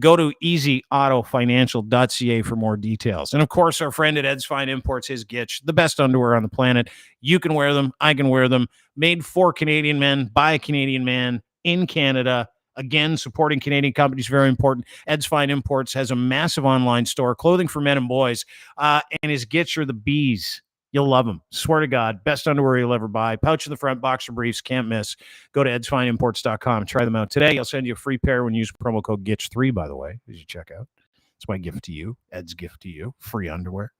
Go to easyautofinancial.ca for more details. And, of course, our friend at Ed's Fine Imports, his Gitch, the best underwear on the planet. You can wear them. I can wear them. Made for Canadian men, by a Canadian man in Canada. Again, supporting Canadian companies is very important. Ed's Fine Imports has a massive online store, clothing for men and boys, and his Gitch are the bees. You'll love them. Swear to God. Best underwear you'll ever buy. Pouch in the front, boxer briefs. Can't miss. Go to edsfineimports.com. Try them out today. I'll send you a free pair when you use promo code GITCH3, by the way, as you check out. It's my gift to you. Ed's gift to you. Free underwear.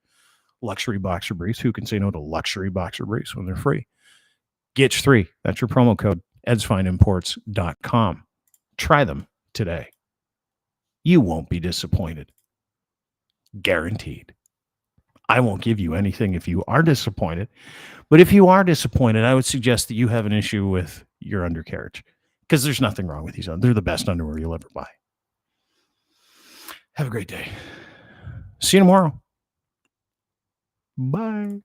Luxury boxer briefs. Who can say no to luxury boxer briefs when they're free? GITCH3. That's your promo code. edsfineimports.com. Try them today. You won't be disappointed. Guaranteed. I won't give you anything if you are disappointed. But if you are disappointed, I would suggest that you have an issue with your undercarriage, because there's nothing wrong with these. They're the best underwear you'll ever buy. Have a great day. See you tomorrow. Bye.